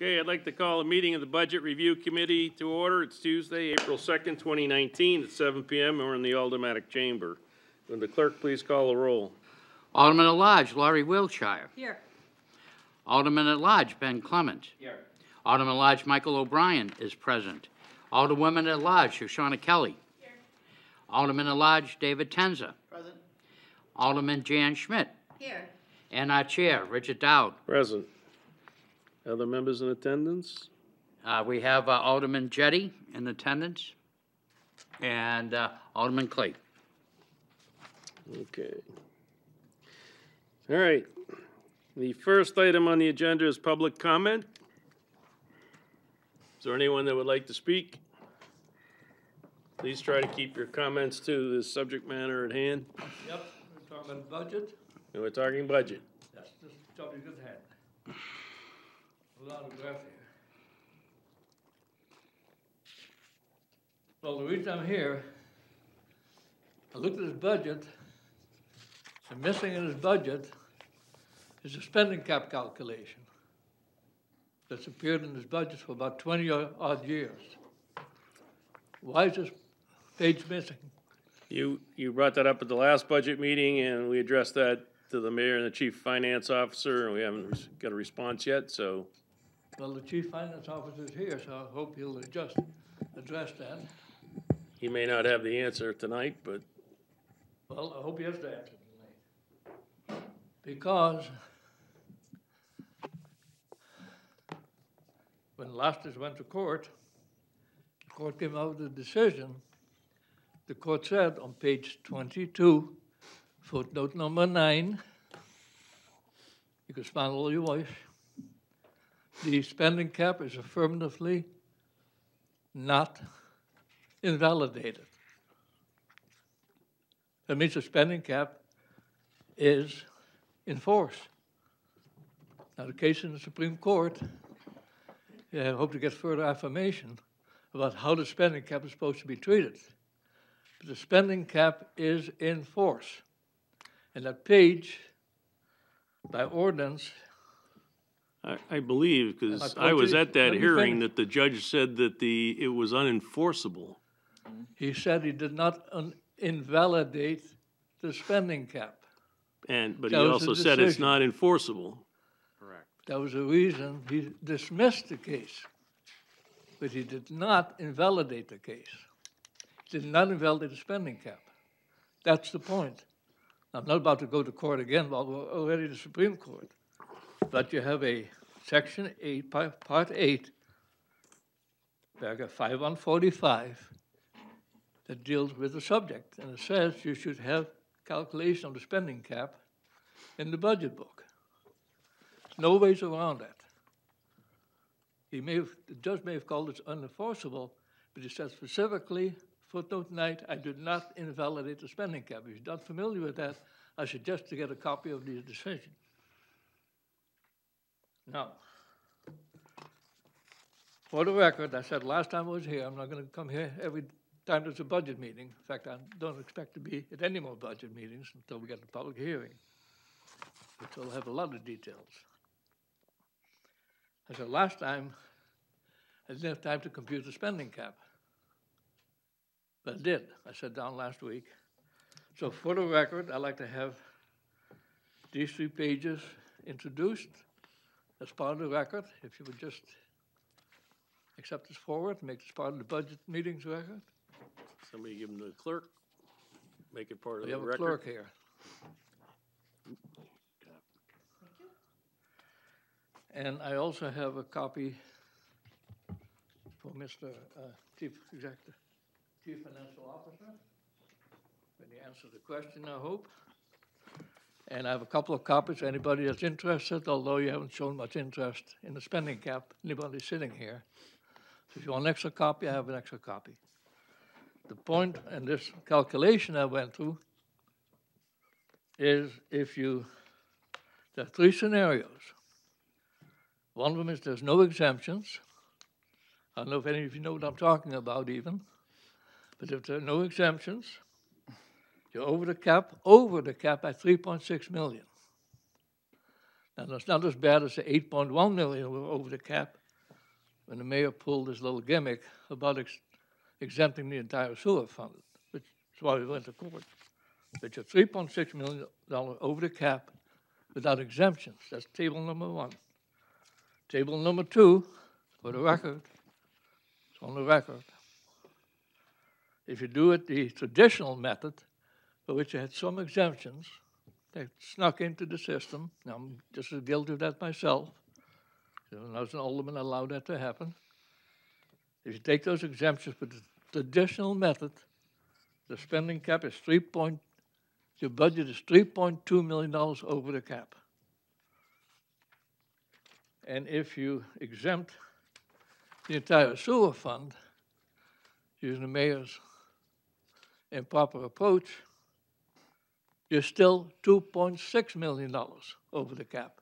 Okay, I'd like to call a meeting of the Budget Review Committee to order. It's Tuesday, April 2nd, 2019 at 7 p.m. and we're in the Aldermanic Chamber. Will the clerk please call the roll? Alderman at Large, Laurie Wiltshire. Here. Alderman at Large, Ben Clement. Here. Alderman at Large, Michael O'Brien is present. Alderwoman at Large, Shoshana Kelly. Here. Alderman at Large, David Tenza. Present. Alderman Jan Schmidt. Here. And our chair, Richard Dowd. Present. Other members in attendance? We have Alderman Jetty in attendance and Alderman Clay. Okay. All right. The first item on the agenda is public comment. Is there anyone that would like to speak? Please try to keep your comments to the subject matter at hand. Yep, we're talking about budget. And we're talking budget. That's the subject at hand. A lot of graph here. Well, the reason I'm here, I looked at his budget, and missing in his budget is a spending cap calculation that's appeared in his budget for about 20 odd years. Why is this page missing? You brought that up at the last budget meeting, and we addressed that to the mayor and the chief finance officer, and we haven't got a response yet, so. Well, the chief finance officer is here, so I hope he'll address that. He may not have the answer tonight, but Well, I hope he has the answer tonight. Because when last this went to court, the court came out with a decision. The court said on page 22, footnote number 9, you can smile all you wish, the spending cap is affirmatively not invalidated. That means the spending cap is in force. Now, the case in the Supreme Court, I hope to get further affirmation about how the spending cap is supposed to be treated. But the spending cap is in force. And that page, by ordinance, I believe, because I was at that hearing, that the judge said that it was unenforceable. he said he did not invalidate the spending cap. But he That was the also said it's decision. not enforceable. Correct. That was the reason he dismissed the case. But he did not invalidate the case. He did not invalidate the spending cap. That's the point. I'm not about to go to court again, but we're already in the Supreme Court. But you have a Section 8, Part 8, paragraph 5145, that deals with the subject. And it says you should have calculation of the spending cap in the budget book. There's no ways around that. The judge may have called it unenforceable, but he said specifically, footnote 9, I did not invalidate the spending cap. If you're not familiar with that, I suggest to get a copy of the decision. Now, for the record, I said last time I was here, I'm not going to come here every time there's a budget meeting. In fact, I don't expect to be at any more budget meetings until we get the public hearing, which will have a lot of details. I said last time, I didn't have time to compute the spending cap. But I did. I sat down last week. So for the record, I'd like to have these 3 pages introduced as part of the record. If you would just accept this forward, make this part of the budget meetings record. Somebody give them to the clerk, make it part of We the have a record. clerk here. And I also have a copy for Mr. Chief Financial Officer. When he answers the question, I hope. And I have a couple of copies for anybody that's interested, although you haven't shown much interest in the spending cap, anybody sitting here. So if you want an extra copy, I have an extra copy. The point in this calculation I went through is there are 3 scenarios. One of them is there's no exemptions. I don't know if any of you know what I'm talking about even. But if there are no exemptions, you're over the cap by 3.6 million. Now, that's not as bad as the 8.1 million we're over the cap, when the mayor pulled this little gimmick about exempting the entire sewer fund, which is why we went to court. But you're $3.6 million over the cap without exemptions. That's table number 1. Table number 2, for the record, it's on the record. If you do it the traditional method, for which I had some exemptions, they snuck into the system. Now, I'm just as guilty of that myself. So when I was an alderman, I allowed that to happen. If you take those exemptions with the traditional method, the spending cap is your budget is $3.2 million over the cap. And if you exempt the entire sewer fund, using the mayor's improper approach, you're still $2.6 million over the cap.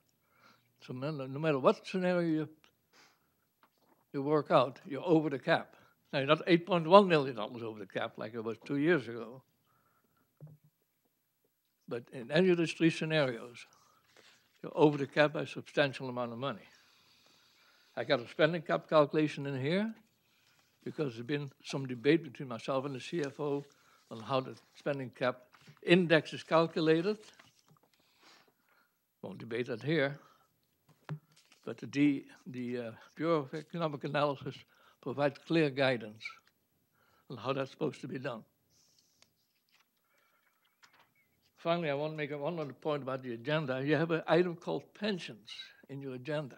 So no matter what scenario you work out, you're over the cap. Now, you're not $8.1 million over the cap like it was 2 years ago. But in any of these 3 scenarios, you're over the cap by a substantial amount of money. I got a spending cap calculation in here because there's been some debate between myself and the CFO on how the spending cap index is calculated. Won't debate that here. But the Bureau of Economic Analysis provides clear guidance on how that's supposed to be done. Finally, I want to make one other point about the agenda. You have an item called pensions in your agenda,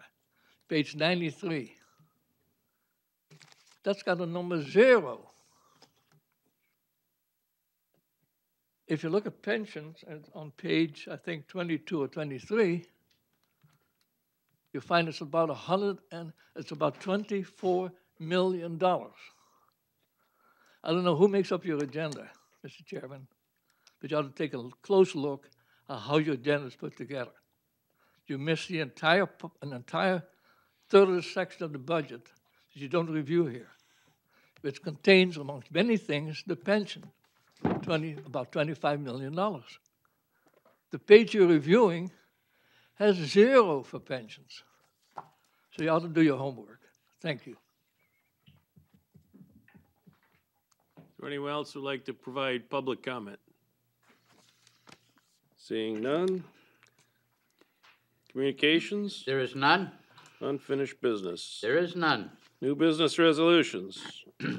page 93. That's got a number 0. If you look at pensions on page, I think, 22 or 23, you find it's about $24 million. I don't know who makes up your agenda, Mr. Chairman, but you ought to take a close look at how your agenda is put together. You miss an entire third of the section of the budget that you don't review here, which contains, amongst many things, the pension, about $25 million. The page you're reviewing has 0 for pensions. So you ought to do your homework. Thank you. Is there anyone else who would like to provide public comment? Seeing none. Communications? There is none? Unfinished business. There is none. New business resolutions.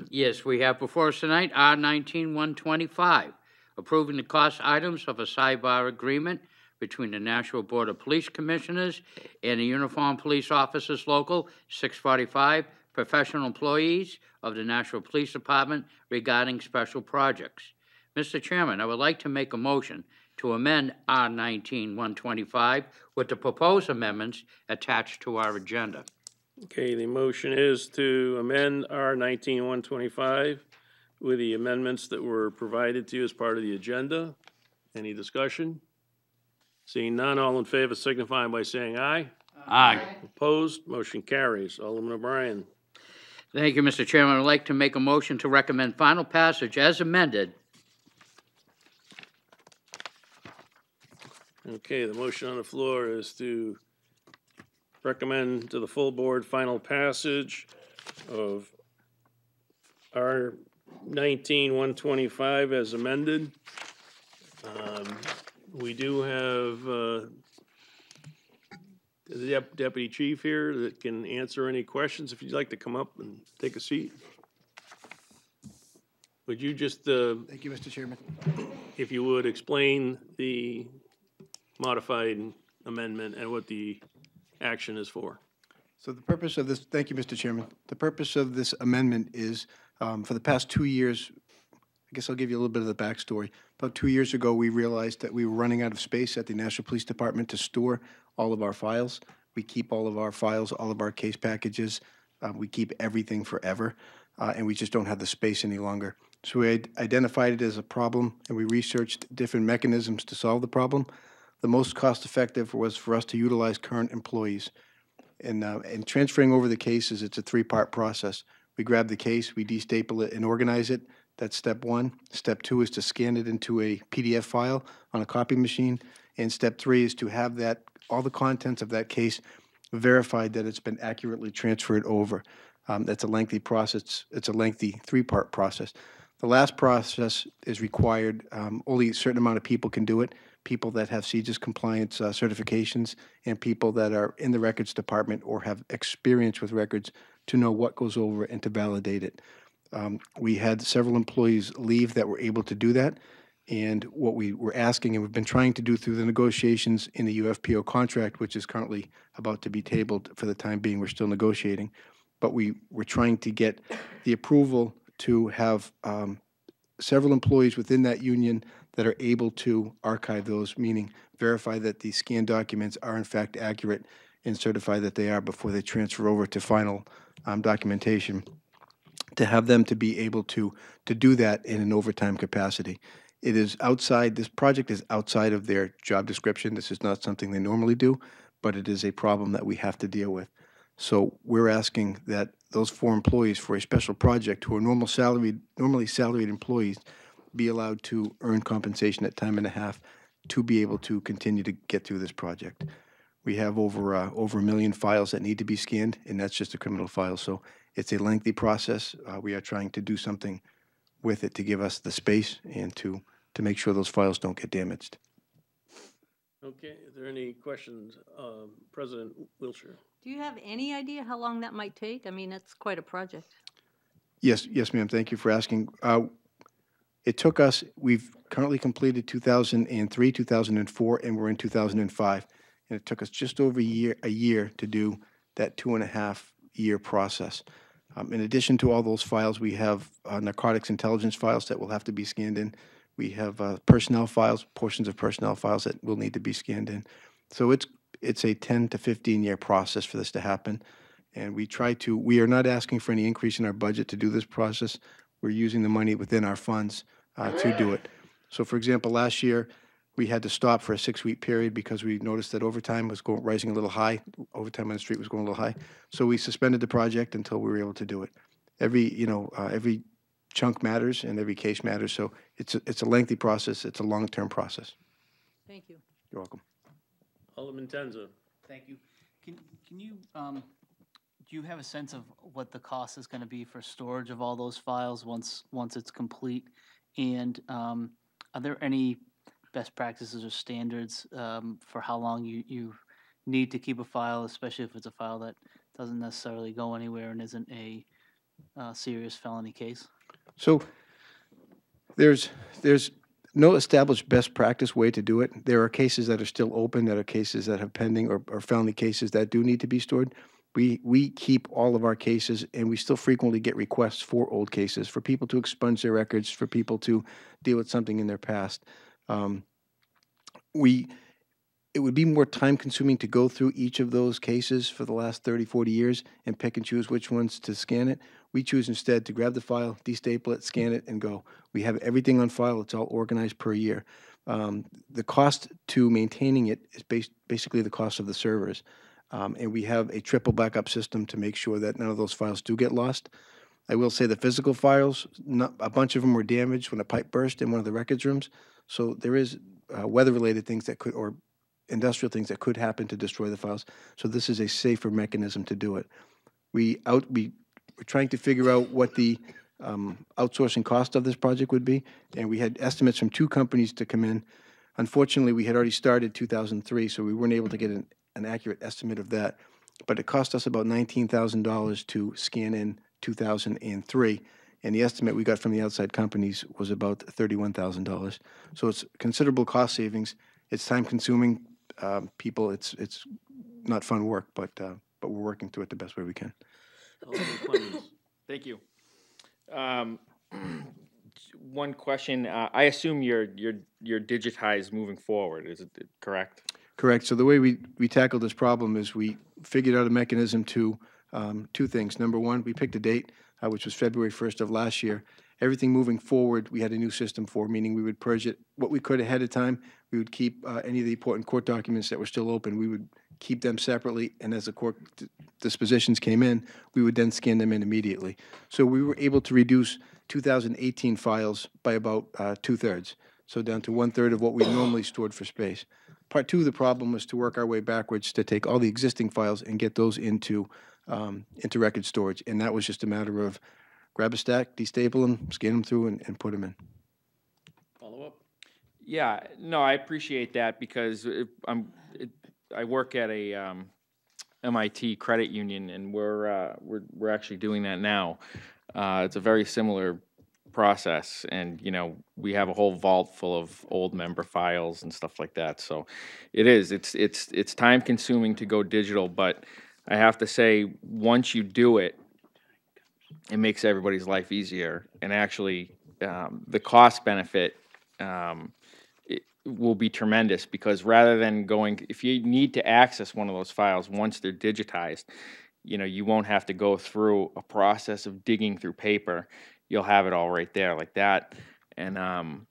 Yes, we have before us tonight R-19-125, approving the cost items of a sidebar agreement between the National Board of Police Commissioners and the Uniformed Police Officers Local 645 professional employees of the National Police Department regarding special projects. Mr. Chairman, I would like to make a motion to amend R-19-125 with the proposed amendments attached to our agenda. Okay, the motion is to amend R-19-125 with the amendments that were provided to you as part of the agenda. Any discussion? Seeing none, all in favor signify by saying aye. Aye. Opposed? Motion carries. Alderman O'Brien. Thank you, Mr. Chairman. I'd like to make a motion to recommend final passage as amended. Okay, the motion on the floor is to recommend to the full board final passage of R-19-125 as amended. We do have the deputy chief here that can answer any questions. If you'd like to come up and take a seat. Would you just, Thank you, Mr. Chairman. if you would, explain the modified amendment and what the action is for? So the purpose of this, thank you, Mr. Chairman. The purpose of this amendment is for the past 2 years, I guess I'll give you a little bit of the backstory. About 2 years ago, we realized that we were running out of space at the National Police Department to store all of our files. We keep all of our files, all of our case packages. We keep everything forever, and we just don't have the space any longer. So we identified it as a problem, and we researched different mechanisms to solve the problem. The most cost-effective was for us to utilize current employees. And transferring over the cases, it's a 3-part process. We grab the case, we destaple it and organize it. That's step 1. Step 2 is to scan it into a PDF file on a copy machine. And step 3 is to have all the contents of that case verified that it's been accurately transferred over. That's a lengthy process. It's a lengthy three-part process. The last process is required. Only a certain amount of people can do it. People that have CJIS compliance certifications and people that are in the records department or have experience with records to know what goes over it and to validate it. We had several employees leave that were able to do that. And what we were asking, and we've been trying to do through the negotiations in the UFPO contract, which is currently about to be tabled for the time being, we're still negotiating, but we were trying to get the approval to have several employees within that union that are able to archive those, meaning verify that the scanned documents are in fact accurate and certify that they are before they transfer over to final documentation, to have them to be able to do that in an overtime capacity. It is outside, this project is outside of their job description. This is not something they normally do, but it is a problem that we have to deal with. So we're asking that those 4 employees for a special project who are normally salaried employees be allowed to earn compensation at time and a half to be able to continue to get through this project. We have over 1 million files that need to be scanned, and that's just the criminal files. So it's a lengthy process. We are trying to do something with it to give us the space and to make sure those files don't get damaged. Okay, are there any questions? President Wiltshire? Do you have any idea how long that might take? I mean, it's quite a project. Yes, ma'am. Thank you for asking. It took us, we've currently completed 2003, 2004, and we're in 2005. And it took us just over a year to do that 2.5-year process. In addition to all those files, we have narcotics intelligence files that will have to be scanned in. We have personnel files, portions of personnel files that will need to be scanned in. So it's a 10 to 15-year process for this to happen. And we are not asking for any increase in our budget to do this process. We're using the money within our funds to do it. So for example, last year, we had to stop for a 6-week period because we noticed that overtime was rising a little high. Overtime on the street was going a little high. So we suspended the project until we were able to do it. Every chunk matters and every case matters. So it's a lengthy process. It's a long-term process. Thank you. You're welcome. Alderman Tenza? Thank you. Can you, do you have a sense of what the cost is going to be for storage of all those files once it's complete? And are there any best practices or standards for how long you need to keep a file, especially if it's a file that doesn't necessarily go anywhere and isn't a serious felony case? So there's no established best practice way to do it. There are cases that are still open, that are cases that have pending or felony cases that do need to be stored. We keep all of our cases, and we still frequently get requests for old cases, for people to expunge their records, for people to deal with something in their past. It would be more time-consuming to go through each of those cases for the last 30, 40 years and pick and choose which ones to scan it. We choose instead to grab the file, destaple it, scan it, and go. We have everything on file. It's all organized per year. The cost to maintaining it is basically the cost of the servers. And we have a triple backup system to make sure that none of those files do get lost. I will say the physical files, a bunch of them were damaged when a pipe burst in one of the records rooms. So there is weather-related things that could, or industrial things that could happen to destroy the files. So this is a safer mechanism to do it. We're trying to figure out what the outsourcing cost of this project would be, and we had estimates from 2 companies to come in. Unfortunately, we had already started 2003, so we weren't able to get an accurate estimate of that. But it cost us about $19,000 to scan in 2003, and the estimate we got from the outside companies was about $31,000. So it's considerable cost savings. It's time-consuming. It's not fun work, but we're working through it the best way we can. Alderman Clemmons? Thank you. One question. I assume you're digitized moving forward. Is it correct? Correct. So the way we tackled this problem is we figured out a mechanism to 2 things. Number one, we picked a date, which was February 1st of last year. Everything moving forward, we had a new system for, meaning we would purge it. What we could ahead of time, we would keep any of the important court documents that were still open. We would keep them separately, and as the court dispositions came in, we would then scan them in immediately. So we were able to reduce 2018 files by about 2/3, so down to 1/3 of what we normally stored for space. Part 2 of the problem was to work our way backwards to take all the existing files and get those into into record storage. And that was just a matter of grab a stack, destaple them, scan them through, and put them in. Follow up? Yeah, no, I appreciate that because I work at a MIT credit union, and we're actually doing that now. It's a very similar process, and we have a whole vault full of old member files and stuff like that. So it's time consuming to go digital, but I have to say, once you do it, it makes everybody's life easier, and actually the cost benefit it will be tremendous, because rather than if you need to access one of those files once they're digitized, you won't have to go through a process of digging through paper. You'll have it all right there like that. And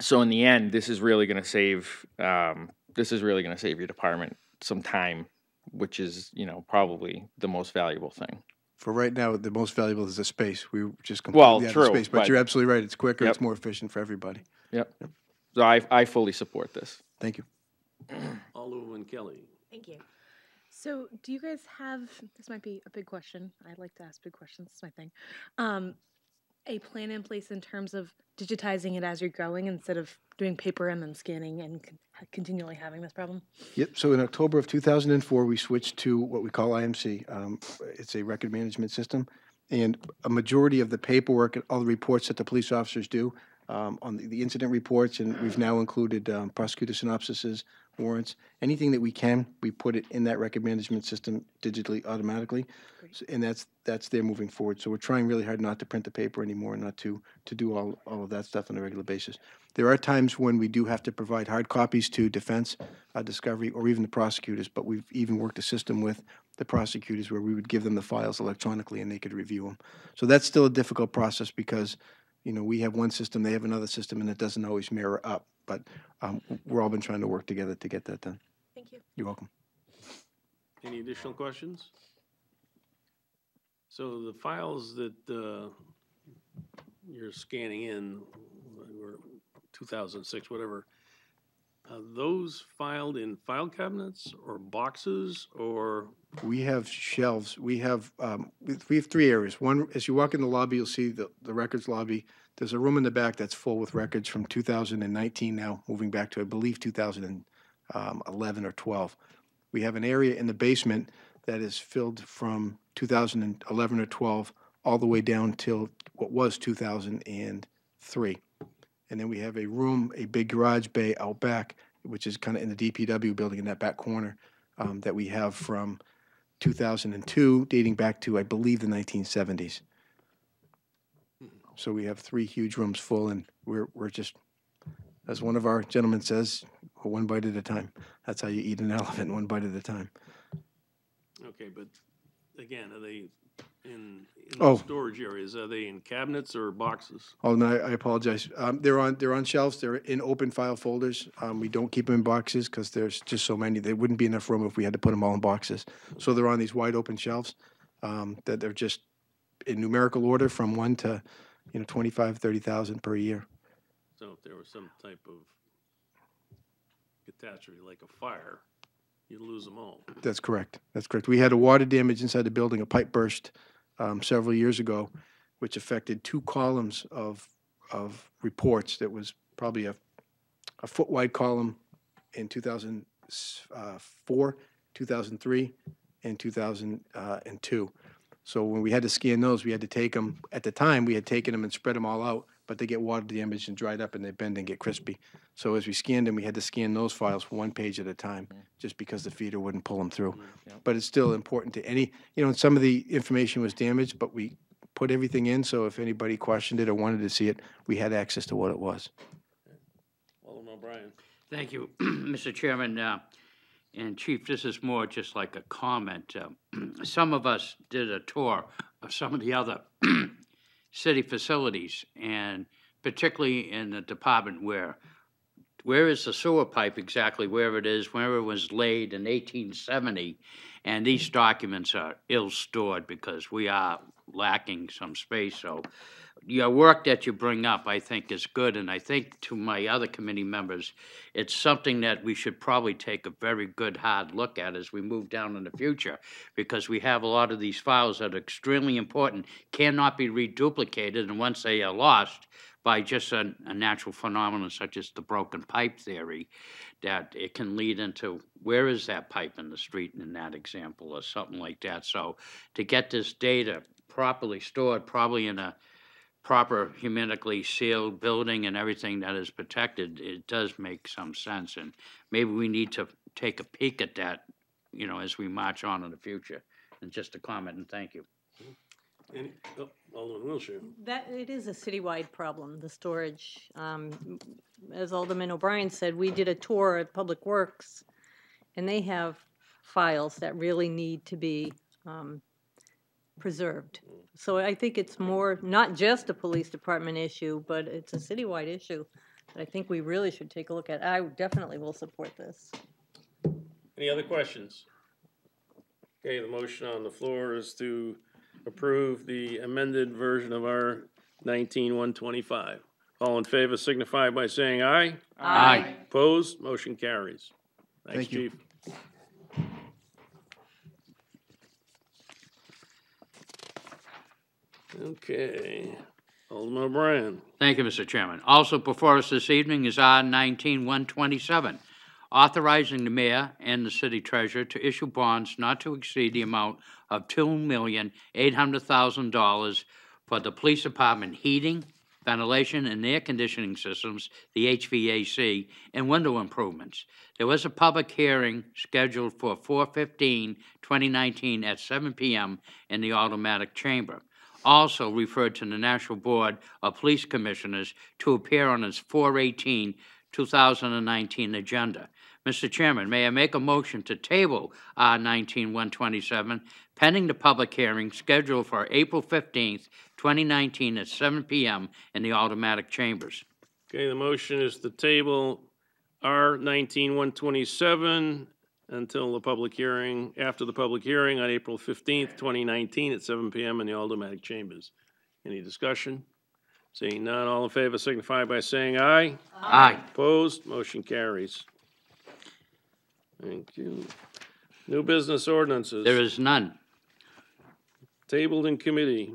so in the end, this is really going to save your department some time, which is probably the most valuable thing. For right now, the most valuable is the space. We just Well, completely out true, of space, but but- you're absolutely right. It's quicker. Yep. It's more efficient for everybody. Yep. So I fully support this. Thank you. Alderwoman and Kelly. Thank you. So do you guys have, this might be a big question, I like to ask big questions, it's my thing, a plan in place in terms of digitizing it as you're growing instead of doing paper and then scanning and continually having this problem? Yep. So in October of 2004, we switched to what we call IMC. It's a record management system, and a majority of the paperwork and all the reports that the police officers do on the incident reports, and we've now included prosecutor synopsises, warrants, anything that we can, we put it in that record management system digitally, automatically, and that's there moving forward. So we're trying really hard not to print the paper anymore, not to do all of that stuff on a regular basis. There are times when we do have to provide hard copies to defense, discovery, or even the prosecutors, but we've even worked a system with the prosecutors where we would give them the files electronically and they could review them. So that's still a difficult process because we have one system, they have another system, and it doesn't always mirror up. But we're all been trying to work together to get that done. Thank you. You're welcome. Any additional questions? So the files that you're scanning in, were 2006, whatever, those filed in file cabinets or boxes or? We have shelves. We have three areas. One, as you walk in the lobby, you'll see the records lobby. There's a room in the back that's full with records from 2019 now, moving back to, I believe, 2011 or 12. We have an area in the basement that is filled from 2011 or 12 all the way down till what was 2003. And then we have a room, a big garage bay out back, which is kind of in the DPW building in that back corner, that we have from 2002, dating back to, I believe, the 1970s. So we have three huge rooms full, and we're just, as one of our gentlemen says, one bite at a time. That's how you eat an elephant, one bite at a time. Okay, but again, are they in Oh. storage areas? Are they in cabinets or boxes? Oh, no, I apologize. They're on shelves. They're in open file folders. We don't keep them in boxes because there's just so many. There wouldn't be enough room if we had to put them all in boxes. So they're on these wide open shelves that they're just in numerical order from 1 to 25, 30,000 per year. So if there was some type of catastrophe like a fire, you'd lose them all. That's correct. That's correct. We had a water damage inside the building. A pipe burst several years ago, which affected 2 columns of reports. That was probably a foot-wide column in 2004, 2003, and 2002. So when we had to scan those, we had to take them. At the time, we had taken them and spread them all out, but they get water damaged and dried up, and they bend and get crispy. So as we scanned them, we had to scan those files 1 page at a time, just because the feeder wouldn't pull them through. But it's still important to any, and some of the information was damaged, but we put everything in, so if anybody questioned it or wanted to see it, we had access to what it was. Alderman O'Brien. Thank you, Mr. Chairman. And Chief, this is more just like a comment. Some of us did a tour of some of the other city facilities, and particularly in the department where is the sewer pipe exactly, where it is, where it was laid in 1870, and these documents are ill-stored because we are lacking some space, so your work that you bring up, I think, is good, and I think to my other committee members, it's something that we should probably take a very good, hard look at as we move down in the future, because we have a lot of these files that are extremely important, cannot be reduplicated, and once they are lost by just a natural phenomenon such as the broken pipe theory, that it can lead into, where is that pipe in the street in that example, or something like that. So to get this data properly stored, probably in a proper hermetically sealed building and everything that is protected, it does make some sense. And maybe we need to take a peek at that, you know, as we march on in the future. And just a comment, and thank you. Alderman Wiltshire. That, it is a citywide problem, the storage. As Alderman O'Brien said, we did a tour at Public Works, and they have files that really need to be preserved. So I think it's more, not just a police department issue, but it's a citywide issue that I think we really should take a look at. I definitely will support this. Any other questions? Okay, the motion on the floor is to approve the amended version of our 19-125. All in favor signify by saying aye. Aye. Opposed? Motion carries. Thanks, Thank you. Chief. Okay, Alderman O'Brien. Thank you, Mr. Chairman. Also before us this evening is R 19-127, authorizing the mayor and the city treasurer to issue bonds not to exceed the amount of $2,800,000 for the police department heating, ventilation, and air conditioning systems, the HVAC, and window improvements. There was a public hearing scheduled for 4/15/2019 at 7 p.m. in the automatic chamber. Also referred to the National Board of Police Commissioners to appear on its 4/18/2019 agenda. Mr. Chairman, may I make a motion to table R 19-127 pending the public hearing scheduled for April 15th, 2019 at 7 p.m. in the automatic chambers? Okay, the motion is to table R 19-127 until the public hearing, after the public hearing on April 15th, 2019 at 7 p.m. in the automatic chambers. Any discussion? Seeing none, all in favor signify by saying aye. Aye. Opposed? Motion carries. Thank you. New business ordinances. There is none. Tabled in committee.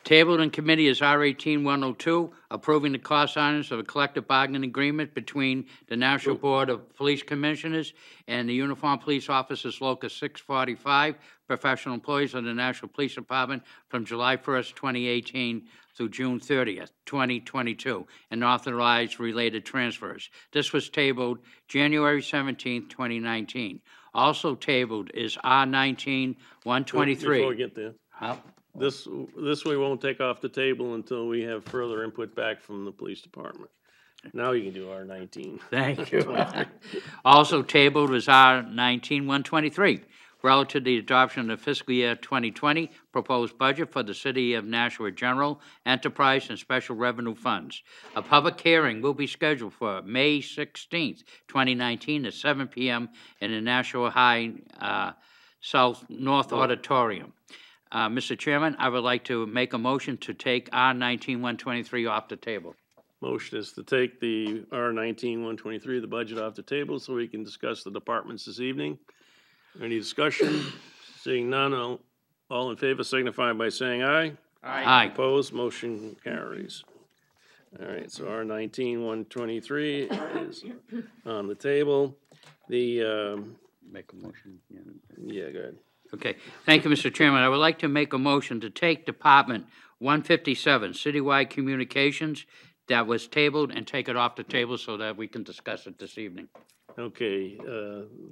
Tabled in committee is R 18-102, approving the cost items of a collective bargaining agreement between the National Board of Police Commissioners and the Uniformed Police Officers Local 645, professional employees of the National Police Department from July 1st, 2018 through June 30th, 2022, and authorize related transfers. This was tabled January 17th, 2019. Also tabled is R 19-123. Before we get there. Huh? This we won't take off the table until we have further input back from the police department. Now you can do R 19. Thank you. Also tabled was R 19-123, relative to the adoption of the fiscal year 2020 proposed budget for the City of Nashua General Enterprise and Special Revenue Funds. A public hearing will be scheduled for May 16th, 2019 at 7 p.m. in the Nashua High South North Auditorium. Mr. Chairman, I would like to make a motion to take R 19-123 off the table. Motion is to take the R 19-123, the budget, off the table so we can discuss the departments this evening. Any discussion? Seeing none, all in favor signify by saying aye. Aye. Opposed, motion carries. All right, so R 19-123 is on the table. The, Make a motion. yeah, go ahead. Okay, thank you, Mr. Chairman. I would like to make a motion to take Department 157, Citywide Communications, that was tabled, and take it off the table so that we can discuss it this evening. Okay,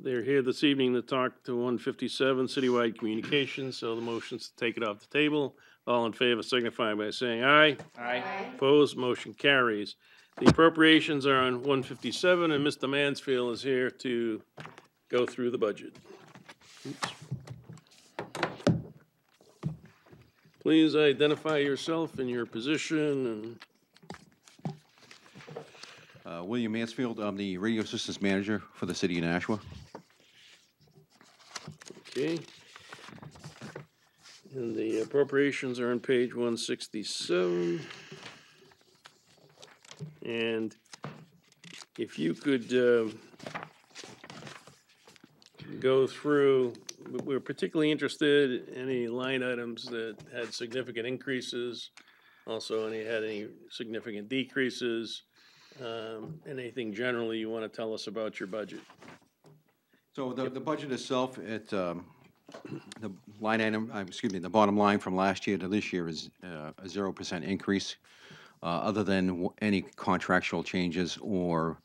they're here this evening to talk to 157 Citywide Communications, so the motion's to take it off the table. All in favor signify by saying aye. Aye. Opposed, motion carries. The appropriations are on 157, and Mr. Mansfield is here to go through the budget. Oops. Please identify yourself and your position and William Mansfield, I'm the radio assistance manager for the city of Nashua. okay. And the appropriations are on page 167. And if you could go through, we're particularly interested in any line items that had significant increases, also any significant decreases, anything generally you want to tell us about your budget. So the budget itself, the line item, the bottom line from last year to this year is a 0% increase, other than any contractual changes or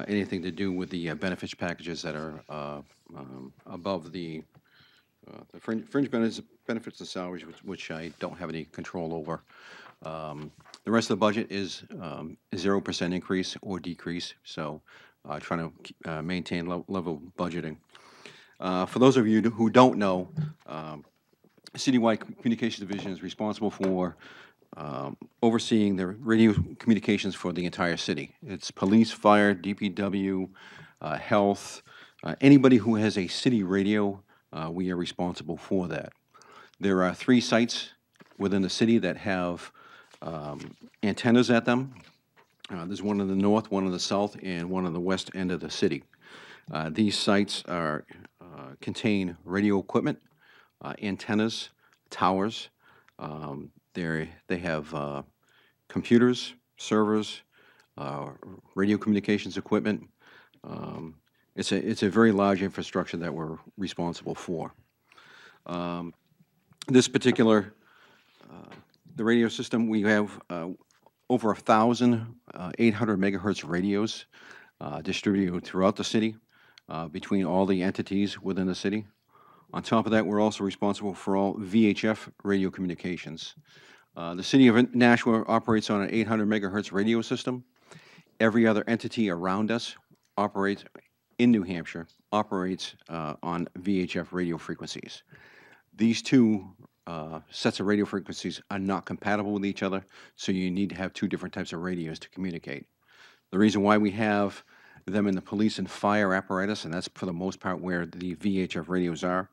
anything to do with the benefits packages that are above the fringe benefits and salaries, which I don't have any control over. The rest of the budget is a 0% increase or decrease, so trying to maintain level budgeting. For those of you who don't know, Citywide Communications Division is responsible for overseeing the radio communications for the entire city. It's police, fire, DPW, health, anybody who has a city radio, we are responsible for that. There are 3 sites within the city that have antennas at them. There's one in the north, one in the south, and one in the west end of the city. These sites contain radio equipment, antennas, towers. They have computers, servers, radio communications equipment. It's a very large infrastructure that we're responsible for. This particular the radio system, we have over 1,000 800 megahertz radios distributed throughout the city between all the entities within the city. On top of that, we're also responsible for all VHF radio communications. The city of Nashua operates on an 800 megahertz radio system. Every other entity around us operates in New Hampshire, operates on VHF radio frequencies. These 2 sets of radio frequencies are not compatible with each other, so you need to have 2 different types of radios to communicate. The reason why we have them in the police and fire apparatus, and that's for the most part where the VHF radios are,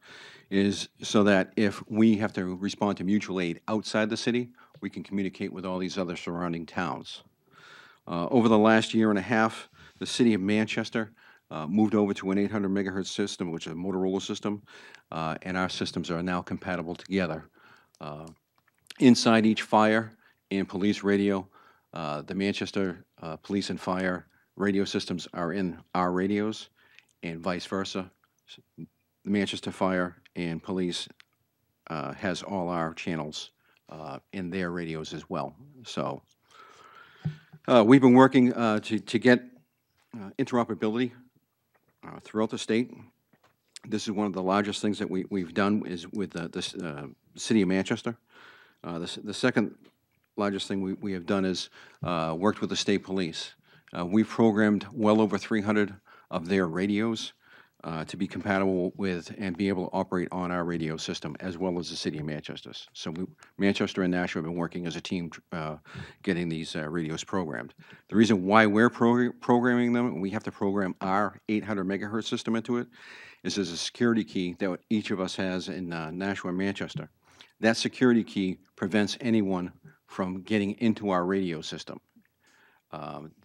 is so that if we have to respond to mutual aid outside the city, we can communicate with all these other surrounding towns. Over the last year and a half, the city of Manchester moved over to an 800 megahertz system, which is a Motorola system, and our systems are now compatible together. Inside each fire and police radio, the Manchester police and fire radio systems are in our radios, and vice versa. The Manchester Fire and Police has all our channels in their radios as well. So we've been working to get interoperability throughout the state. This is one of the largest things that we've done is with the city of Manchester. The second largest thing we have done is worked with the state police. We've programmed well over 300 of their radios to be compatible with and be able to operate on our radio system, as well as the city of Manchester's. So Manchester and Nashua have been working as a team getting these radios programmed. The reason why we're programming them, and we have to program our 800 megahertz system into it, is there's a security key that each of us has in Nashua and Manchester. That security key prevents anyone from getting into our radio system.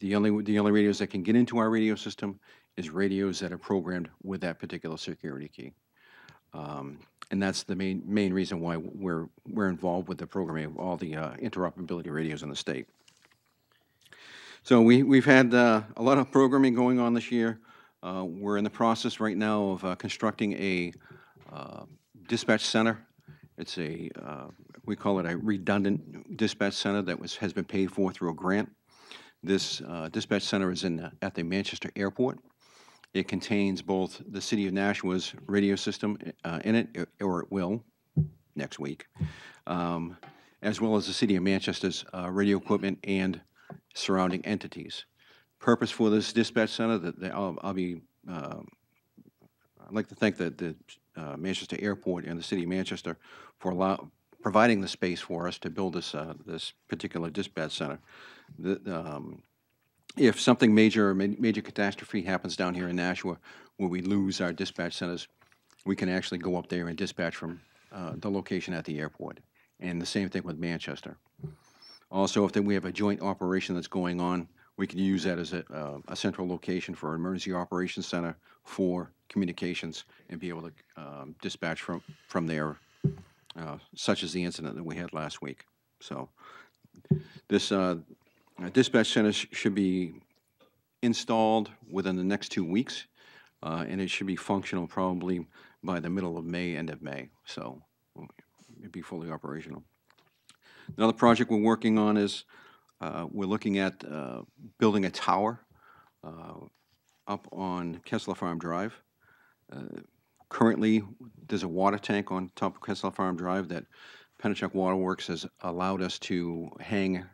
The only radios that can get into our radio system is radios that are programmed with that particular security key, and that's the main reason why we're involved with the programming of all the interoperability radios in the state. So we've had a lot of programming going on this year. We're in the process right now of constructing a dispatch center. It's we call it a redundant dispatch center that has been paid for through a grant. This dispatch center is at the Manchester Airport. It contains both the city of Nashua's radio system in it, or it will next week, as well as the city of Manchester's radio equipment and surrounding entities. Purpose for this dispatch center, I'd like to thank the Manchester Airport and the city of Manchester for providing the space for us to build this particular dispatch center. If something major catastrophe happens down here in Nashua, where we lose our dispatch centers, we can actually go up there and dispatch from the location at the airport. And the same thing with Manchester. Also, if we have a joint operation that's going on, we can use that as a central location for an emergency operations center for communications and be able to dispatch from there, such as the incident that we had last week. So this dispatch center should be installed within the next 2 weeks, and it should be functional probably by the middle of May, end of May. So it'd be fully operational. Another project we're working on is we're looking at building a tower up on Kessler Farm Drive. Currently, there's a water tank on top of Kessler Farm Drive that Pennachuck Waterworks has allowed us to hang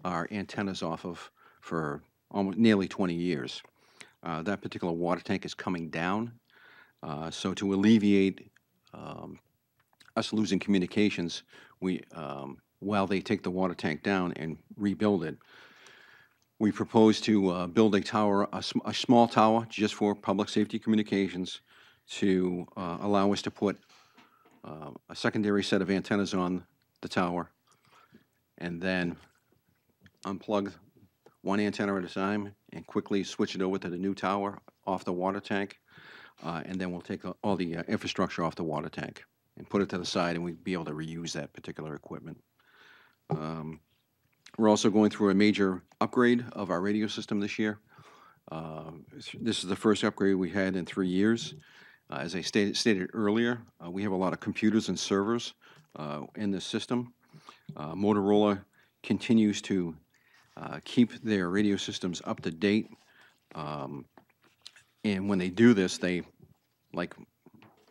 our antennas off of for almost nearly 20 years. That particular water tank is coming down, so to alleviate us losing communications, we while they take the water tank down and rebuild it, we propose to build a tower, a small tower, just for public safety communications, to allow us to put a secondary set of antennas on the tower, and then unplug one antenna at a time and quickly switch it over to the new tower off the water tank, and then we'll take all the infrastructure off the water tank and put it to the side, and we'd be able to reuse that particular equipment. We're also going through a major upgrade of our radio system this year. This is the first upgrade we had in 3 years. As I stated earlier, we have a lot of computers and servers in this system. Motorola continues to keep their radio systems up to date. And when they do this, they, like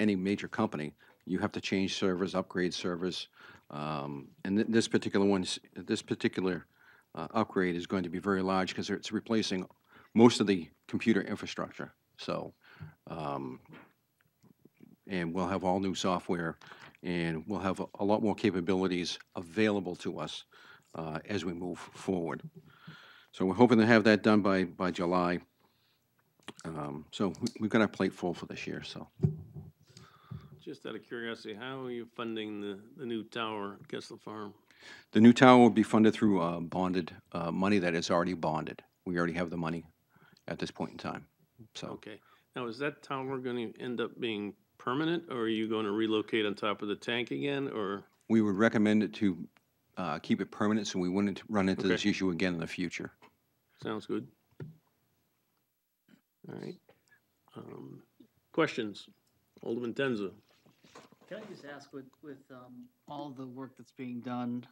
any major company, you have to change servers, upgrade servers. And this particular upgrade is going to be very large because it's replacing most of the computer infrastructure. So, and we'll have all new software, and we'll have a lot more capabilities available to us as we move forward. So we're hoping to have that done by July. So we've got our plate full for this year. So. Just out of curiosity, how are you funding the new tower at Kessler Farm? The new tower will be funded through bonded money that is already bonded. We already have the money at this point in time. So. Okay. Now, is that tower going to end up being permanent, or are you going to relocate on top of the tank again, or? We would recommend it to keep it permanent so we wouldn't run into this Okay. issue again in the future. Sounds good. All right. Questions? Alderman Tenza. Can I just ask, with all the work that's being done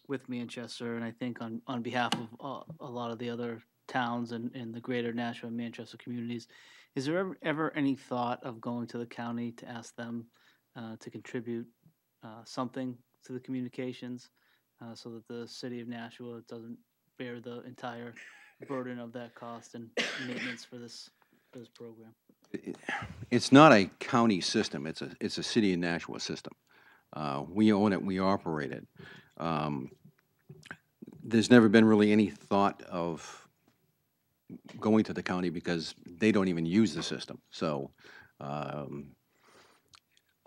with Manchester, and I think on behalf of a lot of the other towns and the greater Nashua and Manchester communities, is there ever any thought of going to the county to ask them to contribute something to the communications so that the city of Nashua doesn't bear the entire burden of that cost and maintenance for this program? It's not a county system. It's a city of Nashua system. We own it. We operate it. There's never been really any thought of going to the county because they don't even use the system. So a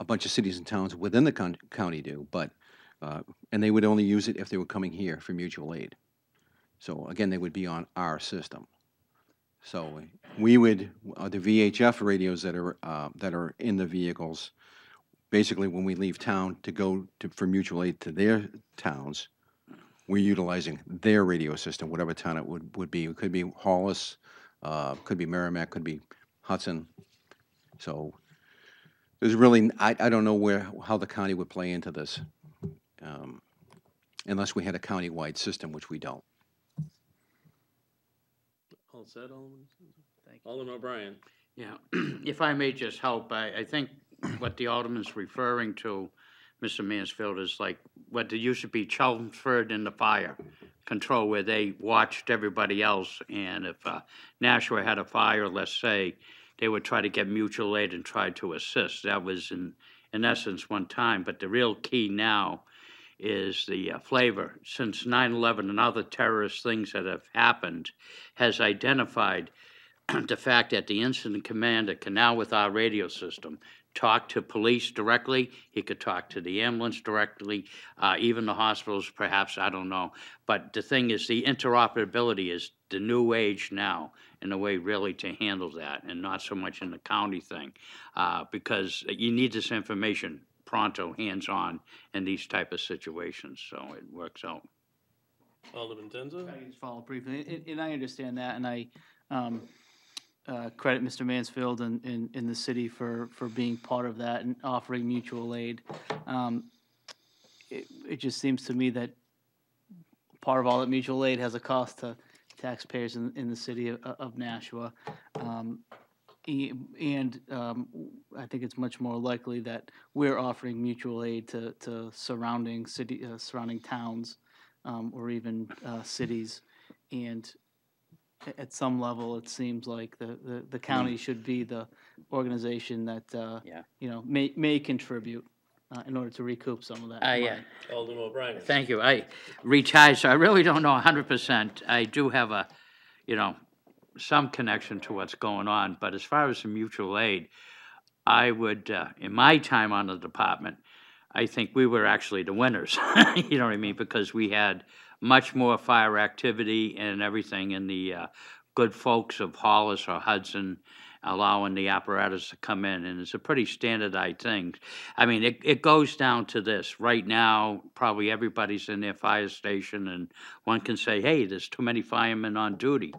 bunch of cities and towns within the county do, but and they would only use it if they were coming here for mutual aid. So again, they would be on our system. So we would, the VHF radios that are in the vehicles, basically when we leave town to go for mutual aid to their towns, we're utilizing their radio system, whatever town it would be. It could be Hollis, could be Merrimack, could be Hudson. So there's really, I don't know how the county would play into this, unless we had a county-wide system, which we don't. All set, Alderman? Thank you. Alderman O'Brien. Yeah, if I may just help, I think what the Alderman's referring to, Mr. Mansfield, is like what there used to be Chelmsford in the fire control, where they watched everybody else, and if Nashua had a fire, let's say, they would try to get mutual aid and try to assist. That was in essence one time, but the real key now is the flavor. Since 9/11 and other terrorist things that have happened, has identified the fact that the incident commander can now, with our radio system, talk to police directly, he could talk to the ambulance directly, even the hospitals perhaps, I don't know. But the thing is, the interoperability is the new age now in a way really to handle that, and not so much in the county thing, because you need this information pronto, hands-on in these type of situations, so it works out. Alderman Tenza? I can just follow briefly, and I understand that, and I credit Mr. Mansfield and the city for being part of that and offering mutual aid. It just seems to me that part of all that mutual aid has a cost to taxpayers in the city of Nashua. And I think it's much more likely that we're offering mutual aid to surrounding towns, or even cities. And at some level, it seems like the county should be the organization that, you know, may contribute in order to recoup some of that money. Alderman O'Brien? Thank you. I retired, so I really don't know 100%. I do have a, you know, some connection to what's going on, but as far as the mutual aid, I would, in my time on the department, I think we were actually the winners, you know what I mean, because we had much more fire activity and everything, and the good folks of Hollis or Hudson allowing the apparatus to come in, and it's a pretty standardized thing. I mean, it goes down to this. Right now, probably everybody's in their fire station, and one can say, hey, there's too many firemen on duty.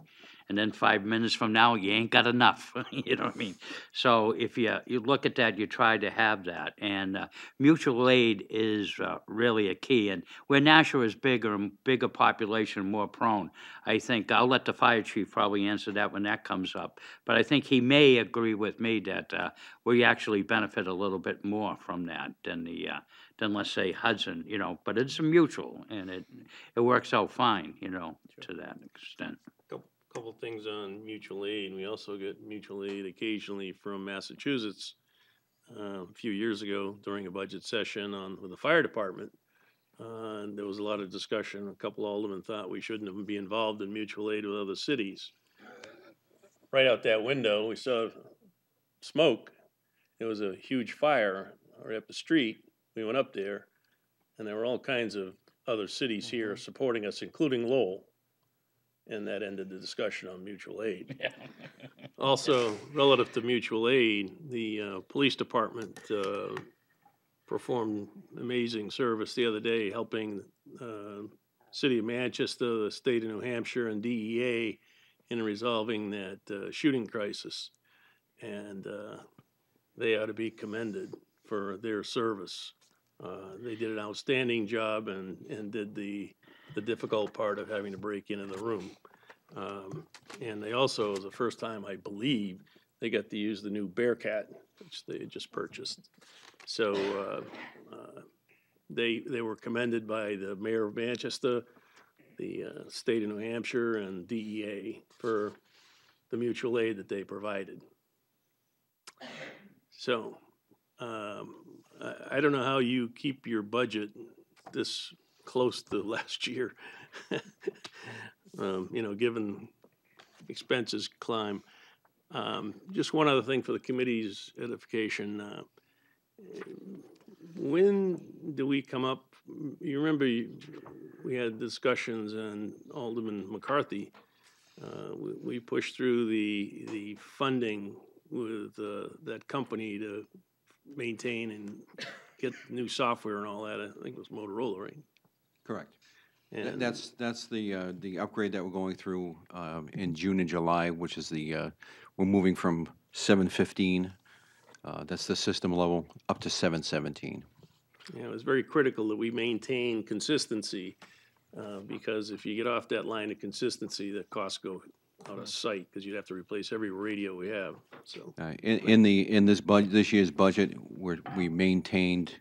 And then 5 minutes from now, you ain't got enough, you know what I mean? So if you look at that, you try to have that. And mutual aid is really a key. And where Nashua is bigger population, more prone, I think I'll let the fire chief probably answer that when that comes up. But I think he may agree with me that we actually benefit a little bit more from that than let's say Hudson, you know. But it's a mutual, and it works out fine, you know, to that extent. Couple things on mutual aid. We also get mutual aid occasionally from Massachusetts. A few years ago, during a budget session with the fire department, there was a lot of discussion. A couple aldermen thought we shouldn't be involved in mutual aid with other cities. Right out that window, we saw smoke. There was a huge fire right up the street. We went up there, and there were all kinds of other cities here supporting us, including Lowell. And that ended the discussion on mutual aid. Also, relative to mutual aid, the police department performed amazing service the other day, helping city of Manchester, the state of New Hampshire, and DEA in resolving that shooting crisis. And they ought to be commended for their service. They did an outstanding job and did the difficult part of having to break into the room. And they also, it was the first time, I believe, they got to use the new Bearcat, which they had just purchased. So they were commended by the mayor of Manchester, the state of New Hampshire, and DEA for the mutual aid that they provided. So I don't know how you keep your budget this close to last year, you know, given expenses climb. Just one other thing for the committee's edification. When do we come up? You remember we had discussions, and Alderman McCarthy, we pushed through the funding with that company to maintain and get new software and all that. I think it was Motorola, right? Correct. And That's the upgrade that we're going through in June and July, which is we're moving from 715, that's the system level, up to 717. it was very critical that we maintain consistency, because if you get off that line of consistency, the costs go out of sight, because you'd have to replace every radio we have. So In this year's budget, we maintained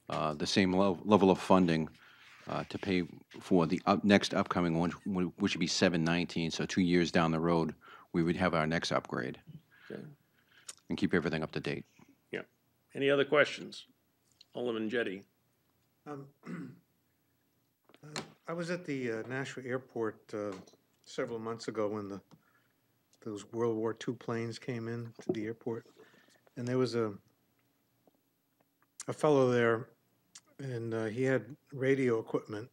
the same level of funding to pay for the next upcoming one, which would be 719. So 2 years down the road, we would have our next upgrade. Okay. And keep everything up to date. Yeah. Any other questions? Alderman Jettie. I was at the Nashua Airport several months ago when those World War II planes came in to the airport, and there was a a fellow there, and he had radio equipment,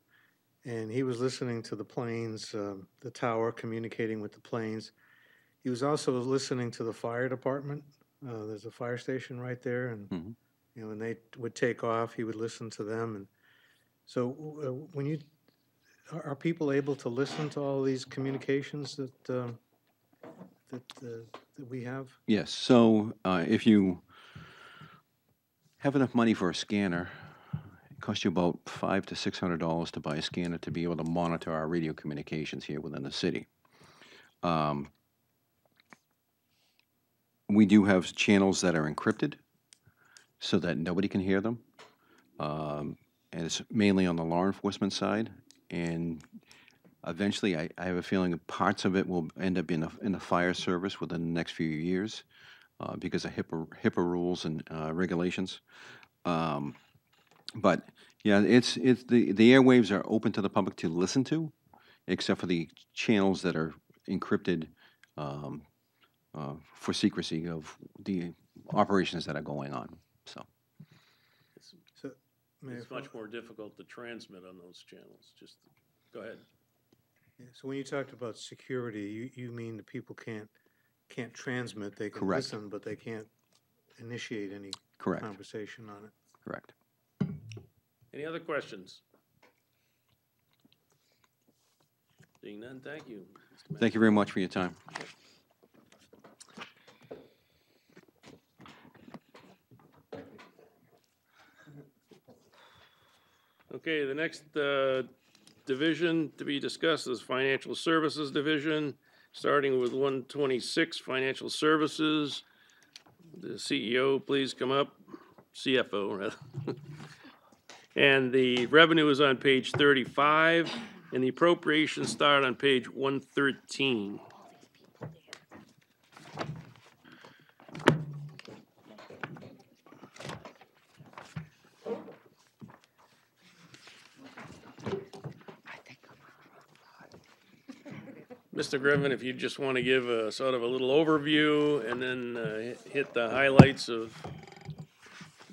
and he was listening to the planes, the tower communicating with the planes. He was also listening to the fire department. There's a fire station right there, and you know, when they would take off, he would listen to them. And so, when you are people able to listen to all these communications that we have? Yes, so if you have enough money for a scanner, it costs you about $500 to $600 to buy a scanner to be able to monitor our radio communications here within the city. We do have channels that are encrypted so that nobody can hear them. And it's mainly on the law enforcement side. And eventually, I have a feeling parts of it will end up in the fire service within the next few years because of HIPAA rules and regulations. But yeah, it's the airwaves are open to the public to listen to, except for the channels that are encrypted for secrecy of the operations that are going on. So It's much more difficult to transmit on those channels. Just go ahead. Yeah, so when you talked about security, you mean the people can't transmit, they can Correct. listen, but they can't initiate any Correct. conversation on it. Correct. Any other questions? Seeing none, thank you. Mr. Thank you very much for your time. Okay, the next division to be discussed is Financial Services Division, starting with 126, Financial Services. The CEO, please come up. CFO, rather. And the revenue is on page 35, and the appropriations start on page 113. Mr. Griffin, if you just want to give a sort of a little overview and then hit the highlights of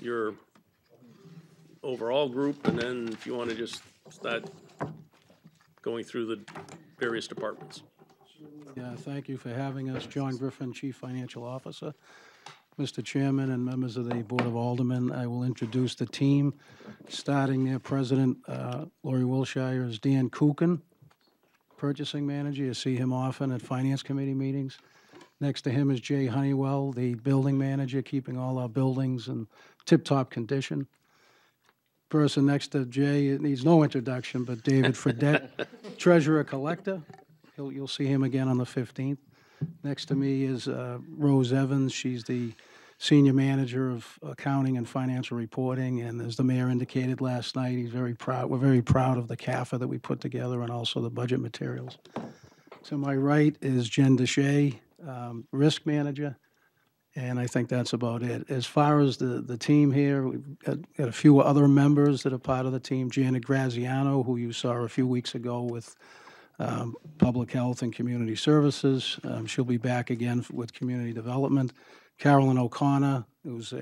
your overall group, and then if you want to just start going through the various departments. Yeah, thank you for having us. John Griffin, Chief Financial Officer. Mr. Chairman and members of the Board of Aldermen, I will introduce the team. Starting there, President Lori Wilshire is Dan Kuchen, Purchasing Manager. You see him often at Finance Committee meetings. Next to him is Jay Honeywell, the Building Manager, keeping all our buildings in tip-top condition. Person next to Jay, it needs no introduction, but David Fredette, Treasurer Collector. You'll see him again on the 15th. Next to me is Rose Evans. She's the Senior Manager of Accounting and Financial Reporting, and as the mayor indicated last night, he's very proud. We're very proud of the CAFA that we put together and also the budget materials. To my right is Jen Deshay, Risk Manager, and I think that's about it. As far as the team here, we've got a few other members that are part of the team. Janet Graziano, who you saw a few weeks ago with Public Health and Community Services. She'll be back again with Community Development. Carolyn O'Connor, who's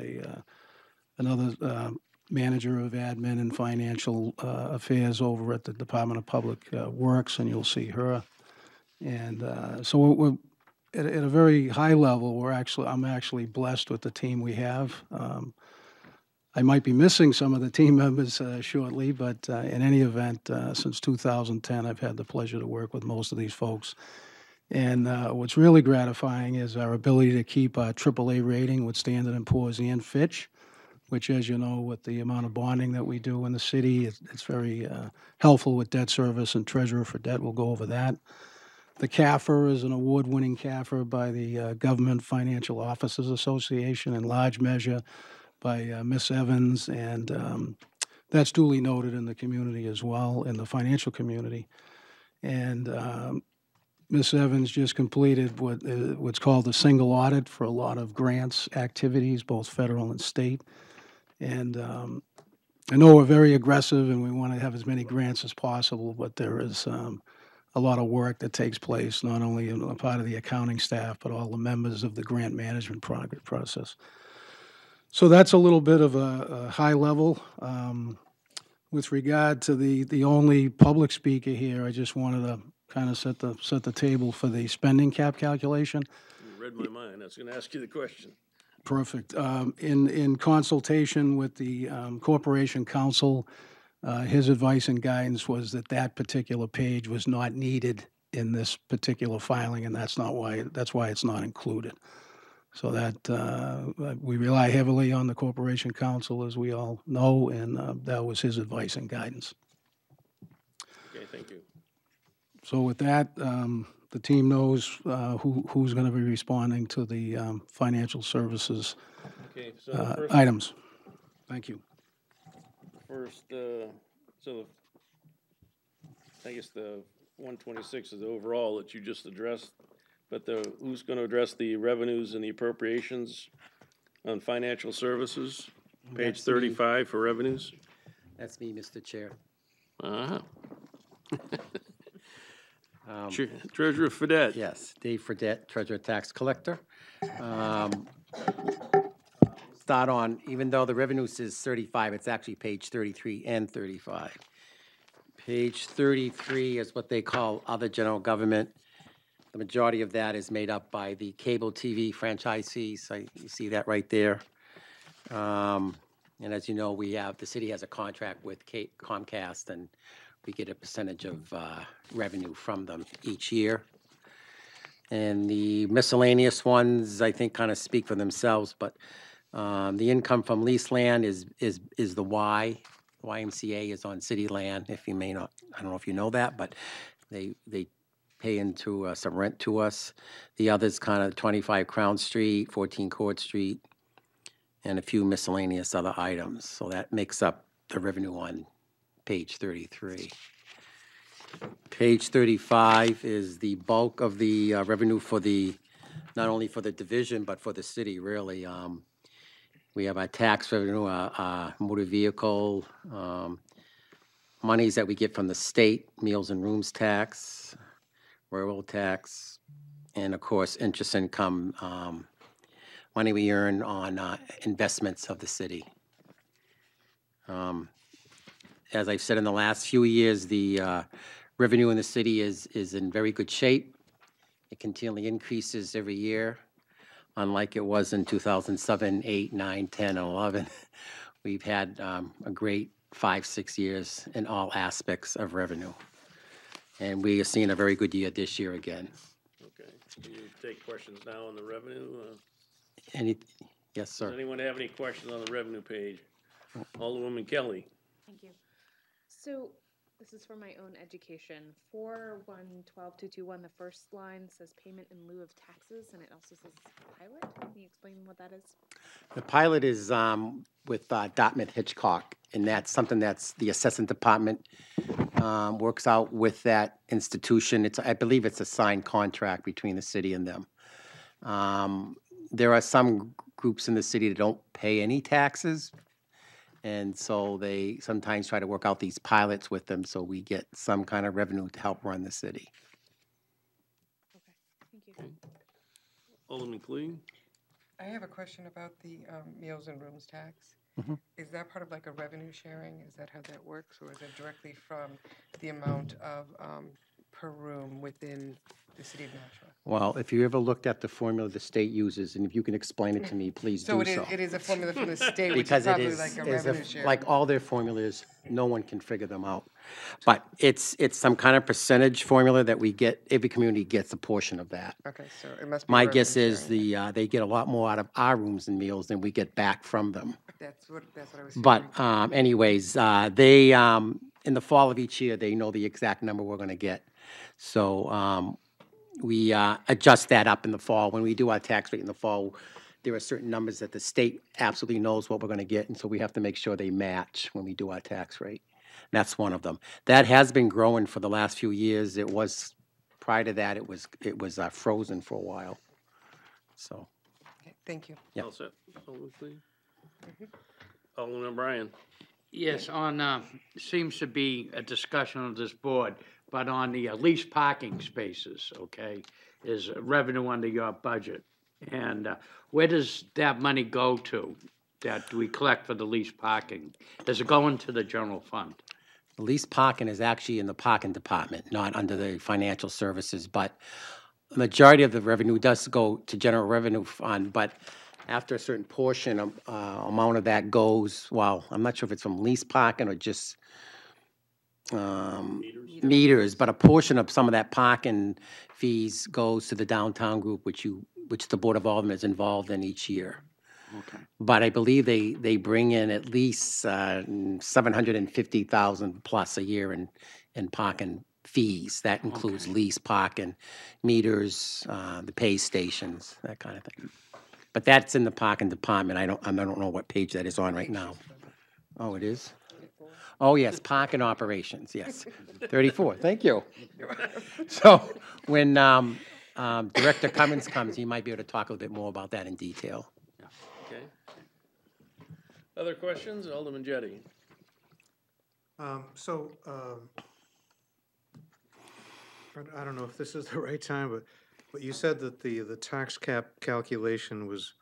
another Manager of Admin and Financial Affairs over at the Department of Public Works, and you'll see her. And so we're at a very high level. I'm actually blessed with the team we have. I might be missing some of the team members shortly, but in any event, since 2010, I've had the pleasure to work with most of these folks. And what's really gratifying is our ability to keep our AAA rating with Standard & Poor's and Fitch, which, as you know, with the amount of bonding that we do in the city, it's very helpful with debt service, and Treasurer Fredette will go over that. The CAFR is an award-winning CAFR by the Government Financial Officers Association, in large measure by Miss Evans, and that's duly noted in the community as well, in the financial community. And Miss Evans just completed what's called a single audit for a lot of grants activities, both federal and state. And I know we're very aggressive and we want to have as many grants as possible, but there is a lot of work that takes place, not only on part of the accounting staff, but all the members of the grant management process. So that's a little bit of a high level. With regard to the only public speaker here, I just wanted to kind of set the table for the spending cap calculation. You read my mind. I was gonna ask you the question. Perfect. In consultation with the Corporation Counsel, his advice and guidance was that that particular page was not needed in this particular filing, and that's why it's not included. So that, we rely heavily on the Corporation Counsel, as we all know, and that was his advice and guidance. Okay, thank you. So with that, the team knows who's going to be responding to the financial services Okay, so the first, items. Thank you. I guess the 126 is the overall that you just addressed, but who's going to address the revenues and the appropriations on financial services? Page That's me. 35 for revenues? That's me, Mr. Chair. Uh-huh. Treasurer Fedett. Yes, Dave Fredette, Treasurer Tax Collector. Start on, even though the revenue says 35, it's actually page 33 and 35. Page 33 is what they call other general government. The majority of that is made up by the cable TV franchisees. So you see that right there. And as you know, the city has a contract with Comcast, and we get a percentage of revenue from them each year. And the miscellaneous ones, I think, kind of speak for themselves, but the income from leased land is the Y. YMCA is on city land, if you may not, I don't know if you know that, but they pay into some rent to us. The others kind of 25 Crown Street, 14 Court Street, and a few miscellaneous other items. So that makes up the revenue on page 33. Page 35 is the bulk of the revenue for not only for the division, but for the city, really. We have our tax revenue, our motor vehicle, monies that we get from the state, meals and rooms tax, railroad tax, and of course, interest income, money we earn on investments of the city. As I've said in the last few years, the revenue in the city is in very good shape. It continually increases every year. Unlike it was in 2007, 8, 9, 10, and 11. We've had a great 5, 6 years in all aspects of revenue. And we are seeing a very good year this year again. Okay, can you take questions now on the revenue? Yes, sir. Does anyone have any questions on the revenue page? Alderwoman Kelly. Thank you. So this is for my own education. 4112-221, the first line says payment in lieu of taxes, and it also says pilot. Can you explain what that is? The pilot is with Dartmouth Hitchcock, and that's something that's the assessment department works out with that institution. I believe it's a signed contract between the city and them. There are some groups in the city that don't pay any taxes, and so they sometimes try to work out these pilots with them so we get some kind of revenue to help run the city. Okay, thank you. Alderman Cleen. I have a question about the meals and rooms tax. Is that part of like a revenue sharing? Is that how that works? Or is it directly from the amount of per room within the city of Nashua? Well, if you ever looked at the formula the state uses, and if you can explain it to me, please do so. So it is a formula from the state, which Because is probably like a revenue share. like all their formulas, no one can figure them out. But it's some kind of percentage formula that we get, every community gets a portion of that. Okay, so it must be My revenue guess is sharing. they get a lot more out of our rooms and meals than we get back from them. That's what I was But figuring. anyways, they, in the fall of each year, they know the exact number we're gonna get. So we adjust that up in the fall. When we do our tax rate in the fall, there are certain numbers that the state absolutely knows what we're gonna get, and so we have to make sure they match when we do our tax rate. And that's one of them. That has been growing for the last few years. It was, prior to that, it was frozen for a while. So, Okay, thank you. Yep. All set. Alderman Cleen. Alderman O'Brien. Yes, seems to be a discussion of this board, but on the leased parking spaces, okay, is revenue under your budget. And where does that money go to? that we collect for the leased parking? Does it go into the general fund? The lease parking is actually in the parking department, not under the financial services, but the majority of the revenue does go to general revenue fund, but after a certain portion, amount of that goes, well, I'm not sure if it's from lease parking or just meters, but a portion of some of that parking fees goes to the downtown group, which the Board of Aldermen is involved in each year. Okay. But I believe they bring in at least 750,000 plus a year in parking fees. That includes lease parking, meters, the pay stations, that kind of thing. But that's in the parking department. I don't know what page that is on right now. Oh, it is? Oh, yes, parking operations, yes. 34, thank you. So when Director Cummins comes, he might be able to talk a little bit more about that in detail. Okay. Other questions? Alderman Jettie. I don't know if this is the right time, but you said that the tax cap calculation was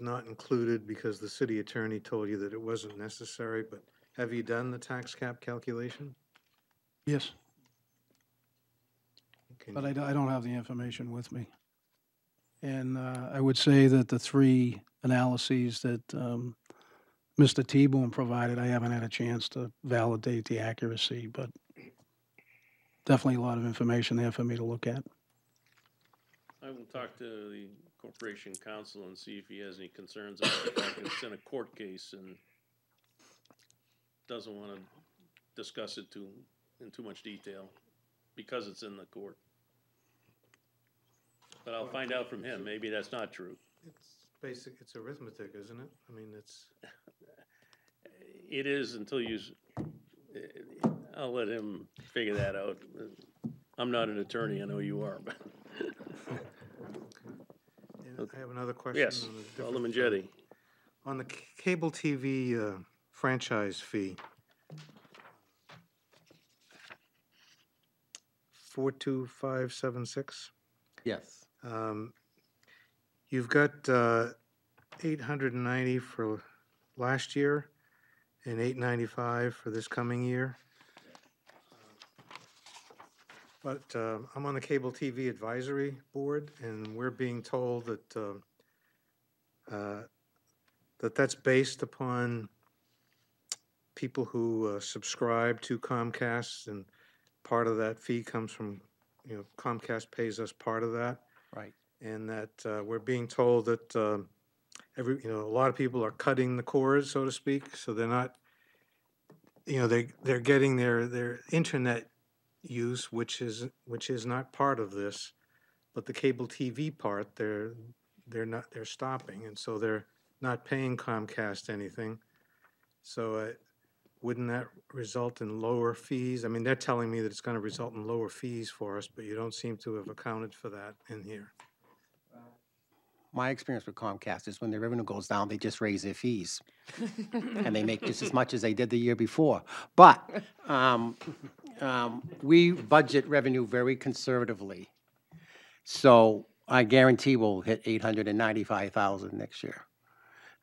not included because the city attorney told you that it wasn't necessary, but have you done the tax cap calculation? Yes. But I don't have the information with me. And I would say that the three analyses that Mr. T-Boone provided, I haven't had a chance to validate the accuracy, but definitely a lot of information there for me to look at. I will talk to the Corporation Counsel and see if he has any concerns about the fact that it's in a court case and doesn't want to discuss it in too much detail because it's in the court. But I'll find out from him. Maybe that's not true. It's arithmetic, isn't it? I mean, it's. It is until I'll let him figure that out. I'm not an attorney. I know you are, but. I have another question. Yes, Alderman Jettie. On the cable TV franchise fee, 42576. Yes. You've got 890 for last year and 895 for this coming year. But I'm on the Cable TV Advisory Board, and we're being told that that's based upon people who subscribe to Comcast, and part of that fee comes from, Comcast pays us part of that. Right. And that we're being told that a lot of people are cutting the cords, so to speak, so they're not, they're getting their internet use, which is not part of this, but the cable TV part, they're stopping, and so they're not paying Comcast anything. So wouldn't that result in lower fees? I mean, they're telling me that it's going to result in lower fees for us, but you don't seem to have accounted for that in here. My experience with Comcast is when their revenue goes down, they just raise their fees. And they make just as much as they did the year before. But we budget revenue very conservatively. So I guarantee we'll hit 895,000 next year.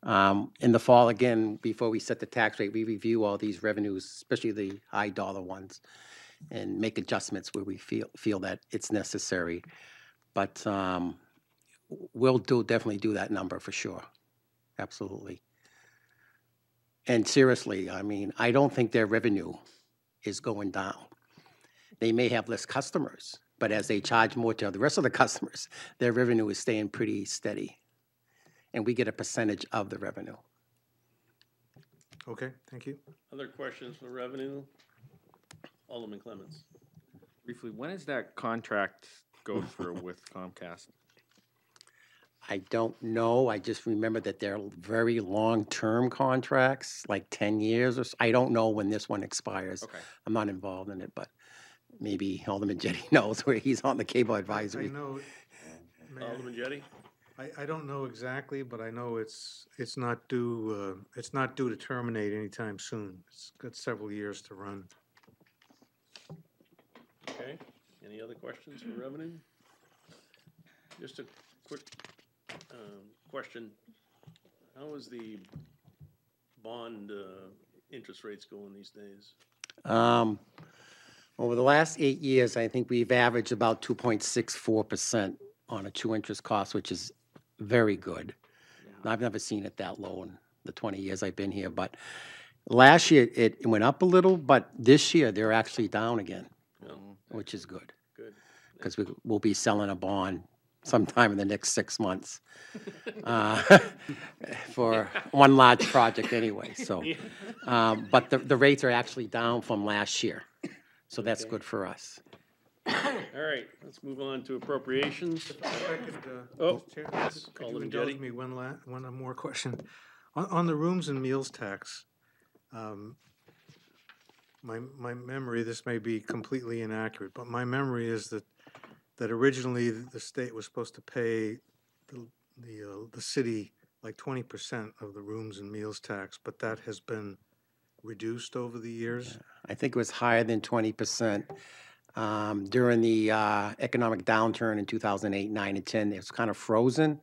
In the fall, again, before we set the tax rate, we review all these revenues, especially the high dollar ones, and make adjustments where we feel that it's necessary. But we'll definitely do that number for sure. Absolutely. And seriously, I mean, I don't think their revenue is going down. They may have less customers, but as they charge more to the rest of the customers, their revenue is staying pretty steady. And we get a percentage of the revenue. Okay, thank you. Other questions for revenue? Alderman Clements. Briefly, when does that contract go through with Comcast? I don't know. I just remember that they're very long-term contracts, like 10 years or so. I don't know when this one expires. Okay. I'm not involved in it, but maybe Alderman Jettie knows where he's on the cable advisory. I know. Alderman Jettie? I don't know exactly, but I know it's not due to terminate anytime soon. It's got several years to run. Okay. Any other questions for revenue? Just a quick question. How is the bond interest rates going these days? Over the last 8 years, I think we've averaged about 2.64% on a true interest cost, which is very good. I've never seen it that low in the 20 years I've been here, but last year it went up a little, but this year they're actually down again, which is good. Good. Because we'll be selling a bond sometime in the next 6 months for one large project anyway, so. But the rates are actually down from last year, so that's good for us. All right, let's move on to appropriations. If I could, Oh, Mr. Chair, yes, could you Alderman indulge Jettie. me one more question? On the rooms and meals tax, my memory, this may be completely inaccurate, but my memory is that originally the state was supposed to pay the city like 20% of the rooms and meals tax, but that has been reduced over the years. I think it was higher than 20%. During the economic downturn in 2008, 9, and 10, it was kind of frozen.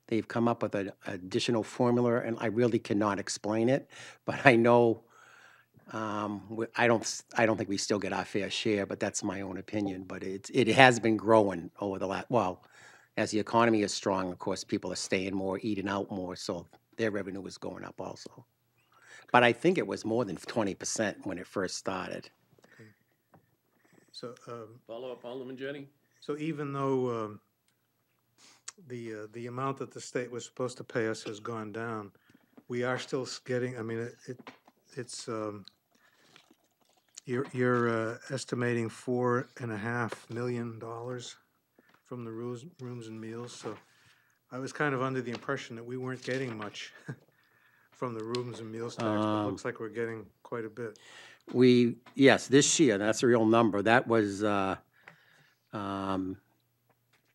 They've come up with an additional formula, and I really cannot explain it, but I know I don't think we still get our fair share, but that's my own opinion. But it has been growing over the last, well, as the economy is strong, of course, people are staying more, eating out more, so their revenue is going up also. But I think it was more than 20% when it first started. So, Follow up, Alderman Jettie? so even though the amount that the state was supposed to pay us has gone down, we are still getting, I mean, it's, you're estimating $4.5 million from the rooms and meals, so I was kind of under the impression that we weren't getting much from the rooms and meals tax, but it looks like we're getting quite a bit. Yes, this year, that's a real number. That was,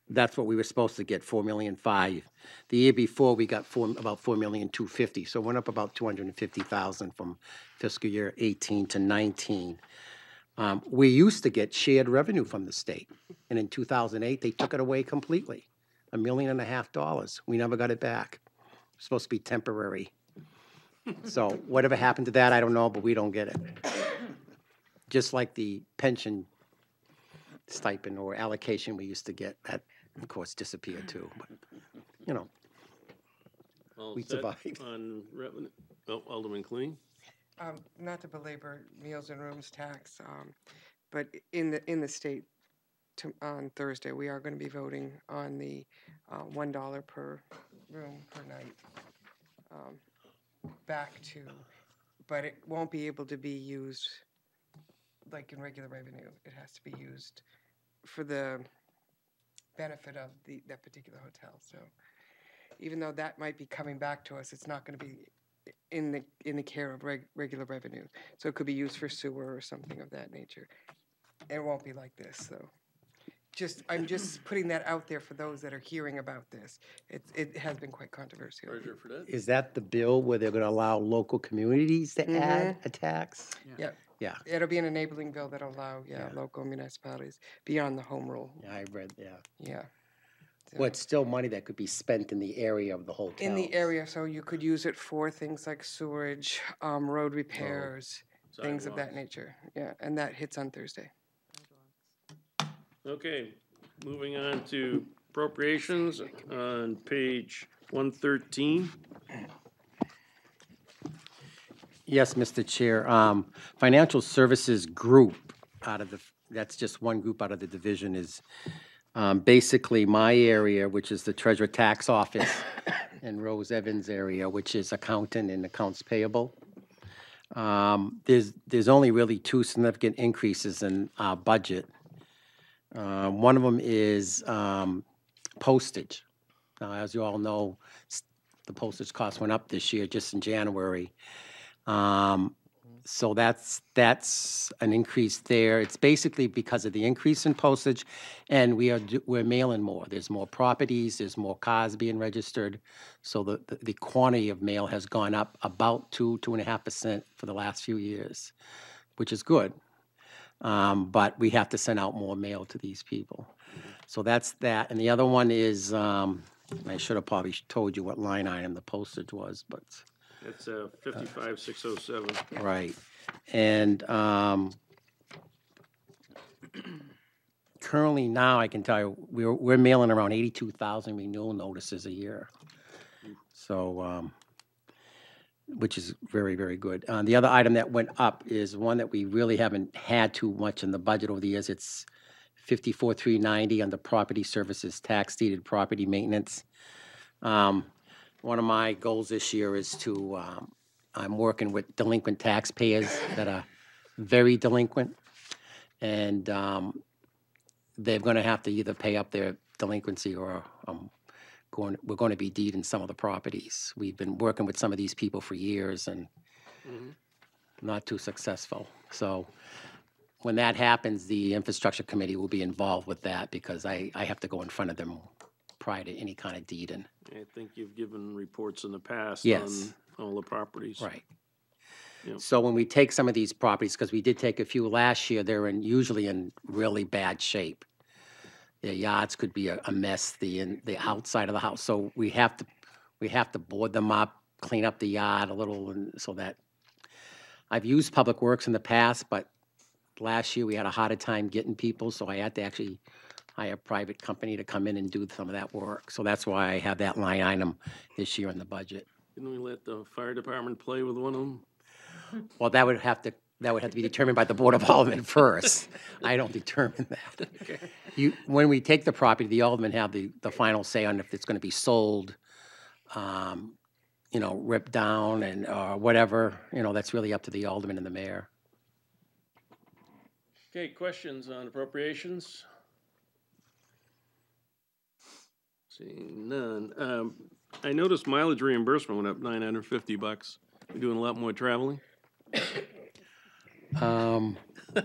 that's what we were supposed to get, $4.5 million. The year before, we got about $4.25 million, so it went up about $250,000 from fiscal year 18 to 19. We used to get shared revenue from the state, and in 2008, they took it away completely, $1.5 million. We never got it back. It's supposed to be temporary. So whatever happened to that, I don't know, but we don't get it. Just like the pension stipend or allocation we used to get, that, of course, disappeared too. But, you know, All we set survived. on revenue? Oh, Alderman Cleen? Not to belabor meals and rooms tax, but in the state on Thursday, we are going to be voting on the $1 per room per night back to, but it won't be able to be used like in regular revenue. It has to be used for the benefit of that particular hotel. So even though that might be coming back to us, it's not going to be in the care of regular revenue. So it could be used for sewer or something of that nature. It won't be like this, so. I'm just putting that out there for those that are hearing about this. It has been quite controversial. Treasurer Fredette? Is that the bill where they're going to allow local communities to add a tax? Yeah. Yeah. It'll be an enabling bill that'll allow, local municipalities beyond the home rule. Yeah, I read, yeah. Yeah. So Well, it's still money that could be spent in the area of the hotel. in the area, so you could use it for things like sewerage, road repairs, things of that Sidewalks. nature. Yeah, and that hits on Thursday. Okay, moving on to appropriations on page 113. Yes, Mr. Chair. Financial Services Group, that's just one group out of the division, is basically my area, which is the Treasurer Tax Office, and Rose Evans' area, which is accountant and accounts payable. There's only really two significant increases in our budget. One of them is postage. Now, as you all know, the postage cost went up this year, just in January. So that's an increase there. It's basically because of the increase in postage, and we're mailing more. There's more properties, there's more cars being registered, so the quantity of mail has gone up about 2.5% for the last few years, which is good. But we have to send out more mail to these people. So that's that. And the other one is, I should have probably told you what line item the postage was, but That's 55,607. Right. And currently now, I can tell you, we're mailing around 82,000 renewal notices a year. So, which is very, very good. The other item that went up is one that we really haven't had too much in the budget over the years. It's 54,390 under property services, tax deeded property maintenance. One of my goals this year is to, I'm working with delinquent taxpayers that are very delinquent. And they're going to have to either pay up their delinquency or we're going to be deeding some of the properties. We've been working with some of these people for years and not too successful. So when that happens, the infrastructure committee will be involved with that because I have to go in front of them prior to any kind of deeding. I think you've given reports in the past Yes. on all the properties. Right. Yep. So when we take some of these properties, because we did take a few last year, they're usually in really bad shape. Their yards could be a mess, the outside of the house. So we have to board them up, clean up the yard a little, and so that I've used Public Works in the past, but last year we had a harder time getting people, so I had to actually hire a private company to come in and do some of that work. So that's why I have that line item this year in the budget. Didn't we let the fire department play with one of them? Well, that would have to be determined by the Board of Aldermen first. I don't determine that. Okay. When we take the property, the aldermen have the final say on if it's going to be sold, ripped down and whatever. That's really up to the alderman and the mayor. Okay, questions on appropriations? Seeing none. I noticed mileage reimbursement went up $950. You're doing a lot more traveling?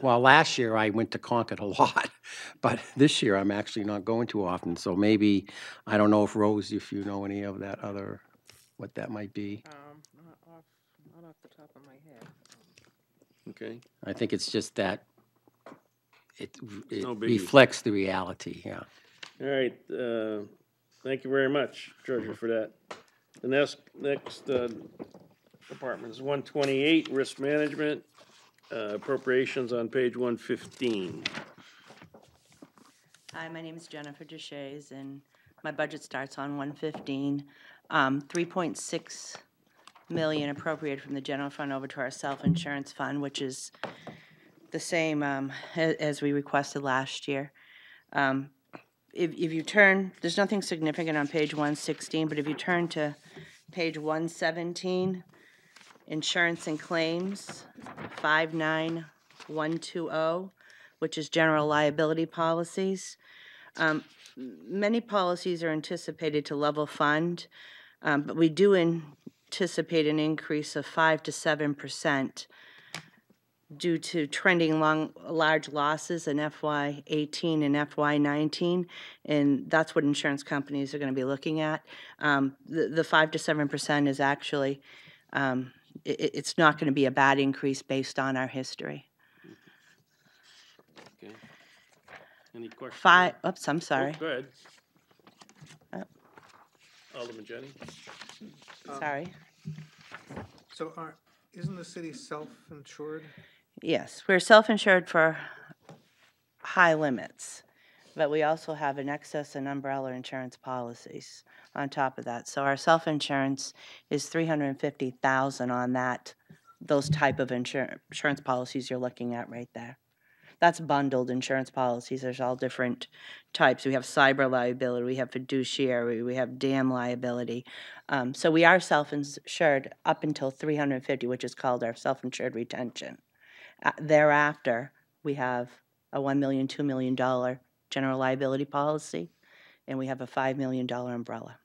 Well, last year I went to Concord a lot, but this year I'm actually not going too often. So maybe, I don't know if Rose, if you know any of that other, what that might be. Not off the top of my head. Okay. I think it's just that it No biggie. reflects the reality, yeah. All right, thank you very much, Treasurer, for that. The next department is 128, Risk Management, appropriations on page 115. Hi, my name is Jennifer Deshays, and my budget starts on 115. 3.6 million appropriated from the general fund over to our self-insurance fund, which is the same as we requested last year. If you turn, there's nothing significant on page 116, but if you turn to page 117, insurance and claims, 59120, which is general liability policies. Many policies are anticipated to level fund, but we do anticipate an increase of 5 to 7% due to trending large losses in FY18 and FY19, and that's what insurance companies are going to be looking at. The 5 to 7% is actually, it's not going to be a bad increase based on our history. Okay. Any questions? I'm sorry. Oh, go ahead. Alderman Jenny? Sorry. So isn't the city self-insured? Yes, we're self-insured for high limits, but we also have an excess and umbrella insurance policies on top of that. So our self-insurance is $350,000 on those type of insurance policies you're looking at right there. That's bundled insurance policies. There's all different types. We have cyber liability, we have fiduciary, we have dam liability. So we are self-insured up until $350,000, which is called our self-insured retention. Thereafter, we have a $1 million, $2 million general liability policy, and we have a $5 million umbrella.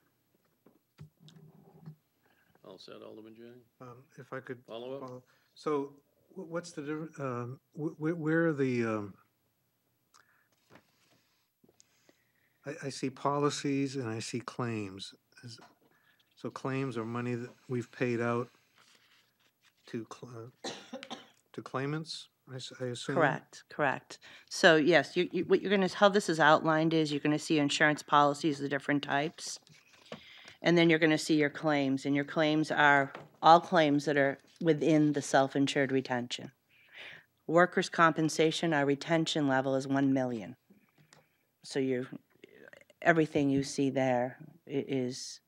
All set, Alderman Jenny? If I could Follow up? So what's the difference, where are the, I see policies and I see claims. So claims are money that we've paid out to claimants, I assume? Correct. So yes, what you're going to, how this is outlined is you're going to see insurance policies of different types. And then you're going to see your claims, and your claims are all claims that are within the self-insured retention. Workers' compensation, our retention level is 1 million. So everything you see there is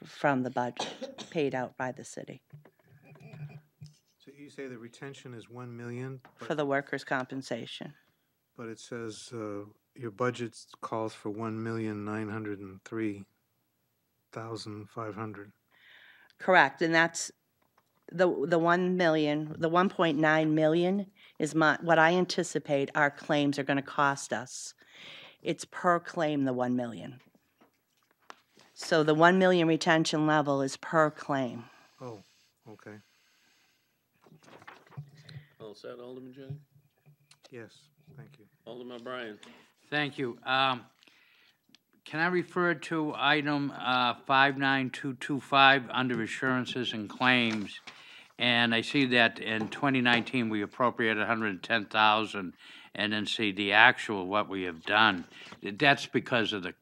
from the budget, paid out by the city So you say the retention is 1 million, for the workers' compensation. but it says your budget calls for 1,903,500. Correct, and that's the 1 million, the 1.9 million is what I anticipate our claims are going to cost us. It's per claim, the 1 million. So the 1 million retention level is per claim. Oh, okay. All set, Alderman Jennings? Yes, thank you. Alderman O'Brien? Thank you. Can I refer to item 59225 under assurances and claims? And I see that in 2019, we appropriated 110,000, and then see the actual, what we have done. That's because of the,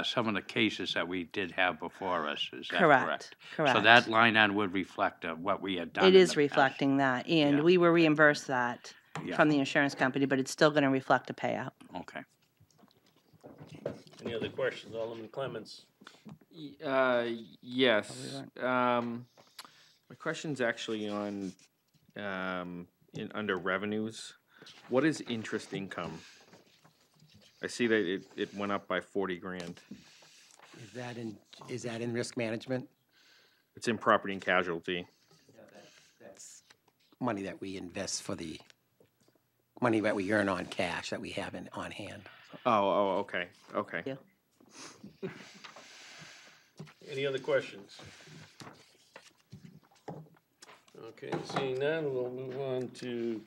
some of the cases that we did have before us, is that correct? Correct. So that line item would reflect what we had done. It in the is past. reflecting that, and Yeah. we were reimbursed that Yeah. from the insurance company, but it's still going to reflect a payout. Okay. Any other questions? Alderman Clements? Yes. My question's actually on, under revenues. What is interest income? I see that it went up by 40 grand. Is that in risk management? It's in property and casualty. That's money that we invest for the, money that we earn on cash that we have on hand. Oh, okay, okay. Yeah. Any other questions? Okay, seeing none, we'll move on to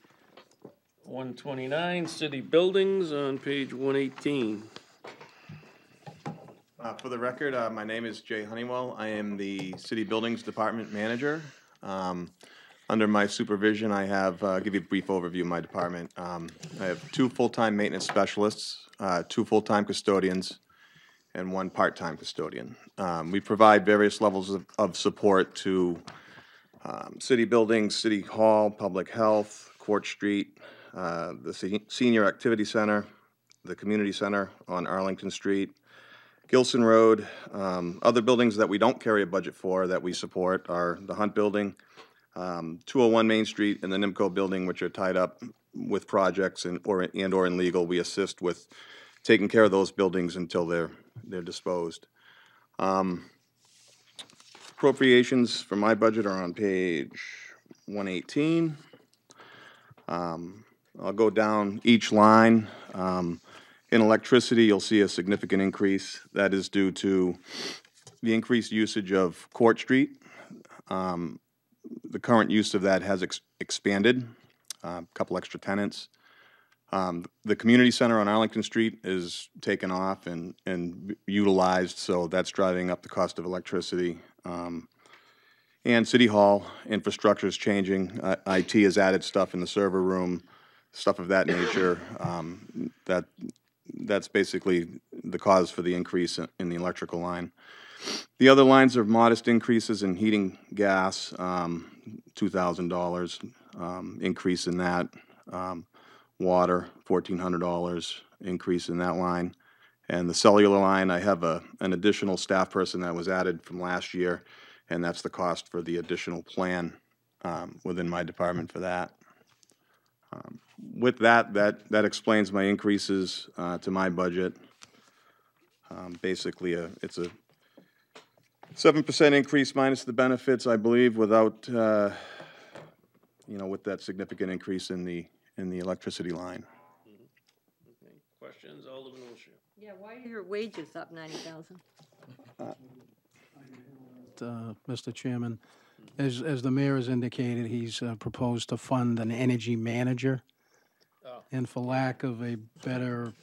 129, city buildings on page 118. For the record, my name is Jay Honeywell. I am the City Buildings Department Manager. Under my supervision, I have, give you a brief overview of my department. I have 2 full-time maintenance specialists, 2 full-time custodians, and 1 part-time custodian. We provide various levels of support to city buildings, City Hall, Public Health, Court Street, the Senior Activity Center, the Community Center on Arlington Street, Gilson Road. Other buildings that we don't carry a budget for that we support are the Hunt Building, 201 Main Street, and the NIMCO Building, which are tied up with projects or in legal. We assist with taking care of those buildings until they're disposed. Appropriations for my budget are on page 118. I'll go down each line. In electricity, you'll see a significant increase. That is due to the increased usage of Court Street. The current use of that has expanded, a couple extra tenants. The community center on Arlington Street is taken off and utilized, so that's driving up the cost of electricity. And City Hall infrastructure is changing. IT has added stuff in the server room, stuff of that nature. That's basically the cause for the increase in the electrical line. The other lines are modest increases in heating, gas, $2,000 increase in that. Water, $1,400 increase in that line. And the cellular line, I have an additional staff person that was added from last year, and that's the cost for the additional plan within my department for that. With that explains my increases to my budget. Basically, it's a 7% increase minus the benefits, I believe, without, with that significant increase in the electricity line. Okay, questions, Alderman Wilshire? Yeah, why are your wages up 90,000? Mr. Chairman, as the mayor has indicated, he's proposed to fund an energy manager. And for lack of a better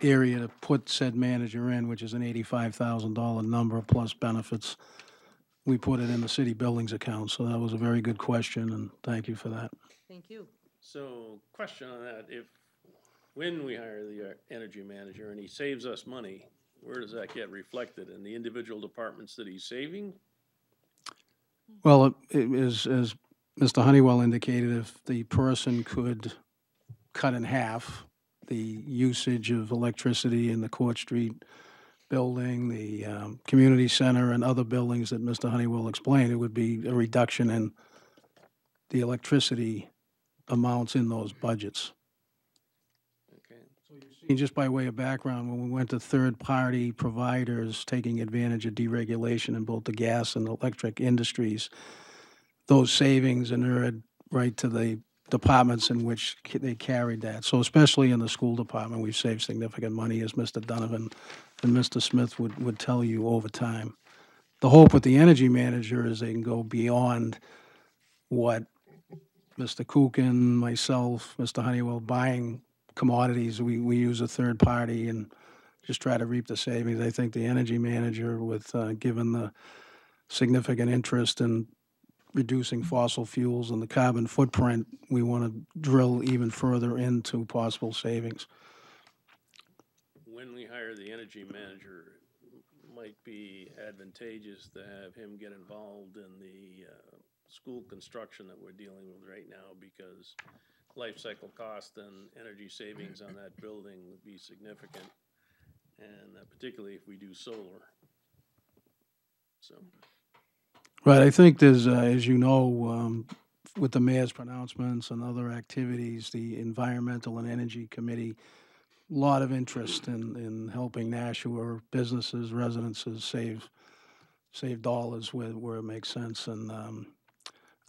area to put said manager in, which is an $85,000 number plus benefits, we put it in the city buildings account. So that was a very good question, and thank you for that. Thank you. So, question on that, when we hire the energy manager and he saves us money, where does that get reflected? In the individual departments that he's saving? Well, as Mr. Honeywell indicated, if the person could cut in half the usage of electricity in the Court Street building, the community center, and other buildings that Mr. Honeywell explained, it would be a reduction in the electricity amounts in those budgets. And just by way of background, when we went to third-party providers taking advantage of deregulation in both the gas and electric industries, those savings inured right to the departments in which they carried that. So especially in the school department, we've saved significant money, as Mr. Donovan and Mr. Smith would tell you over time. The hope with the energy manager is they can go beyond what Mr. Kuchen, myself, Mr. Honeywell, buying commodities. We use a third party and just try to reap the savings. I think the energy manager, with given the significant interest in reducing fossil fuels and the carbon footprint, we want to drill even further into possible savings. When we hire the energy manager, it might be advantageous to have him get involved in the school construction that we're dealing with right now, because life cycle cost and energy savings on that building would be significant, and particularly if we do solar. So. Right, I think there's, as you know, with the mayor's pronouncements and other activities, the Environmental and Energy Committee, a lot of interest in helping Nashua businesses, residences save dollars where it makes sense. And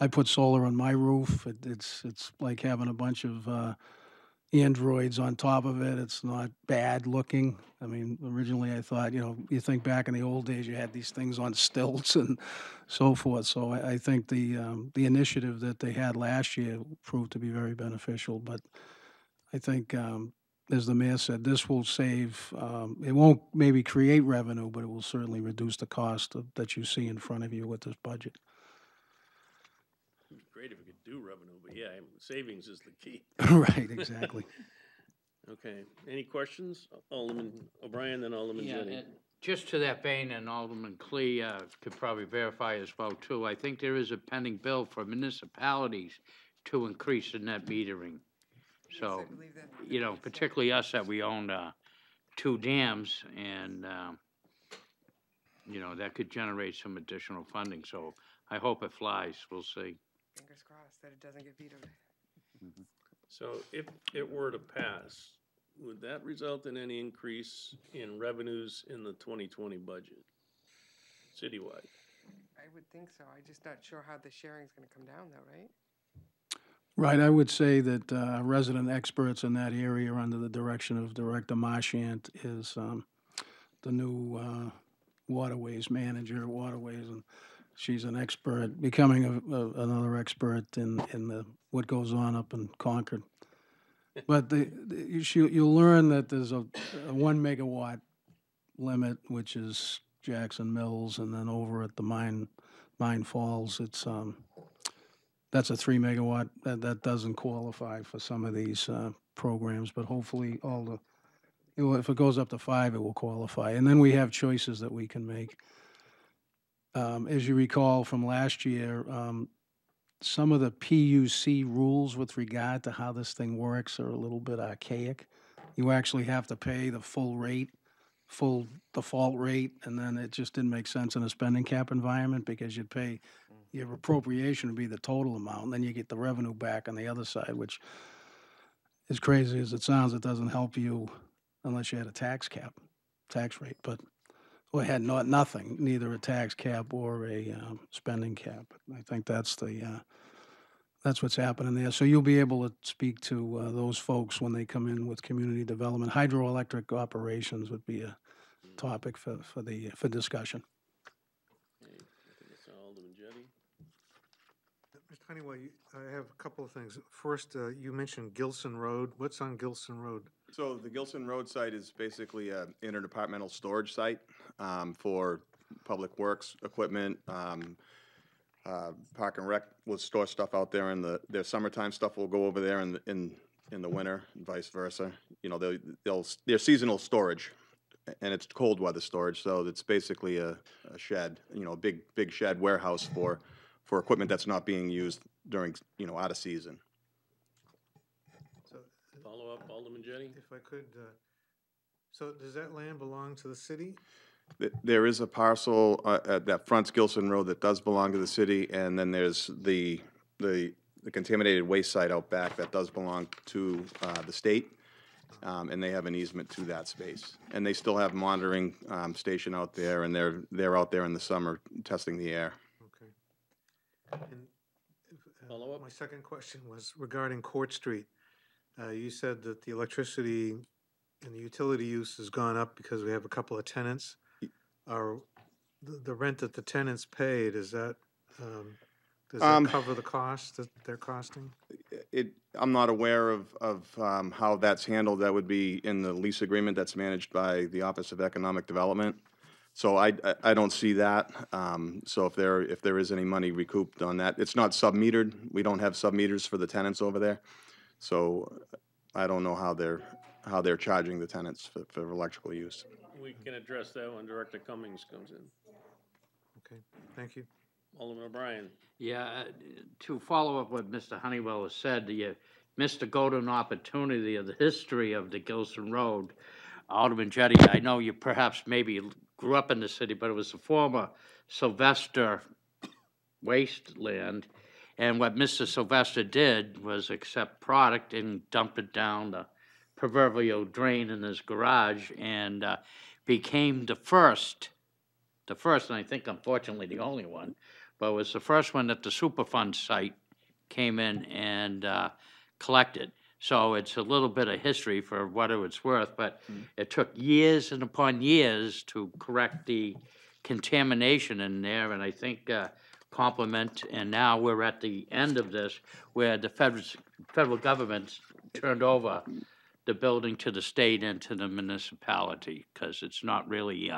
I put solar on my roof. It's like having a bunch of Androids on top of it. It's not bad looking. I mean, originally I thought, you think back in the old days, you had these things on stilts and so forth. So I think the initiative that they had last year proved to be very beneficial. But I think, as the mayor said, this will save, it won't maybe create revenue, but it will certainly reduce the cost that you see in front of you with this budget. It'd be great if we could do revenue, but yeah, savings is the key. Right, exactly. Okay, any questions? Alderman O'Brien, then Alderman Jennings. Just to that vein, and Alderman Clee could probably verify as well, too, I think there is a pending bill for municipalities to increase the net metering. So, particularly us that we own 2 dams, and, that could generate some additional funding. So I hope it flies. We'll see. Fingers crossed that it doesn't get vetoed. Mm-hmm. So if it were to pass, would that result in any increase in revenues in the 2020 budget, citywide? I would think so. I'm just not sure how the sharing is going to come down, though, right? Right, I would say that resident experts in that area, under the direction of Director Marchant, is the new waterways manager at Waterways, and she's an expert, becoming another expert in what goes on up in Concord. But you'll learn that there's a 1 megawatt limit, which is Jackson Mills, and then over at the Mine Falls, it's that's a 3 megawatt. That doesn't qualify for some of these programs, but hopefully if it goes up to 5, it will qualify. And then we have choices that we can make. As you recall from last year, some of the PUC rules with regard to how this thing works are a little bit archaic. You actually have to pay the full default rate, and then it just didn't make sense in a spending cap environment, because you'd pay, your appropriation would be the total amount, and then you get the revenue back on the other side, which, as crazy as it sounds, it doesn't help you unless you had a tax rate. But we had nothing, neither a tax cap or a spending cap. I think that's what's happening there. So you'll be able to speak to those folks when they come in with community development. Hydroelectric operations would be a topic for discussion. Okay, I think it's Alderman Jettie. Mr. Honeywell, I have a couple of things. First, you mentioned Gilson Road. What's on Gilson Road? So the Gilson Road site is basically an interdepartmental storage site for public works equipment. Park and Rec will store stuff out there, and their summertime stuff will go over there in the winter, and vice versa. They're seasonal storage, and it's cold weather storage. So it's basically a shed, a big shed warehouse for for equipment that's not being used during, out of season. So Follow up, Alderman Jettie? if I could, so does that land belong to the city? There is a parcel that fronts Gilson Road that does belong to the city, and then there's the contaminated waste site out back that does belong to the state, and they have an easement to that space. And they still have monitoring station out there, and they're out there in the summer testing the air. Okay. And Follow up? my second question was regarding Court Street. You said that the electricity and the utility use has gone up because we have a couple of tenants. Are the rent that the tenants paid, is that, does that cover the cost that they're costing? I'm not aware of how that's handled. That would be in the lease agreement that's managed by the Office of Economic Development. So I don't see that. So if there is any money recouped on that, it's not sub-metered. We don't have sub-meters for the tenants over there. So I don't know how they're charging the tenants for electrical use. We can address that when Director Cummings comes in. Okay, thank you. Alderman O'Brien? Yeah, to follow up what Mr. Honeywell has said, you missed a golden opportunity of the history of the Gilson Road. Alderman Jettie, I know you perhaps maybe grew up in the city, but it was the former Sylvester wasteland. And what Mr. Sylvester did was accept product and dump it down the proverbial drain in his garage, and became the first, and I think unfortunately the only one, but was the first one that the Superfund site came in and collected. So it's a little bit of history for what it was worth, but it took years and upon years to correct the contamination in there, and I think compliment, and now we're at the end of this, where the federal government's turned over the building to the state and to the municipality, because it's not really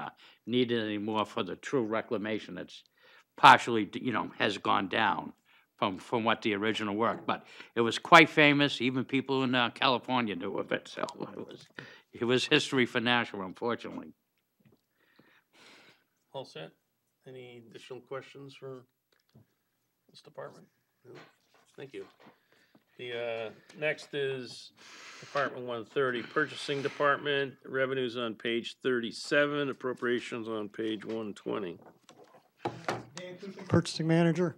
needed anymore for the true reclamation. It's partially, has gone down from what the original work, but it was quite famous. Even people in California knew of it, so it was history for Nashua, unfortunately. All set? Any additional questions for this department? No? Thank you. The next is Department 130, Purchasing Department. Revenues on page 37, appropriations on page 120. Purchasing Manager.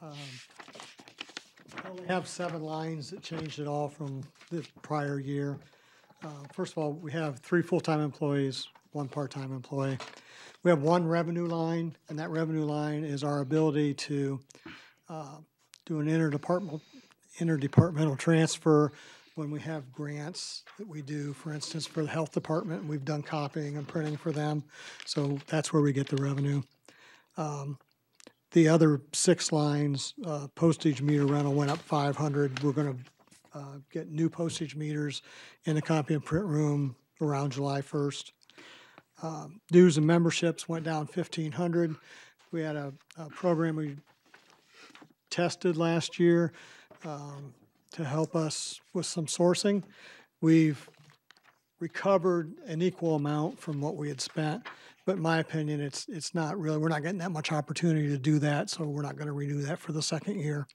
I only have 7 lines that changed it all from the prior year. First of all, we have 3 full-time employees, 1 part-time employee. We have 1 revenue line, and that revenue line is our ability to do an interdepartmental transfer when we have grants that we do. For instance, for the health department, we've done copying and printing for them, so that's where we get the revenue. The other 6 lines, postage meter rental went up 500. We're going to get new postage meters in the copy and print room around July 1st. Dues and memberships went down 1,500. We had a program we tested last year to help us with some sourcing. We've recovered an equal amount from what we had spent, but in my opinion, it's not really, we're not getting that much opportunity to do that, so we're not going to renew that for the 2nd year.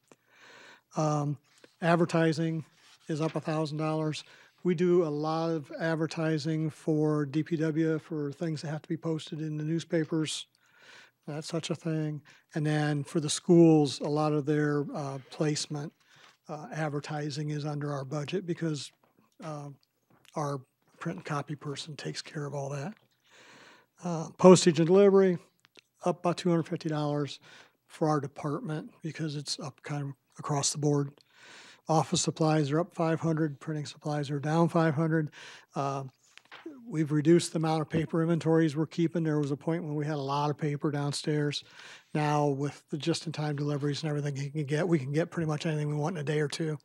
Advertising is up $1,000. We do a lot of advertising for DPW for things that have to be posted in the newspapers. That's such a thing. And then for the schools, a lot of their placement advertising is under our budget because our print and copy person takes care of all that. Postage and delivery, up about $250 for our department because it's up kind of across the board. Office supplies are up 500, printing supplies are down 500. We've reduced the amount of paper inventories we're keeping. There was a point when we had a lot of paper downstairs. Now with the just-in-time deliveries and everything we can get pretty much anything we want in a day or 2,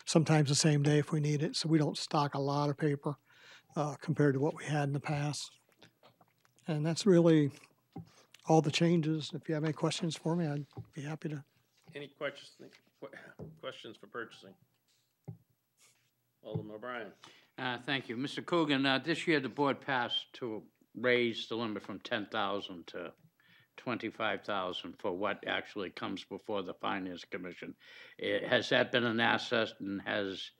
sometimes the same day if we need it. So we don't stock a lot of paper compared to what we had in the past. And that's really all the changes. If you have any questions for me, I'd be happy to. Any questions for purchasing? Alderman O'Brien. Thank you. Mr. Coogan, this year the board passed to raise the limit from $10,000 to $25,000 for what actually comes before the Finance Commission. Has that been an asset and has,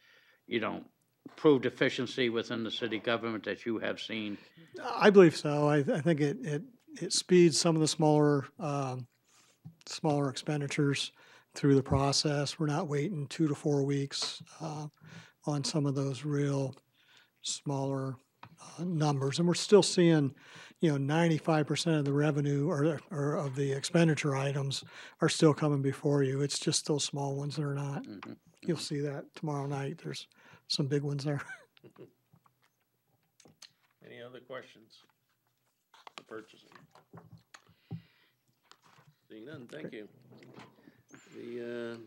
proved efficiency within the city government that you have seen? I believe so. I think it speeds some of the smaller expenditures through the process. We're not waiting 2 to 4 weeks on some of those real smaller numbers, and we're still seeing 95% of the revenue or of the expenditure items are still coming before you. It's just those small ones that are not. You'll see that tomorrow night. There's some big ones there. Any other questions? For purchasing? Seeing none, thank you. The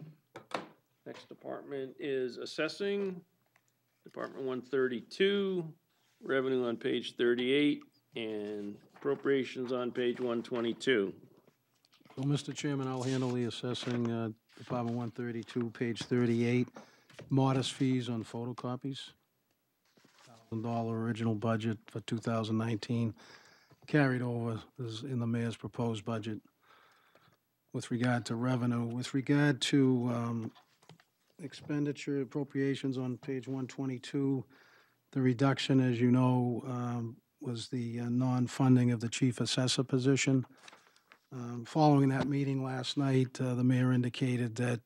next department is assessing, Department 132, revenue on page 38, and appropriations on page 122. Well, Mr. Chairman, I'll handle the assessing, Department 132, page 38, modest fees on photocopies. $1,000 original budget for 2019, carried over is in the mayor's proposed budget. With regard to revenue, with regard to expenditure appropriations on page 122, the reduction, as you know, was the non-funding of the chief assessor position. Following that meeting last night, the mayor indicated that,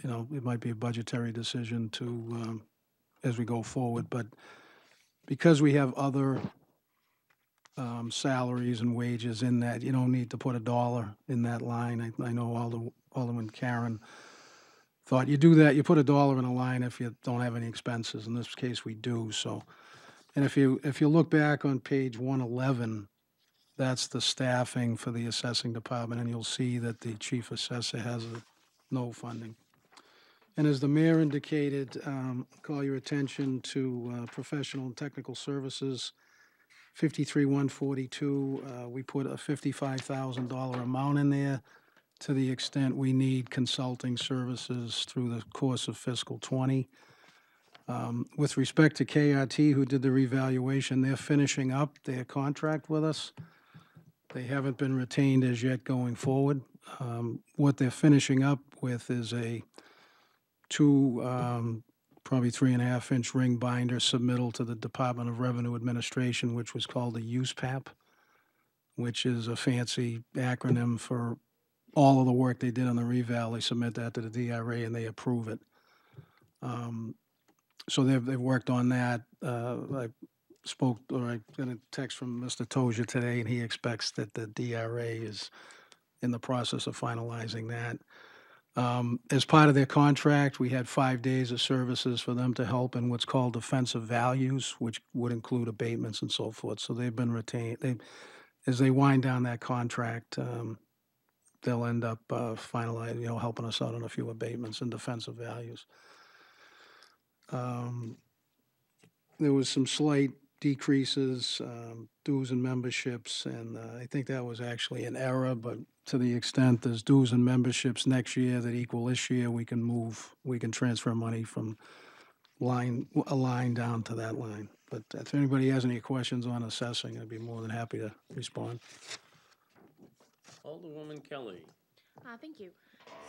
it might be a budgetary decision to, as we go forward, but because we have other salaries and wages in that, you don't need to put $1 in that line. I know Alderman Karen thought you do that, you put $1 in a line if you don't have any expenses. In this case, we do. So, and if you look back on page 111, that's the staffing for the assessing department, and you'll see that the chief assessor has no funding. And as the mayor indicated, call your attention to professional and technical services, 53,142. We put a $55,000 amount in there to the extent we need consulting services through the course of fiscal 20. With respect to KRT, who did the revaluation, they're finishing up their contract with us. They haven't been retained as yet going forward. What they're finishing up with is a probably 3.5-inch ring binder submittal to the Department of Revenue Administration, which was called the USPAP, which is a fancy acronym for all of the work they did on the reval. They submit that to the DRA and they approve it. So they've worked on that. I got a text from Mr. Tozier today, and he expects that the DRA is in the process of finalizing that. As part of their contract, we had 5 days of services for them to help in what's called defensive values, which would include abatements and so forth. So they've been retained. As they wind down that contract, they'll end up finalizing, helping us out on a few abatements and defensive values. There was some slight decreases, dues and memberships, and I think that was actually an error, but to the extent there's dues and memberships next year that equal this year, we can transfer money from a line down to that line. But if anybody has any questions on assessing, I'd be more than happy to respond. Alderwoman Kelly. Thank you.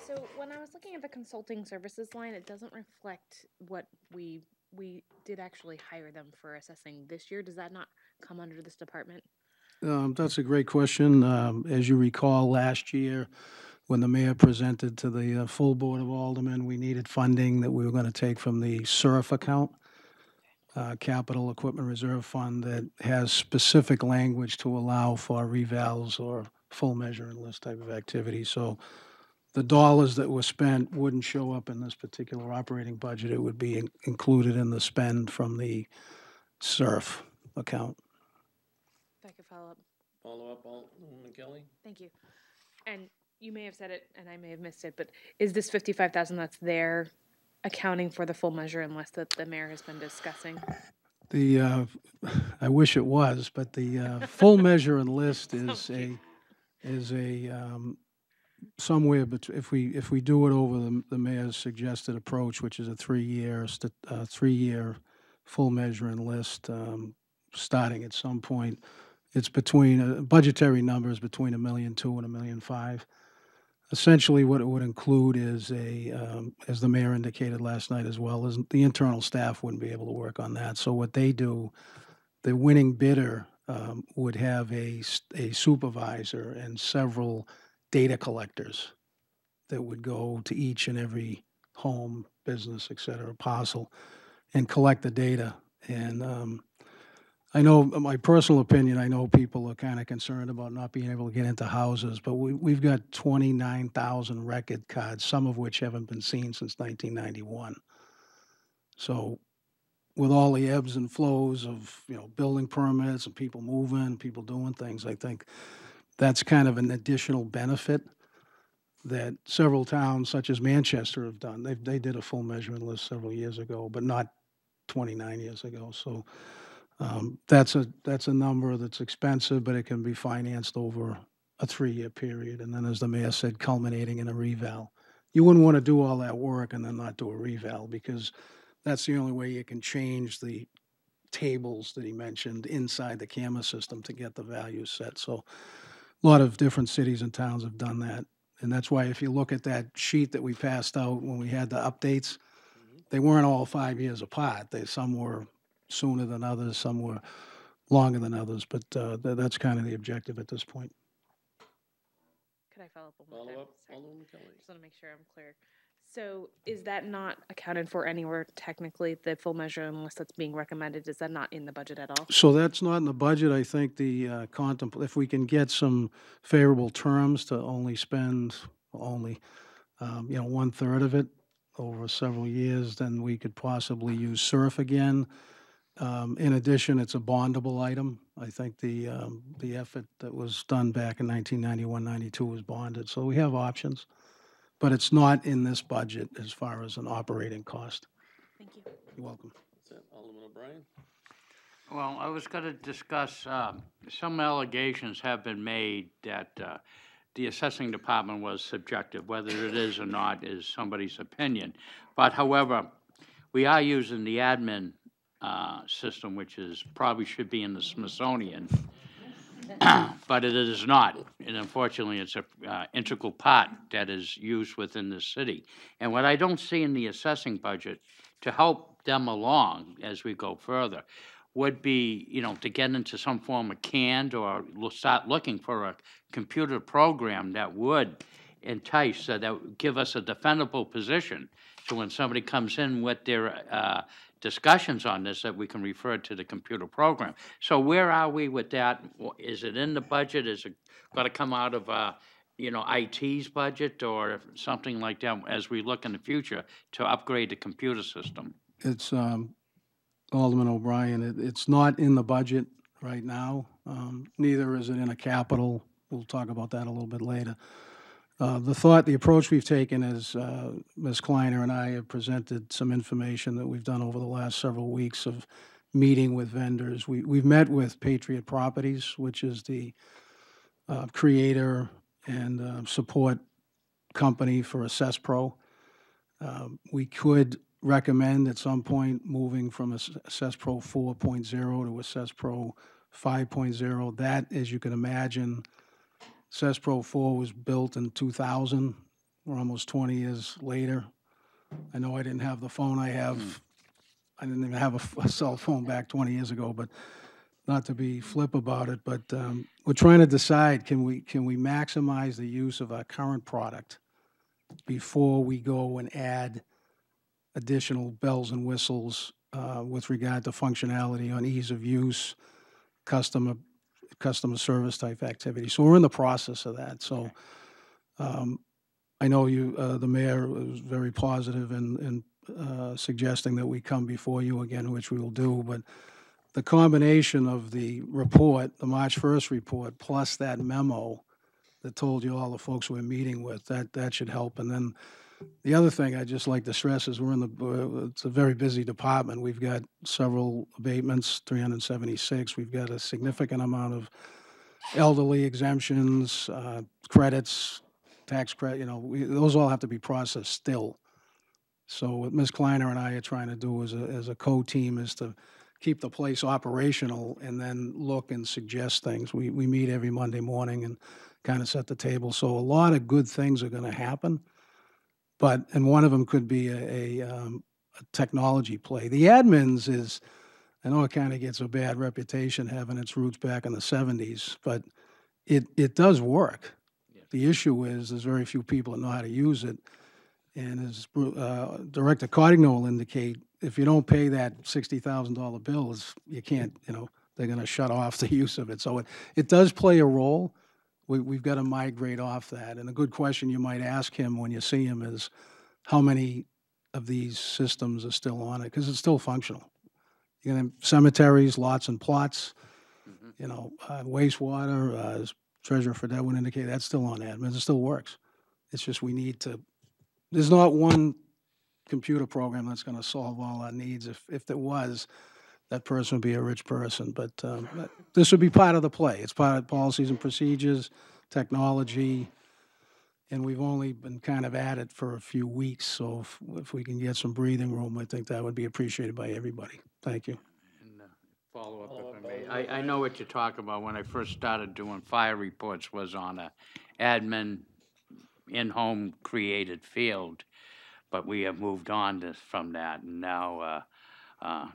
So when I was looking at the consulting services line, it doesn't reflect what we did actually hire them for assessing this year. Does that not come under this department? That's a great question. As you recall, last year, when the mayor presented to the full Board of Aldermen, we needed funding that we were going to take from the SURF account, Capital Equipment Reserve Fund, that has specific language to allow for revals or full measure and list type of activity. So the dollars that were spent wouldn't show up in this particular operating budget. It would be included in the spend from the SURF account. If I could follow up. Follow up, Alderwoman Kelly? Thank you. And you may have said it, and I may have missed it, but is this $55,000 that's there accounting for the full measure and list that the mayor has been discussing? I wish it was, but the full measure and list is somewhere, but if we do it over the mayor's suggested approach, which is a 3-year full measure and list, starting at some point It's between, budgetary numbers between $1.2 million and $1.5 million. Essentially, what it would include is as the mayor indicated last night as well, is the internal staff wouldn't be able to work on that. So what they do, the winning bidder would have a supervisor and several data collectors that would go to each and every home, business, et cetera, parcel, and collect the data. And I know, my personal opinion, I know people are kind of concerned about not being able to get into houses, but we've got 29,000 record cards, some of which haven't been seen since 1991. So with all the ebbs and flows of, building permits and people moving, people doing things, I think that's kind of an additional benefit that several towns, such as Manchester, have done. They did a full measurement list several years ago, but not 29 years ago. So that's a number that's expensive, but it can be financed over a 3-year period. And then, as the mayor said, culminating in a reval. You wouldn't want to do all that work and then not do a reval, because that's the only way you can change the tables that he mentioned inside the camera system to get the values set. So a lot of different cities and towns have done that. And that's why if you look at that sheet that we passed out when we had the updates, they weren't all 5 years apart. Some were sooner than others, some were longer than others, but that's kind of the objective at this point. Could I follow up one more Follow time? up, Sorry. Alderman Kelly. Just want to make sure I'm clear. So is that not accounted for anywhere technically, the full measure unless that's being recommended? Is that not in the budget at all? So that's not in the budget. I think if we can get some favorable terms to only spend 1/3 of it over several years, then we could possibly use SURF again. In addition, it's a bondable item. I think the effort that was done back in 1991, 92 was bonded. So we have options, but it's not in this budget as far as an operating cost. Thank you. You're welcome. That's it. Alderman O'Brien? Well, I was going to discuss, some allegations have been made that the assessing department was subjective. Whether it is or not is somebody's opinion. But however, we are using the admin system, which probably should be in the Smithsonian, but it is not. And unfortunately, it's an integral part that is used within the city. And what I don't see in the assessing budget to help them along as we go further would be, to get into some form of canned or start looking for a computer program that would entice, that would give us a defendable position. So when somebody comes in with their discussions on this, that we can refer to the computer program. So where are we with that? Is it in the budget? Is it going to come out of, IT's budget or something like that as we look in the future to upgrade the computer system? It's Alderman O'Brien. It's not in the budget right now. Neither is it in a capital. We'll talk about that a little bit later. The approach we've taken is Ms. Kleiner and I have presented some information that we've done over the last several weeks of meeting with vendors. We've met with Patriot Properties, which is the creator and support company for AssessPro. We could recommend at some point moving from AssessPro 4.0 to AssessPro 5.0. That, as you can imagine, AssessPro 4 was built in 2000. We're almost 20 years later. I know I didn't have the phone I have. I didn't even have a cell phone back 20 years ago, but not to be flip about it, but we're trying to decide, can we maximize the use of our current product before we go and add additional bells and whistles with regard to functionality on ease of use, customer service type activity. So we're in the process of that. So I know the mayor was very positive in suggesting that we come before you again, which we will do. But the combination of the report, the March 1st report, plus that memo that told you all the folks we're meeting with, that should help. And then the other thing I'd just like to stress is it's a very busy department. We've got several abatements, 376. We've got a significant amount of elderly exemptions, credits, tax credit, those all have to be processed still. So what Ms. Kleiner and I are trying to do as a co-team is to keep the place operational and then look and suggest things. We meet every Monday morning and kind of set the table. So a lot of good things are going to happen, and one of them could be a technology play. The admins is, I know it kind of gets a bad reputation having its roots back in the 70s, but it does work. The issue is there's very few people that know how to use it. And as Director Cottington will indicate, if you don't pay that $60,000 bill, you can't, they're going to shut off the use of it. So it does play a role. We've got to migrate off that. And a good question you might ask him when you see him is, how many of these systems are still on it? Because it's still functional. You know, cemeteries, lots and plots, wastewater, as Treasurer Fredette would indicate, that's still on admins. It still works. It's just we need to. There's not one computer program that's going to solve all our needs. If there was, that person would be a rich person. But this would be part of the play. It's part of policies and procedures, technology, and we've only been kind of at it for a few weeks. So if we can get some breathing room, I think that would be appreciated by everybody. Thank you. And follow up if I may. I know what you're talking about. When I first started doing fire reports was on a admin in-home created field, but we have moved on from that, and now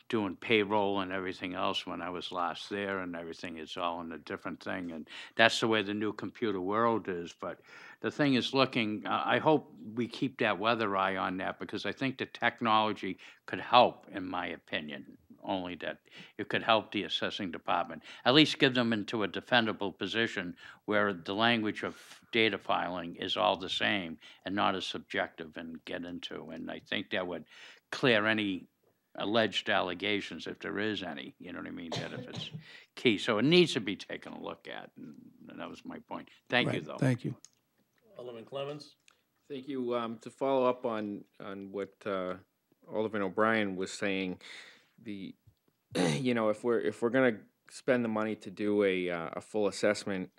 doing payroll and everything else when I was last there, and everything is all in a different thing, and that's the way the new computer world is. But the thing is looking, I hope we keep that weather eye on that, because I think the technology could help, in my opinion, only that it could help the assessing department, at least give them into a defendable position where the language of data filing is all the same and not as subjective and get into. And I think that would clear any alleged allegations, if there is any, you know what I mean, that if it's key. So it needs to be taken a look at, and that was my point. Thank you, though. Thank you. Alderman Clemmons? Thank you. To follow up on what Alderman O'Brien was saying, if we're going to spend the money to do a full assessment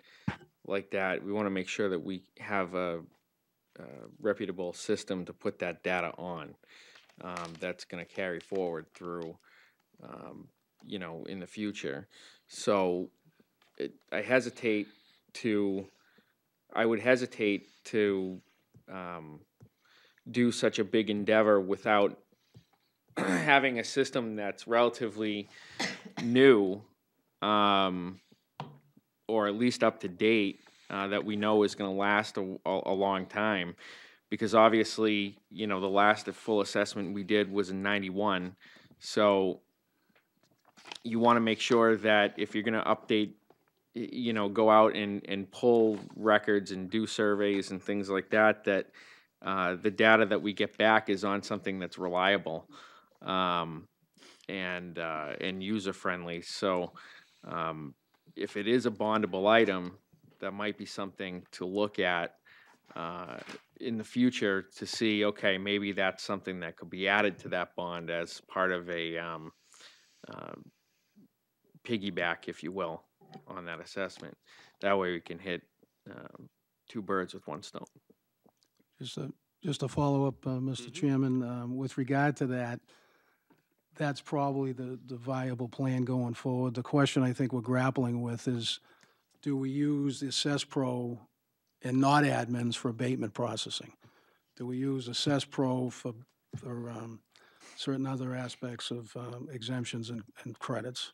like that, we want to make sure that we have a reputable system to put that data on. That's going to carry forward through, in the future. So I would hesitate to do such a big endeavor without having a system that's relatively new, or at least up to date, that we know is going to last a long time. Because obviously, the last full assessment we did was in '91. So you want to make sure that if you're going to update, go out and pull records and do surveys and things like that, that the data that we get back is on something that's reliable and user-friendly. So if it is a bondable item, that might be something to look at in the future to see, okay, maybe that's something that could be added to that bond as part of a piggyback, if you will, on that assessment. That way we can hit two birds with one stone. Just to follow up, Mr. Chairman, with regard to that, that's probably the viable plan going forward. The question I think we're grappling with is, do we use the Assess Pro and not admins for abatement processing? Do we use Assess Pro for certain other aspects of exemptions and credits?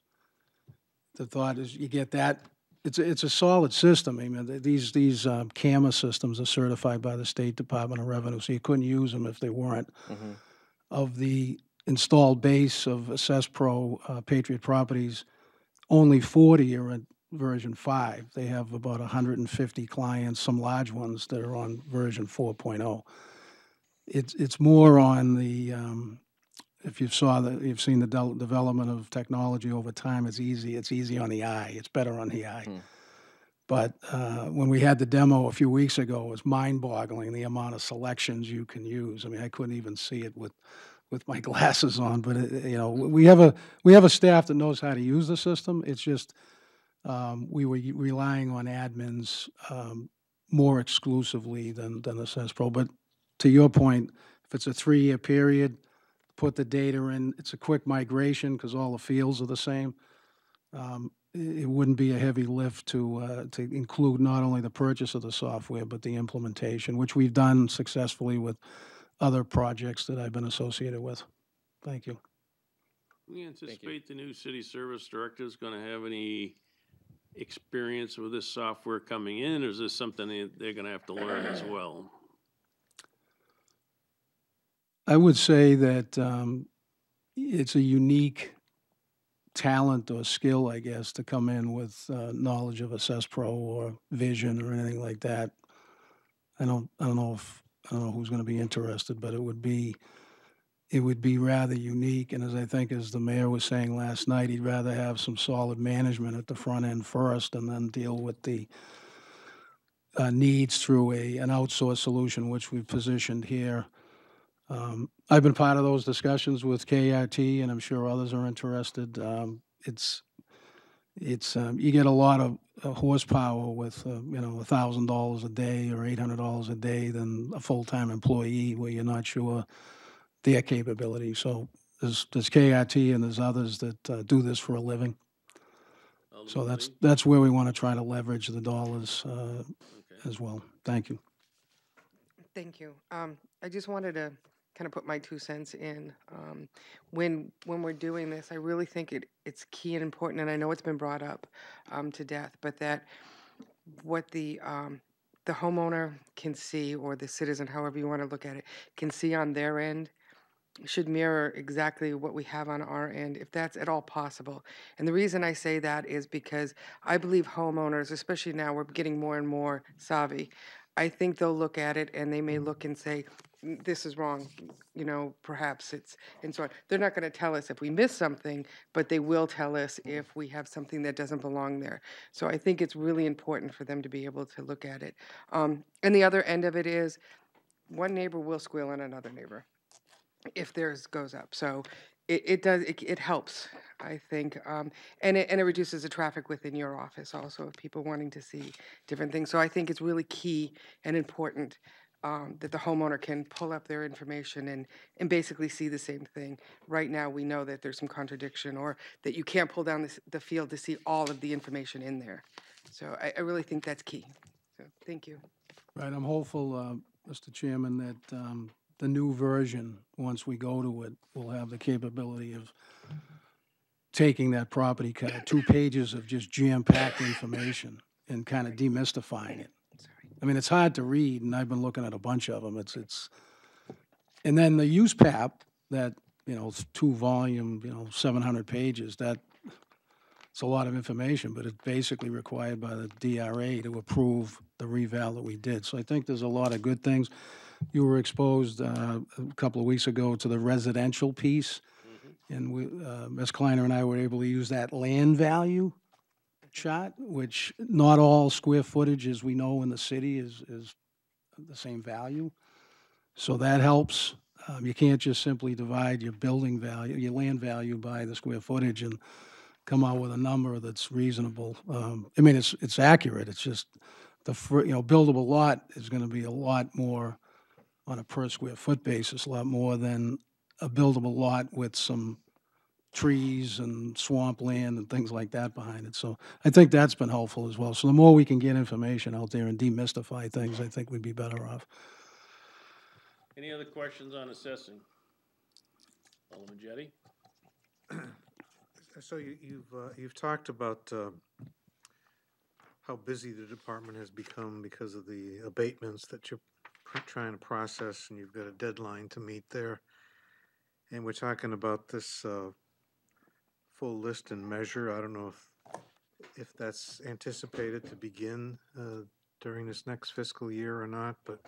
The thought is you get that. It's a solid system. I mean, these CAMA systems are certified by the State Department of Revenue, so you couldn't use them if they weren't. Mm-hmm. Of the installed base of Assess Pro Patriot Properties, only 40 are at version 5. They have about 150 clients, some large ones that are on version 4.0. It's more on the if you've seen the development of technology over time, it's easy on the eye. It's better on the eye. But when we had the demo a few weeks ago, it was mind-boggling the amount of selections you can use. I mean, I couldn't even see it with my glasses on. But we have a staff that knows how to use the system. It's just we were relying on admins more exclusively than Assess Pro. But to your point, if it's a 3-year period, put the data in. It's a quick migration because all the fields are the same. It wouldn't be a heavy lift to include not only the purchase of the software, but the implementation, which we've done successfully with other projects that I've been associated with. Thank you. We anticipate the new city service director is going to have any experience with this software coming in, or is this something they're going to have to learn as well? I would say that it's a unique talent or skill, I guess, to come in with knowledge of Assess Pro or Vision or anything like that. I don't know who's going to be interested, but it would be rather unique. And as the mayor was saying last night, he'd rather have some solid management at the front end first, and then deal with the needs through an outsourced solution, which we've positioned here. I've been part of those discussions with KRT, and I'm sure others are interested. You get a lot of horsepower with $1,000 a day or $800 a day than a full-time employee, where you're not sure their capability. So there's KRT and there's others that do this for a living. So that's where we want to try to leverage the dollars as well. Thank you. Thank you. I just wanted to kind of put my 2 cents in. When we're doing this, I really think it's key and important, and I know it's been brought up to death, but that what the homeowner can see, or the citizen, however you want to look at it, can see on their end should mirror exactly what we have on our end, if that's at all possible. And the reason I say that is because I believe homeowners, especially now, we're getting more and more savvy. I think they'll look at it and they may look and say, this is wrong, perhaps it's, and so on. They're not going to tell us if we miss something, but they will tell us if we have something that doesn't belong there. So I think it's really important for them to be able to look at it. And the other end of it is, one neighbor will squeal on another neighbor if theirs goes up. So it helps, I think, and it reduces the traffic within your office also, of people wanting to see different things. So I think it's really key and important that the homeowner can pull up their information and basically see the same thing. Right now, we know that there's some contradiction, or that you can't pull down the field to see all of the information in there. So I really think that's key. So thank you. Right, I'm hopeful, Mr. Chairman, that the new version, once we go to it, will have the capability of taking that property card, 2 pages of just jam-packed information, and kind of demystifying it. I mean, it's hard to read, and I've been looking at a bunch of them. And then the use PAP, that, it's 2-volume, 700 pages, it's a lot of information, but it's basically required by the DRA to approve the reval that we did. So I think there's a lot of good things. You were exposed a couple of weeks ago to the residential piece, and Ms. Kleiner and I were able to use that land value chart, which not all square footage, as we know in the city, is the same value. So that helps. You can't just simply divide your building value, your land value, by the square footage and come out with a number that's reasonable. I mean, it's accurate. It's just buildable lot is going to be a lot more on a per square foot basis, a lot more than a buildable lot with some trees and swampland and things like that behind it. So I think that's been helpful as well. So the more we can get information out there and demystify things, I think we'd be better off. Any other questions on assessing? Alderman Jettie? So you've talked about how busy the department has become because of the abatements that you're trying to process, and you've got a deadline to meet there. And we're talking about this full list and measure. I don't know if that's anticipated to begin during this next fiscal year or not, but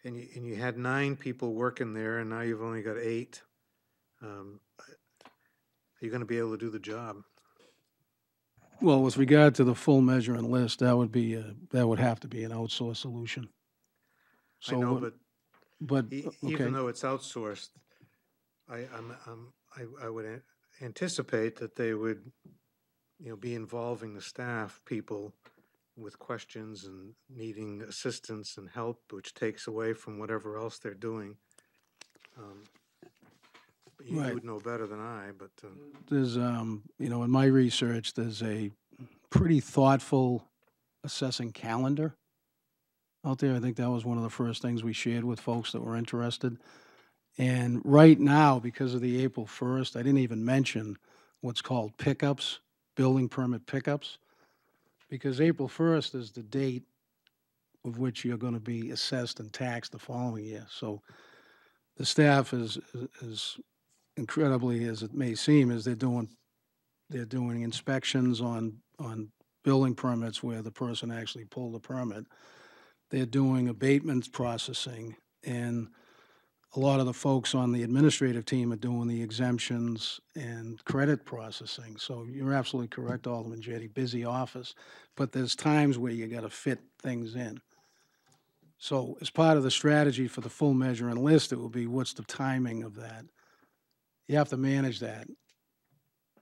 and you had 9 people working there, and now you've only got 8. Are you going to be able to do the job? Well, with regard to the full measure and list, that would have to be an outsourced solution. So I know, but okay. Even though it's outsourced, I would anticipate that they would, be involving the staff people with questions and needing assistance and help, which takes away from whatever else they're doing. he Right. would know better than I, but, There's, you know, in my research, there's a pretty thoughtful assessing calendar out there. I think that was one of the first things we shared with folks that were interested. And right now, because of the April 1st, I didn't even mention what's called pickups, building permit pickups, because April 1st is the date of which you're going to be assessed and taxed the following year. So the staff is incredibly, as it may seem, is they're doing inspections on building permits where the person actually pulled the permit. They're doing abatements processing, and a lot of the folks on the administrative team are doing the exemptions and credit processing. So you're absolutely correct, Alderman Jettie, busy office, but there's times where you got to fit things in. So as part of the strategy for the full measure and list, it will be what's the timing of that. You have to manage that.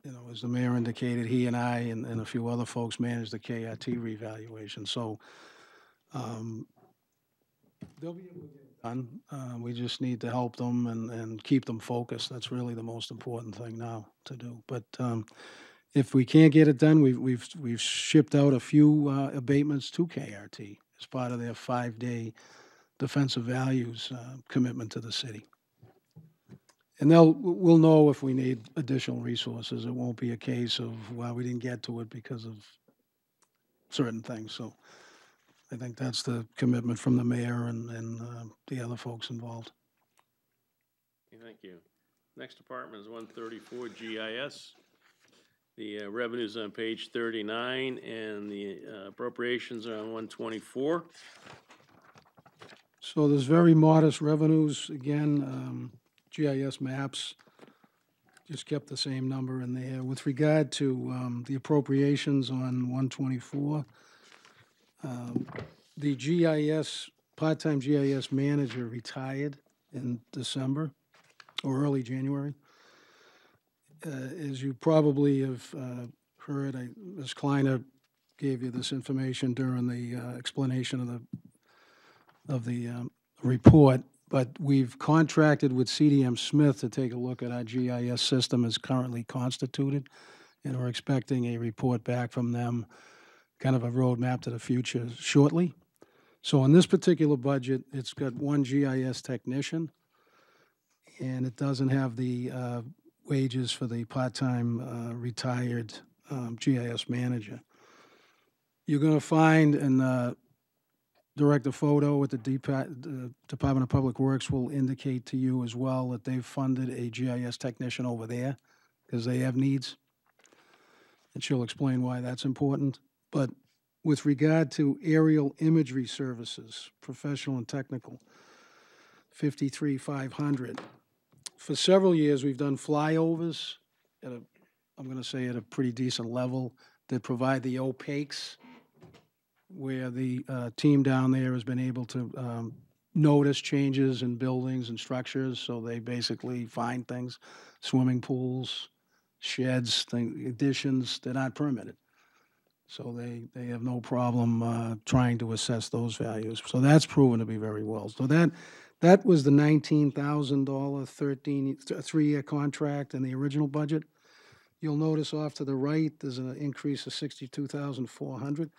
You know, as the mayor indicated, he and I and a few other folks manage the KRT revaluation. So they'll be able to get it done. We just need to help them and keep them focused. That's really the most important thing now to do. But if we can't get it done, we've shipped out a few abatements to KRT as part of their 5-day defensive values commitment to the city. And we'll know if we need additional resources. It won't be a case of, well, we didn't get to it because of certain things. So I think that's the commitment from the mayor and the other folks involved. Thank you. Next department is 134 GIS. The revenues on page 39 and the appropriations are on 124. So there's very modest revenues. Again, GIS maps just kept the same number in there. With regard to the appropriations on 124, the GIS, part-time GIS manager retired in December or early January. As you probably have heard, Ms. Kleiner gave you this information during the explanation of the report, but we've contracted with CDM Smith to take a look at our GIS system as currently constituted, and we're expecting a report back from them, kind of a roadmap to the future shortly. So in this particular budget, it's got one GIS technician, and it doesn't have the wages for the part-time retired GIS manager. You're going to find in Director Photo with the Department of Public Works will indicate to you as well that they've funded a GIS technician over there because they have needs. And she'll explain why that's important. But with regard to aerial imagery services, professional and technical, 53,500. For several years, we've done flyovers at a, I'm going to say at a pretty decent level that provide the opaques, where the team down there has been able to notice changes in buildings and structures. So they basically find things, swimming pools, sheds, additions, they're not permitted. So they have no problem trying to assess those values. So that's proven to be very well. So that was the $19,000 three-year contract in the original budget. You'll notice off to the right, there's an increase of $62,400.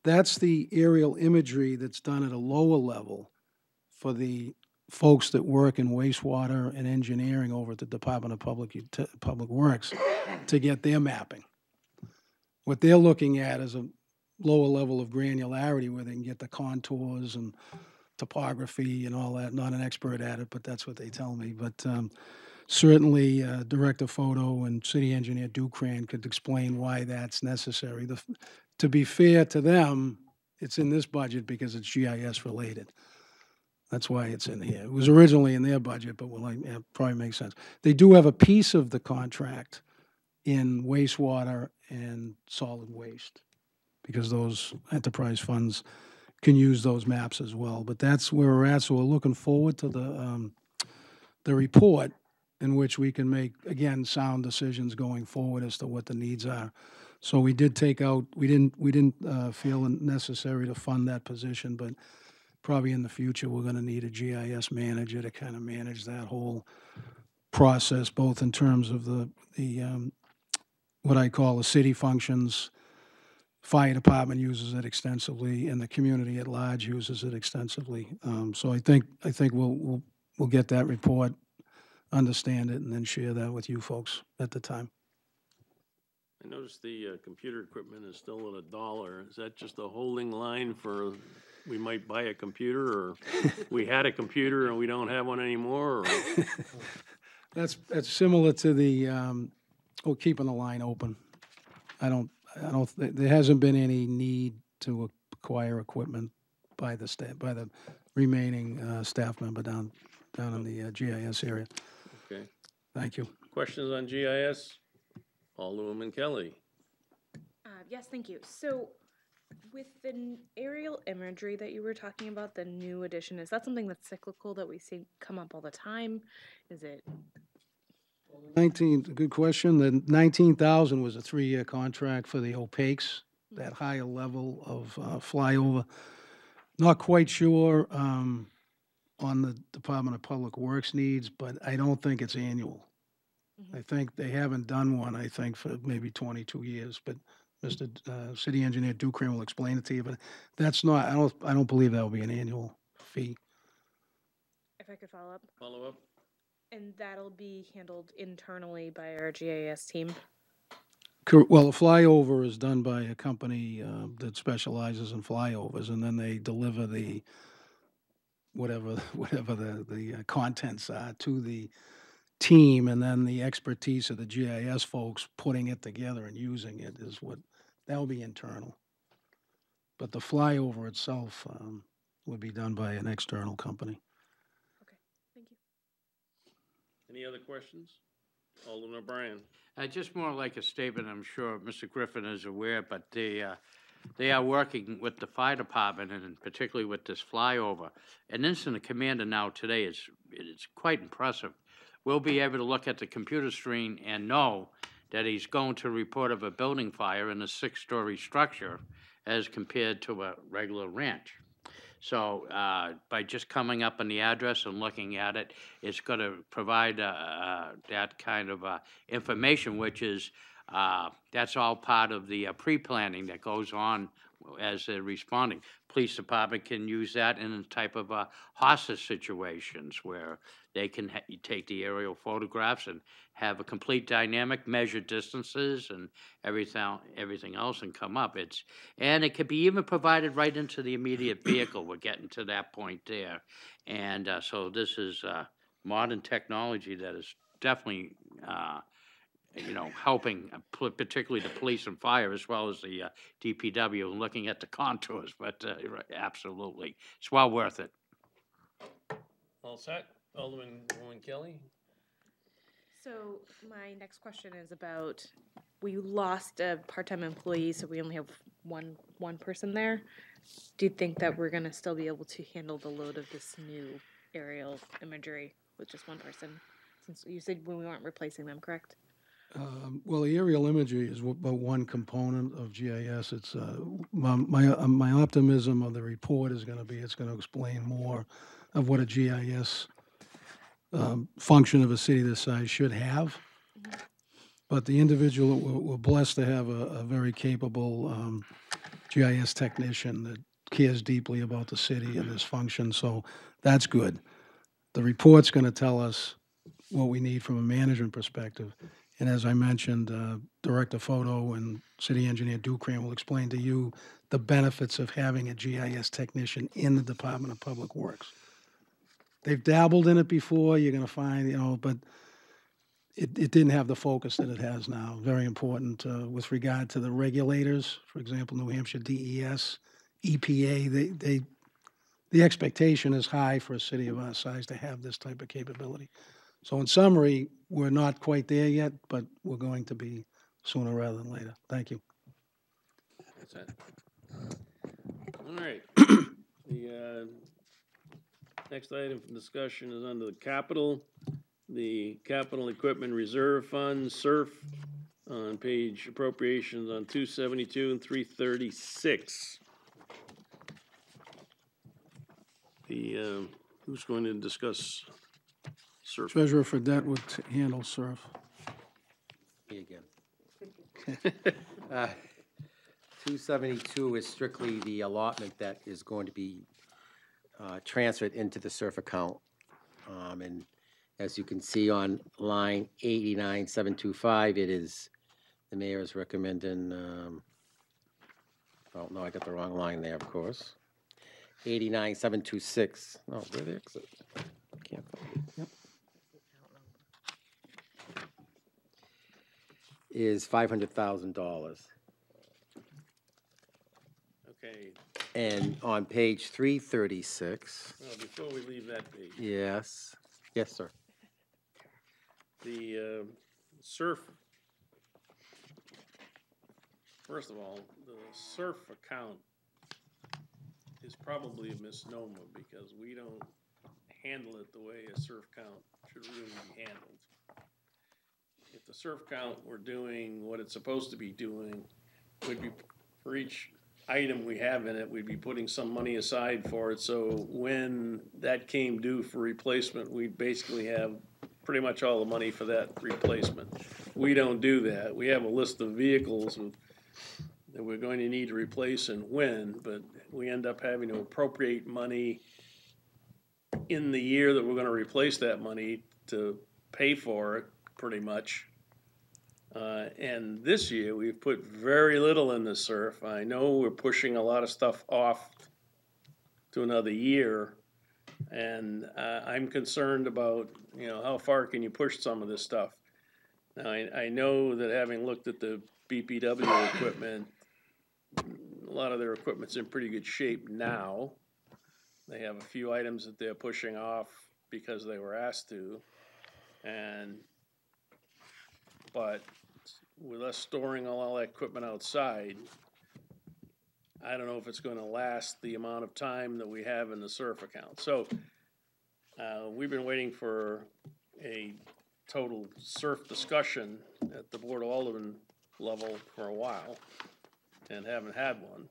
That's the aerial imagery that's done at a lower level for the folks that work in wastewater and engineering over at the Department of Public Works to get their mapping. What they're looking at is a lower level of granularity where they can get the contours and topography and all that. Not an expert at it, but that's what they tell me. But certainly Director Photo and City Engineer Dukran could explain why that's necessary. To be fair to them, it's in this budget because it's GIS related. That's why it's in here. It was originally in their budget, but it probably makes sense. They do have a piece of the contract in wastewater and solid waste because those enterprise funds can use those maps as well. But that's where we're at. So we're looking forward to the report in which we can make, again, sound decisions going forward as to what the needs are. So we did take out, we didn't feel it necessary to fund that position, but probably in the future we're going to need a GIS manager to kind of manage that whole process, both in terms of the what I call the city functions. Fire department uses it extensively, and the community at large uses it extensively. So I think we'll get that report, understand it, and then share that with you folks at the time. I noticed the computer equipment is still at $1. Is that just a holding line for we might buy a computer, or we had a computer and we don't have one anymore? Or? That's similar to the keeping the line open. There hasn't been any need to acquire equipment by the remaining staff member down in the GIS area. Okay. Thank you. Questions on GIS? Alderwoman Kelly. Yes, thank you. So with the aerial imagery that you were talking about, the new edition, is that something that's cyclical that we see come up all the time? Is it? Good question. The 19,000 was a 3-year contract for the opaques, that higher level of flyover. Not quite sure on the Department of Public Works needs, but I don't think it's annual. I think they haven't done one, I think, for maybe 22 years, but Mr. City Engineer Dukran will explain it to you, but that's not, I don't believe that will be an annual fee. If I could follow up. Follow up? And that'll be handled internally by our GIS team? Well, a flyover is done by a company that specializes in flyovers, and then they deliver the whatever the contents are to the team, and then the expertise of the GIS folks putting it together and using it is what that'll be internal. But the flyover itself would be done by an external company. Okay, thank you. Any other questions? Alderman O'Brien. Just more like a statement, I'm sure Mr. Griffin is aware, but they are working with the fire department, and particularly with this flyover. An incident commander now today it's quite impressive. We'll be able to look at the computer screen and know that he's going to report of a building fire in a 6-story structure as compared to a regular ranch. So by just coming up on the address and looking at it, it's going to provide that kind of information, which is that's all part of the pre-planning that goes on as they're responding. Police department can use that in a type of hostage situations where they can take the aerial photographs and have a complete dynamic, measure distances and everything else, and come up. And it could be even provided right into the immediate vehicle. We're getting to that point there, and so this is modern technology that is definitely helping, particularly the police and fire, as well as the DPW, looking at the contours. But absolutely, it's well worth it. All set. Alderman Kelly. So my next question is about, we lost a part-time employee, so we only have one person there. Do you think that we're going to still be able to handle the load of this new aerial imagery with just one person? Since you said we weren't replacing them, correct? Well, the aerial imagery is but one component of GIS. It's my optimism of the report is going to be it's going to explain more of what a GIS function of a city this size should have. But the individual, we're blessed to have a very capable GIS technician that cares deeply about the city and this function, so that's good. The report's going to tell us what we need from a management perspective. And as I mentioned, Director Photo and City Engineer Dukran will explain to you the benefits of having a GIS technician in the Department of Public Works. They've dabbled in it before, you're going to find, but it didn't have the focus that it has now. Very important with regard to the regulators, for example, New Hampshire DES, EPA, the expectation is high for a city of our size to have this type of capability. So in summary, we're not quite there yet, but we're going to be sooner rather than later. Thank you. That's it. All right. The next item for discussion is under the capital. The Capital Equipment Reserve Fund, SURF, on page appropriations on 272 and 336. Who's going to discuss surf. Treasurer Fredette would handle SURF. Me again. 272 is strictly the allotment that is going to be transferred into the SURF account. And as you can see on line 89725, it is, the mayor is recommending, oh, no, I got the wrong line there, of course. 89726. Oh, where the exit? Can't find it. Yep. Is $500,000. Okay, And on page 336, well, before we leave that page, yes, yes, sir. the surf, first of all, the surf account is probably a misnomer because we don't handle it the way a surf count should really be handled. If the surf count were doing what it's supposed to be doing, would be, for each item we have in it, we'd be putting some money aside for it, so when that came due for replacement, we'd basically have pretty much all the money for that replacement. We don't do that. We have a list of vehicles that we're going to need to replace and when, but we end up having to appropriate money in the year that we're gonna replace that money to pay for it, pretty much. And this year, we've put very little in the surf. I know we're pushing a lot of stuff off to another year, and I'm concerned about, you know, how far can you push some of this stuff? Now, I know that having looked at the BPW equipment, a lot of their equipment's in pretty good shape now. They have a few items that they're pushing off because they were asked to, but with us storing all that equipment outside, I don't know if it's gonna last the amount of time that we have in the surf account. So, we've been waiting for a total surf discussion at the Board of Aldermen level for a while and haven't had one.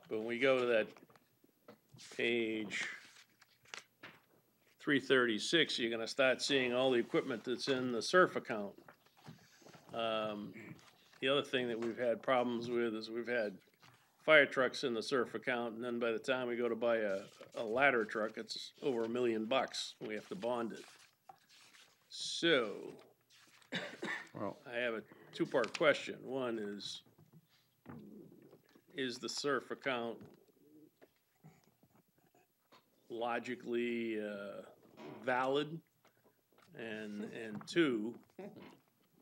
But when we go to that page 336, you're gonna start seeing all the equipment that's in the surf account. The other thing that we've had problems with is we've had fire trucks in the surf account, and then by the time we go to buy a ladder truck, it's over $1 million. We have to bond it. So, Well, I have a two-part question. One is the surf account logically valid? And two,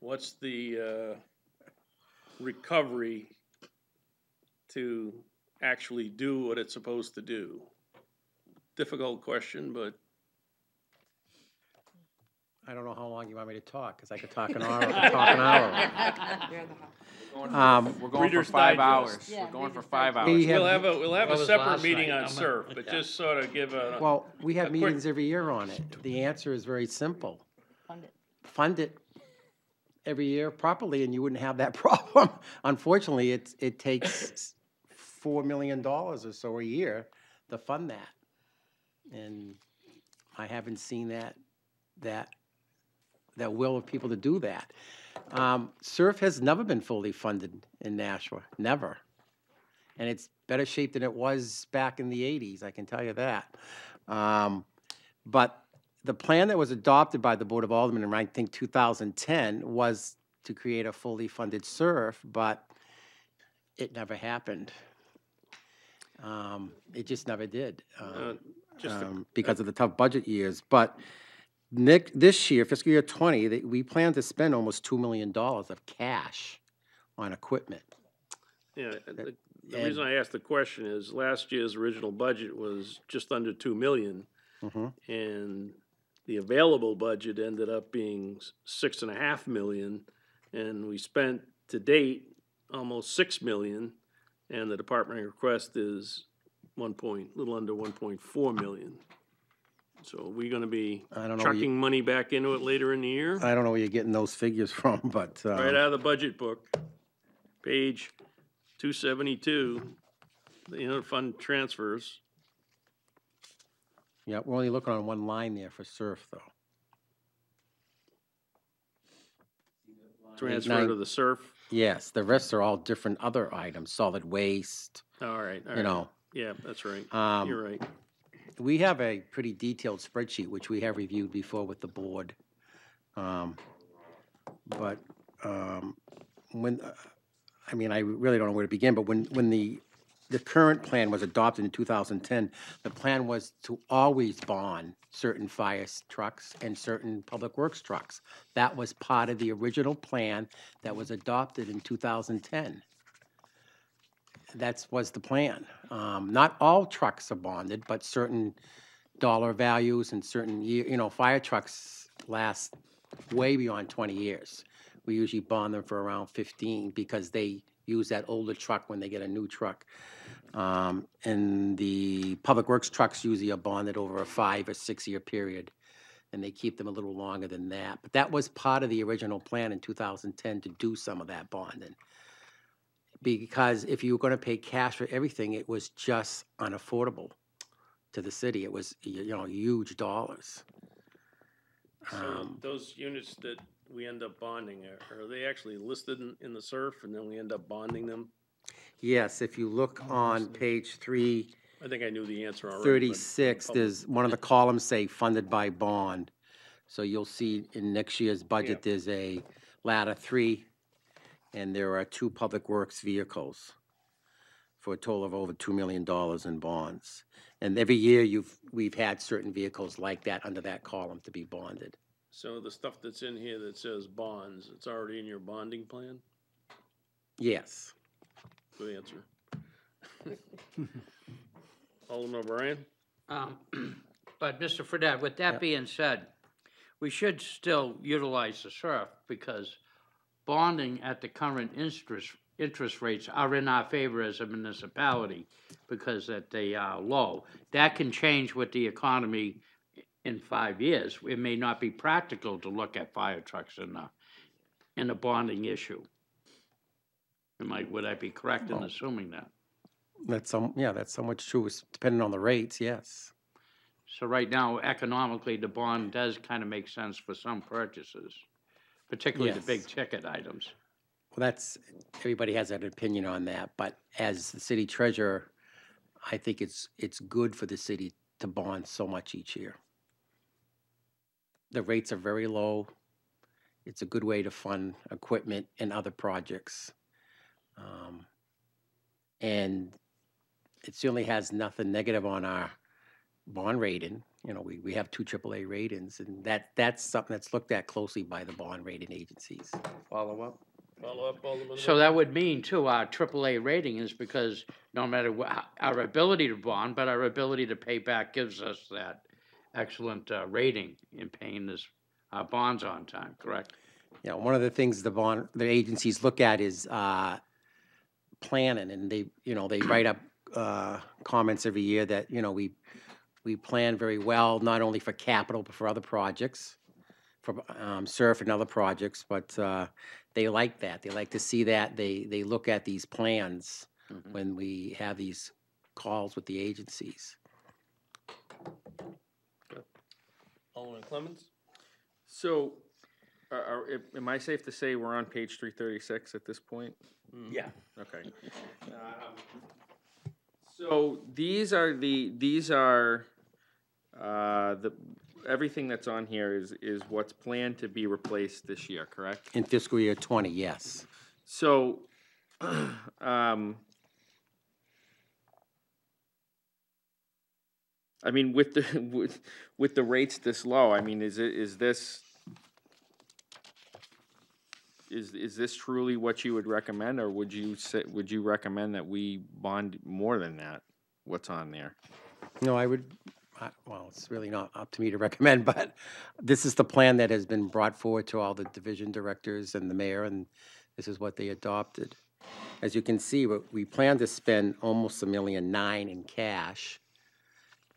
what's the recovery to actually do what it's supposed to do? Difficult question, but I don't know how long you want me to talk, because I could talk an hour, talk an hour. We're going for Reader's 5 Digest. hours. Yeah, We're going for Reader's 5 hours. We have- we'll have That a was separate last meeting night. on surf, but just sort of give a. Well, we have a quick- meetings every year on it. The answer is very simple. Fund it. Fund it every year properly, and you wouldn't have that problem. Unfortunately, it takes $4 million or so a year to fund that. And I haven't seen that will of people to do that. SURF has never been fully funded in Nashua, never. And it's better shape than it was back in the 80s, I can tell you that. But the plan that was adopted by the Board of Aldermen in, I think, 2010 was to create a fully funded SURF, but it never happened. It just never did. Because of the tough budget years. But this year, fiscal year 20, we plan to spend almost $2 million of cash on equipment. Yeah, the reason I asked the question is last year's original budget was just under 2 million. And the available budget ended up being 6.5 million. And we spent to date almost 6 million. And the department request is little under 1.4 million. So are we gonna be I don't know where chucking money back into it later in the year? I don't know where you're getting those figures from, but. Right out of the budget book, page 272, the interfund transfers. Yeah, we're only looking on one line there for surf, though. Transfer to the surf? Yes, the rest are all different other items, solid waste, All right, all you right. know. Yeah, that's right. Um, You're right. We have a pretty detailed spreadsheet, which we have reviewed before with the board. But when, I mean, I really don't know where to begin, but when the current plan was adopted in 2010, the plan was to always bond certain fire trucks and certain public works trucks. That was part of the original plan that was adopted in 2010. That was the plan. Not all trucks are bonded, but certain dollar values and certain year, you know, fire trucks last way beyond 20 years. We usually bond them for around 15 because they use that older truck when they get a new truck. And the public works trucks usually are bonded over a 5 or 6 year period, and they keep them a little longer than that. But that was part of the original plan in 2010 to do some of that bonding. Because if you were going to pay cash for everything, it was just unaffordable to the city. It was, you know, huge dollars. So those units that we end up bonding, are they actually listed in the SURF and then we end up bonding them? Yes, if you look on page I think I knew the answer already. 36, there's one of the columns say funded by bond. So you'll see in next year's budget, there's a ladder 3, and there are 2 public works vehicles for a total of over $2 million in bonds. And every year we've had certain vehicles like that under that column to be bonded. So the stuff that's in here that says bonds, it's already in your bonding plan? Yes. Good answer. Alderman O'Brien? But, Mr. Fredette, with that being said, we should still utilize the SURF because bonding at the current interest rates are in our favor as a municipality because that they are low. That can change with the economy in 5 years. It may not be practical to look at fire trucks in a bonding issue. Would I be correct in assuming that? That's somewhat true, depending on the rates, yes. So right now, economically, the bond does kind of make sense for some purchases, particularly the big ticket items. Well, everybody has an opinion on that, but as the city treasurer, I think it's good for the city to bond so much each year. The rates are very low. It's a good way to fund equipment and other projects. And it certainly has nothing negative on our bond rating. You know, we have 2 AAA ratings, and that's something that's looked at closely by the bond rating agencies. Follow up, Alderman? So that would mean, too, our AAA rating is because no matter our ability to bond, but our ability to pay back gives us that excellent rating in paying our bonds on time, correct? Yeah, one of the things the agencies look at is planning, and they write up comments every year that, you know, we plan very well, not only for capital, but for other projects, for SURF and other projects, but they like that. They like to see that. They look at these plans when we have these calls with the agencies. Alderman Clemmons? So, am I safe to say we're on page 336 at this point? Yeah. Okay. So these are everything that's on here is what's planned to be replaced this year, correct? In fiscal year 20, yes. So, I mean, with the rates this low, I mean, is this truly what you would recommend, or would you recommend that we bond more than that? What's on there? No, well, it's really not up to me to recommend, but this is the plan that has been brought forward to all the division directors and the mayor, and this is what they adopted. As you can see, we plan to spend almost $1.9 million in cash.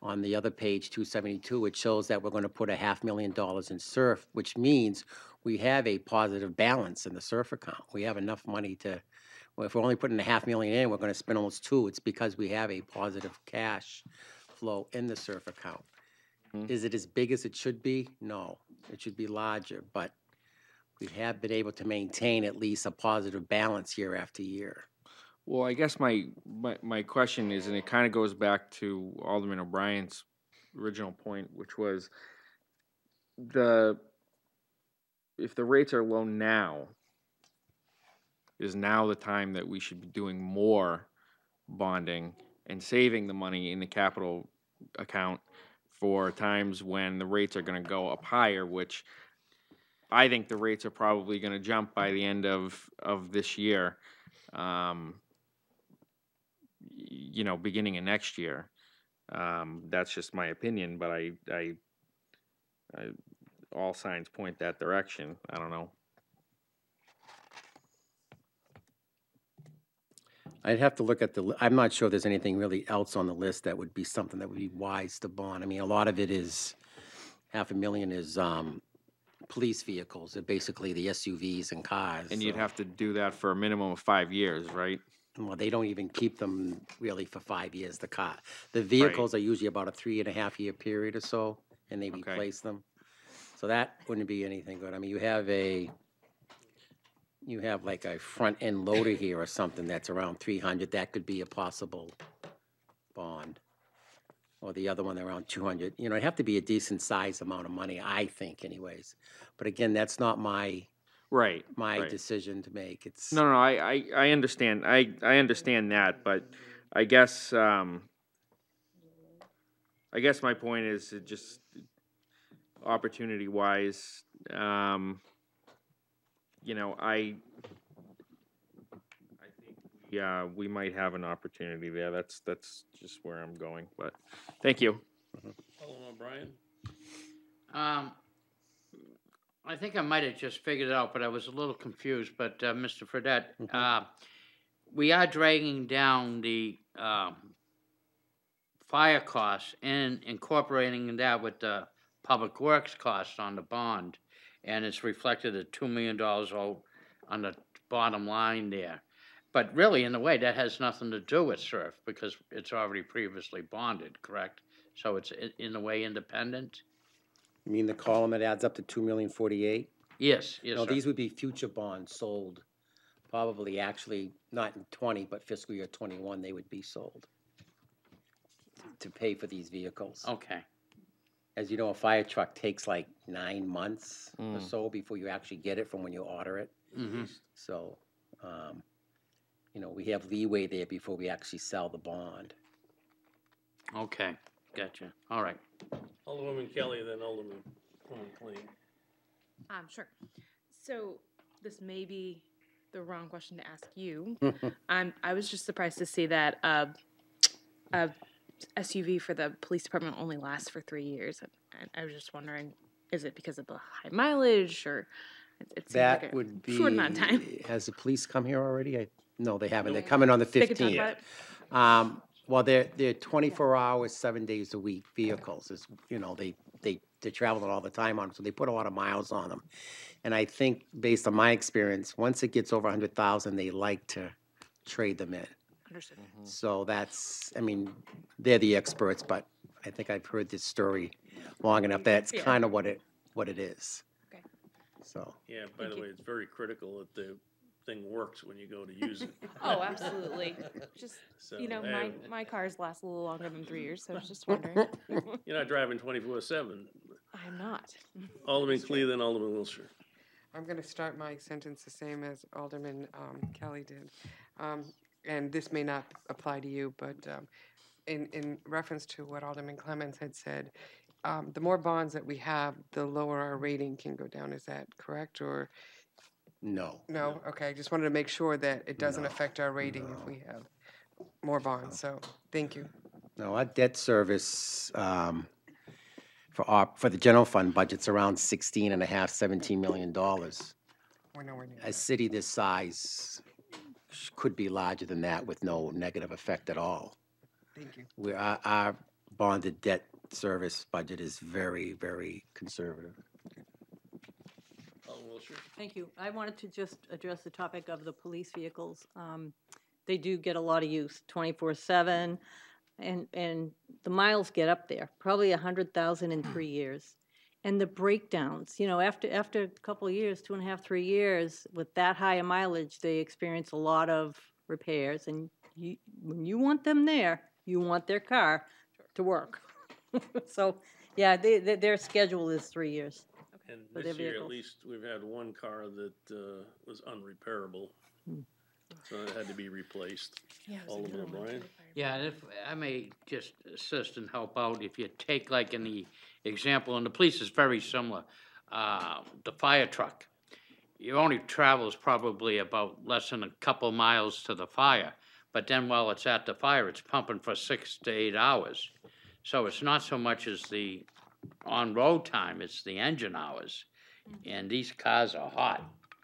On the other page, 272, it shows that we're going to put $500,000 in SURF, which means we have a positive balance in the SURF account. We have enough money to, well, if we're only putting $500,000 in, we're going to spend almost $2 million. It's because we have a positive cash flow in the SURF account. Is it as big as it should be? No, it should be larger, but we have been able to maintain at least a positive balance year after year. Well, I guess my question is, and it kind of goes back to Alderman O'Brien's original point, which was if the rates are low now, is now the time that we should be doing more bonding and saving the money in the capital account for times when the rates are going to go up higher, which I think the rates are probably going to jump by the end of this year, beginning of next year. That's just my opinion, but I all signs point that direction. I don't know. I'd have to look at I'm not sure there's anything really else on the list that would be something that would be wise to bond. I mean, a lot of it is, $500,000 is police vehicles. They're basically the SUVs and cars. And you'd have to do that for a minimum of 5 years, right? Well, they don't even keep them really for 5 years, the car. The vehicles are usually about a 3.5-year period or so, and they replace them. So that wouldn't be anything good. I mean, you have like a front-end loader here or something that's around 300, that could be a possible bond. Or the other one around 200. It'd have to be a decent size amount of money, I think anyways. But again, that's not my decision to make. It's No, I understand. I understand that, but I guess my point is just opportunity-wise, I think we might have an opportunity there. That's just where I'm going. But thank you. Alderman O'Brien? I think I might have just figured it out, but I was a little confused. But Mr. Fredette, we are dragging down the fire costs and incorporating that with the public works costs on the bond, and it's reflected at $2 million on the bottom line there. But really, in a way, that has nothing to do with SURF because it's already previously bonded, correct? So it's in a way independent? You mean the column that adds up to $2,048,000? Yes, No, sir. these would be future bonds sold, probably actually not in 20, but fiscal year 21, they would be sold to pay for these vehicles. Okay. As you know, a fire truck takes like 9 months or so before you actually get it from when you order it. So, we have leeway there before we actually sell the bond. Okay, gotcha. All right. Alderwoman Kelly, then Alderman Clean. Sure. So this may be the wrong question to ask you. I was just surprised to see that a SUV for the police department only lasts for 3 years. And I was just wondering, is it because of the high mileage or it seems That like a would be. short amount of time? Has the police come here already? No, they haven't. They're coming on the They could talk 15th. about it. Well, they're 24 hours, 7 days a week vehicles. They're traveling all the time on them, so they put a lot of miles on them. And I think, based on my experience, once it gets over 100,000, they like to trade them in. Understood. So they're the experts, but I think I've heard this story long enough that it's kind of what it is. Okay. So. Yeah, by the way, it's very critical that the thing works when you go to use it. Oh, absolutely. Just, So, my cars last a little longer than 3 years, so I was just wondering. You're not driving 24/7. I'm not. Alderman Clee, then Alderman Wilshire. I'm going to start my sentence the same as Alderman Kelly did. And this may not apply to you, but in reference to what Alderman Clemens had said, the more bonds that we have, the lower our rating can go down. Is that correct? Or No. no? Okay, I just wanted to make sure that it doesn't affect our rating if we have more bonds. So thank you. No, our debt service for the general fund budget's around $16.5, $17 million. We're nowhere near A city this size could be larger than that with no negative effect at all. Thank you. Our bonded debt service budget is very, very conservative. Alderman Wilshire. Thank you. I wanted to just address the topic of the police vehicles. They do get a lot of use, 24/7, and the miles get up there, probably 100,000 in 3 years. And the breakdowns, you know, after a couple of years, 2.5, 3 years, with that high a mileage, they experience a lot of repairs. And when you want them there, you want their car to work. So, yeah, their schedule is 3 years. And for their this year, at vehicles. least, we've had one car that was unrepairable. So it had to be replaced. Alderman O'Brien? Yeah, and if I may just assist and help out, if you take like in the example, and the police is very similar, the fire truck, it only travels probably about less than a couple miles to the fire, but then while it's at the fire, it's pumping for 6 to 8 hours. So it's not so much as the on-road time, it's the engine hours. And these cars are hot,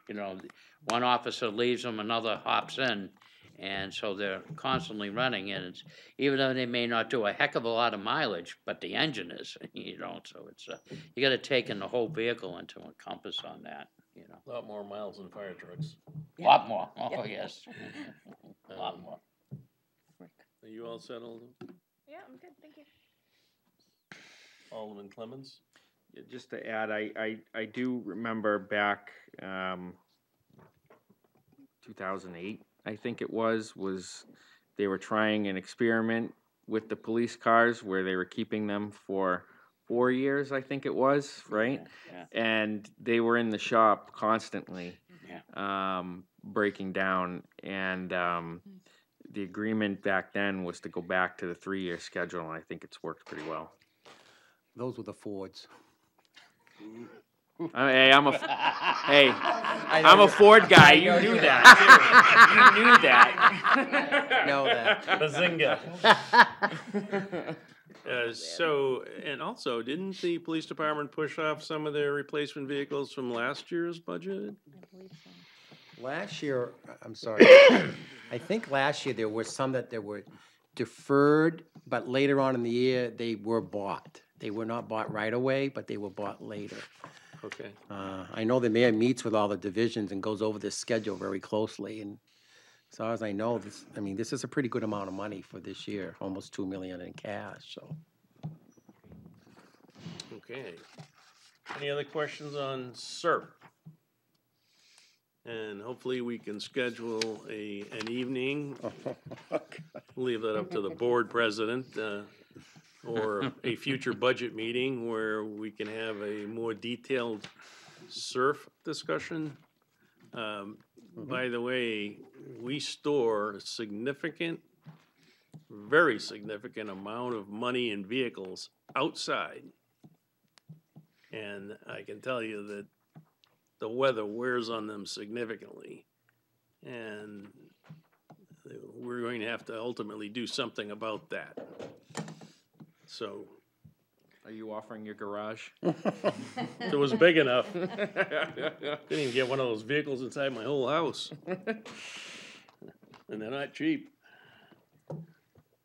you know, one officer leaves them, another hops in, and so they're constantly running, and it's, even though they may not do a heck of a lot of mileage, but the engine is, you know, so it's, you gotta take in the whole vehicle into encompass on that, you know. A lot more miles than fire trucks. A lot more, oh, yes, a lot more. Are you all set, Alderman? Yeah, I'm good, thank you. Alderman Clemmons? Yeah, just to add, I do remember back 2008, I think it was they were trying an experiment with the police cars where they were keeping them for 4 years, I think it was, right? Yeah. And they were in the shop constantly, Yeah. breaking down, and the agreement back then was to go back to the 3-year schedule, and I think it's worked pretty well. Those were the Fords. Hey, I'm a Ford guy. You knew that. You knew that. Know that. Bazinga. So, and also, didn't the police department push off some of their replacement vehicles from last year's budget? Last year, I'm sorry, I think last year there were some that were deferred, but later on in the year, they were bought. They were not bought right away, but they were bought later. Okay. I know the mayor meets with all the divisions and goes over this schedule very closely, and as far as I know, this is a pretty good amount of money for this year, almost $2 million in cash, so. Okay. Any other questions on SERP? And hopefully we can schedule an evening, leave that up to the board president, or a future budget meeting where we can have a more detailed SERF discussion. By the way, we store a significant, very significant amount of money in vehicles outside. And I can tell you that the weather wears on them significantly. And we're going to have to ultimately do something about that. So. Are you offering your garage? It was big enough. Didn't even get one of those vehicles inside my whole house. And they're not cheap.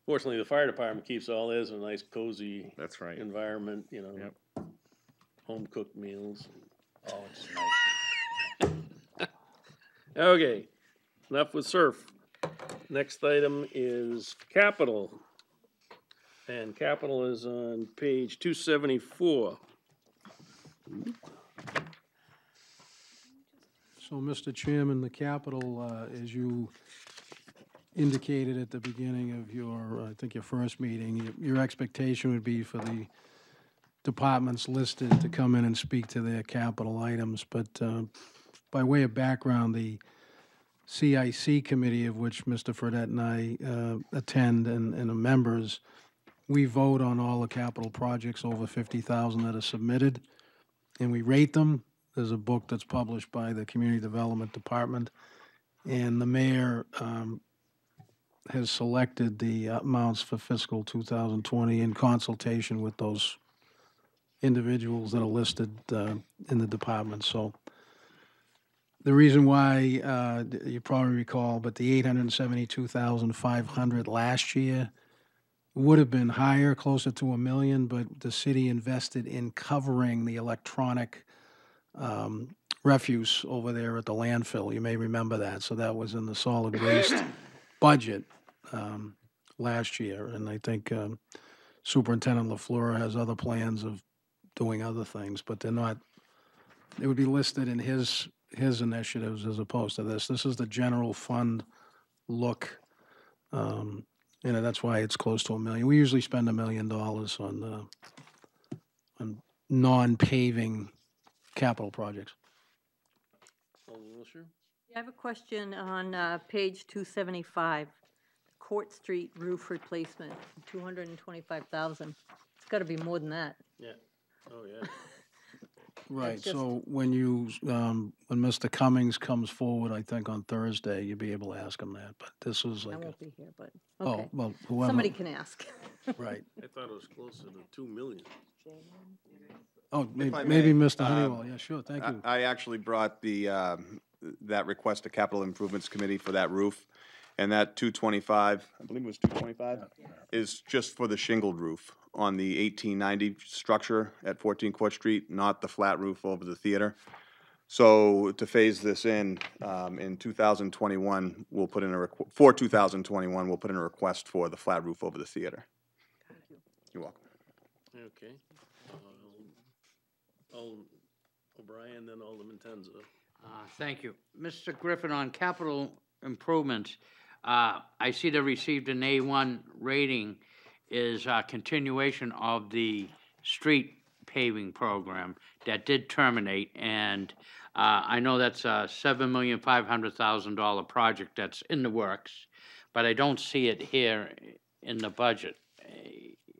Fortunately, the fire department keeps all theirs in a nice cozy. That's right. Environment, you know, home cooked meals. Oh, it's nice. Okay, enough with surf. Next item is capital. And capital is on page 274. So, Mr. Chairman, the capital, as you indicated at the beginning of your, I think your first meeting, your expectation would be for the departments listed to come in and speak to their capital items. But by way of background, the CIC committee, of which Mr. Fredette and I attend and are members, we vote on all the capital projects over 50,000 that are submitted, and we rate them. There's a book that's published by the Community Development Department, and the mayor has selected the amounts for fiscal 2020 in consultation with those individuals that are listed in the department. So the reason why, you probably recall, but the 872,500 last year would have been higher, closer to $1 million, but the city invested in covering the electronic refuse over there at the landfill. You may remember that. So that was in the solid waste budget last year. And I think Superintendent LaFleur has other plans of doing other things, but they're not, they would be listed in his initiatives as opposed to this. This is the general fund look. That's why it's close to $1 million. We usually spend $1 million on non-paving capital projects. Alderman Wilshire? I have a question on page 275, Court Street roof replacement, 225,000. It's got to be more than that. Yeah. Oh, yeah. Right, just- so when you, when Mr. Cummings comes forward, I think on Thursday, you'll be able to ask him that, but this was I like, won't be here, but, oh, okay. well, whoever. Somebody can ask. Right. I thought it was closer to 2 million. Oh, I maybe may, Mr. Honeywell, yeah, sure, thank you. I actually brought that request to Capital Improvements Committee for that roof, and that 225, I believe it was 225, is just for the shingled roof on the 1890 structure at 14 Court Street, not the flat roof over the theater. So to phase this in 2021, we'll put in for 2021, we'll put in a request for the flat roof over the theater. Thank you. You're welcome. Okay. Alderman O'Brien, then Alderman Tenza. Thank you. Mr. Griffin, on capital improvements, I see they received an A1 rating is a continuation of the street paving program that did terminate, and I know that's a $7,500,000 project that's in the works, but I don't see it here in the budget.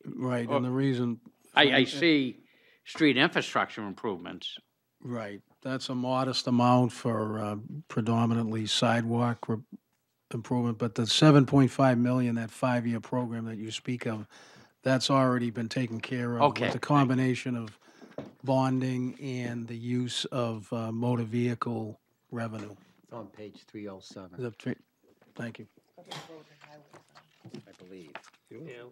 Right, and the reason. I see street infrastructure improvements. Right, that's a modest amount for predominantly sidewalk improvement, but the 7.5 million, that 5-year program that you speak of, that's already been taken care of. Okay. With the combination of bonding and the use of motor vehicle revenue. It's on page 307, Is that thank you. I believe. Yeah,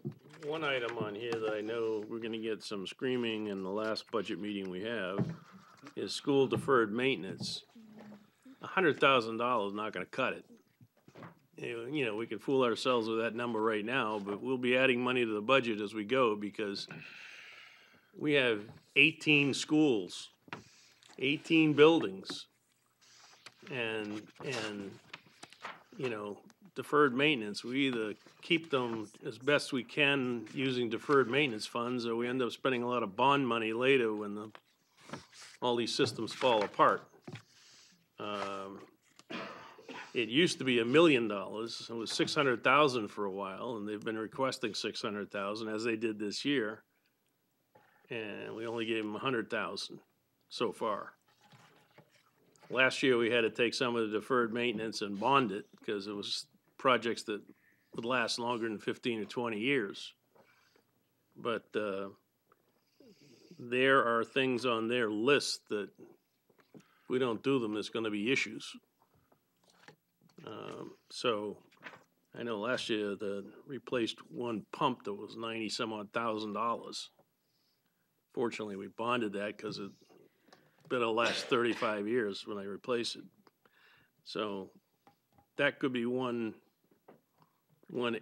one item on here that I know we're gonna get some screaming in the last budget meeting we have is school deferred maintenance. $100,000 not gonna cut it. You know, we can fool ourselves with that number right now, but we'll be adding money to the budget as we go because we have 18 schools, 18 buildings, and you know, deferred maintenance, we either keep them as best we can using deferred maintenance funds, or we end up spending a lot of bond money later when all these systems fall apart. It used to be $1 million. It was 600,000 for a while, and they've been requesting 600,000 as they did this year. And we only gave them 100,000 so far. Last year, we had to take some of the deferred maintenance and bond it because it was projects that would last longer than 15 or 20 years. But there are things on their list that if we don't do them, there's going to be issues. So I know last year they replaced one pump that was $90-some-odd thousand. Fortunately, we bonded that because it better last 35 years when I replace it. So that could be one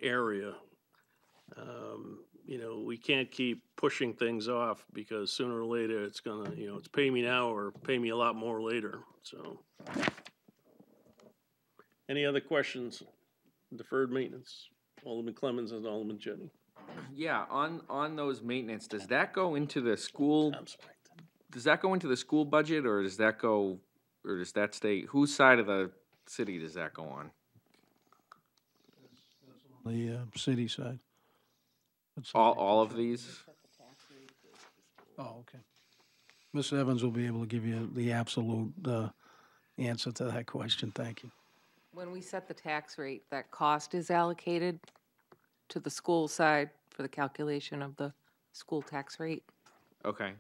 area. You know, we can't keep pushing things off because sooner or later it's gonna, you know, it's pay me now or pay me a lot more later. So. Any other questions? Deferred maintenance, Alderman Clemmons and Alderman Jenny. Yeah, on those maintenance, does that go into the school? I'm sorry. Does that go into the school budget, or does that go, or does that stay? Whose side of the city does that go on? The city side. All of these? Oh, okay. Ms. Evans will be able to give you the absolute answer to that question. Thank you. When we set the tax rate, that cost is allocated to the school side for the calculation of the school tax rate? Okay.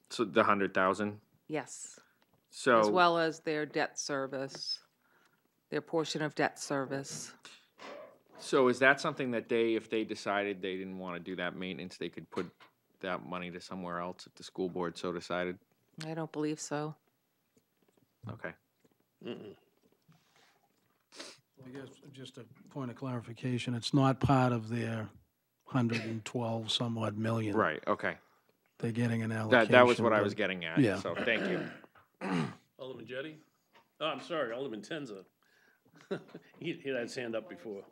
So the 100,000. Yes. So As well as their debt service, their portion of debt service. So is that something that if they decided they didn't want to do that maintenance, they could put that money to somewhere else if the school board so decided? I don't believe so. Okay. I guess just a point of clarification, it's not part of their 112 some odd million. Right, okay. They're getting an allocation. That was what I but- was getting at, Yeah. so thank you. Alderman Jettie? Oh, I'm sorry, Alderman Tenza. He had his hand up before.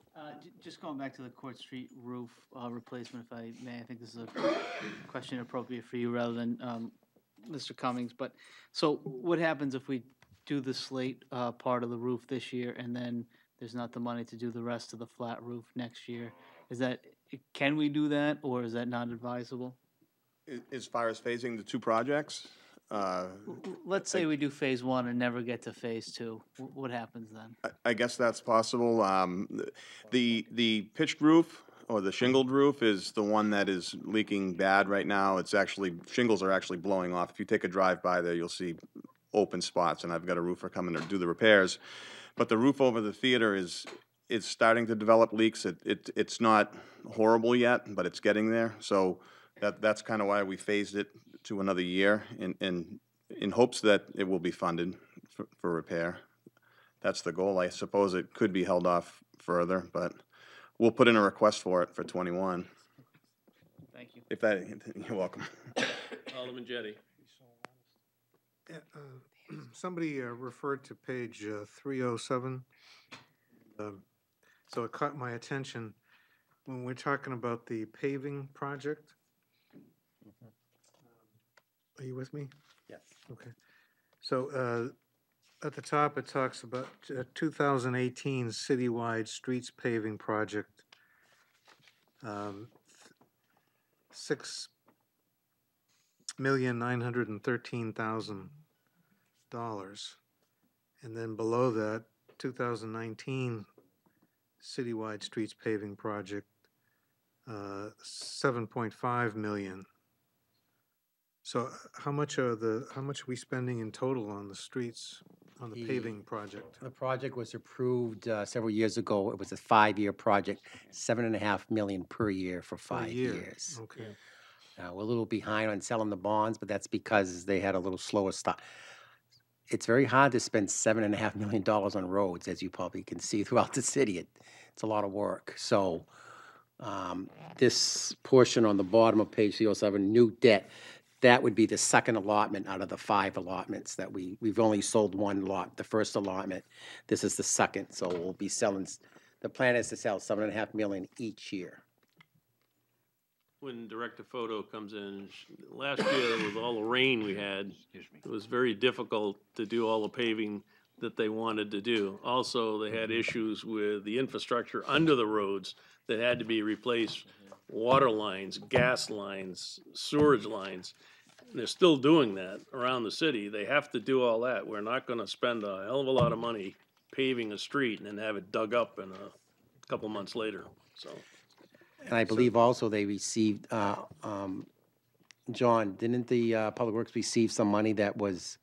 Just going back to the Court Street roof replacement, if I may, I think this is a question appropriate for you rather than Mr. Cummings. But, so what happens if we do the slate part of the roof this year and then there's not the money to do the rest of the flat roof next year? Can we do that, or is that not advisable? As far as phasing the two projects, Let's say we do phase one and never get to phase two. What happens then? I guess that's possible. The pitched roof or the shingled roof is the one that is leaking bad right now. It's actually, shingles are actually blowing off. If you take a drive by there, you'll see open spots, and I've got a roofer coming to do the repairs. But the roof over the theater is starting to develop leaks. It's not horrible yet, but it's getting there. So that's kind of why we phased it to another year in hopes that it will be funded for repair. That's the goal. I suppose it could be held off further, but we'll put in a request for it for 21. Thank you. If that, you're welcome. Alderman Jettie? Somebody referred to page 307. So it caught my attention when we're talking about the paving project. Are you with me? Yes. Okay. So at the top, it talks about 2018 citywide streets paving project. $6,913,000. And then below that, 2019 citywide streets paving project, 7.5 million. So how much are we spending in total on the streets, on the paving project? The project was approved several years ago. It was a 5-year project, $7.5 million per year for 5 years. Okay. We're a little behind on selling the bonds, but that's because they had a little slower start. It's very hard to spend $7.5 million on roads, as you probably can see throughout the city. It's a lot of work. So this portion on the bottom of page 307, new debt, that would be the second allotment out of the 5 allotments that we've only sold one lot, the first allotment. This is the second, so we'll be selling, the plan is to sell $7.5 million each year. When Director Photo comes in, last year with all the rain we had, it was very difficult to do all the paving that they wanted to do. Also, they had issues with the infrastructure under the roads that had to be replaced, water lines, gas lines, sewerage lines. And they're still doing that around the city. They have to do all that. We're not gonna spend a hell of a lot of money paving a street and then have it dug up in a couple months later, so. And I believe also they received, John, didn't the Public Works receive some money that was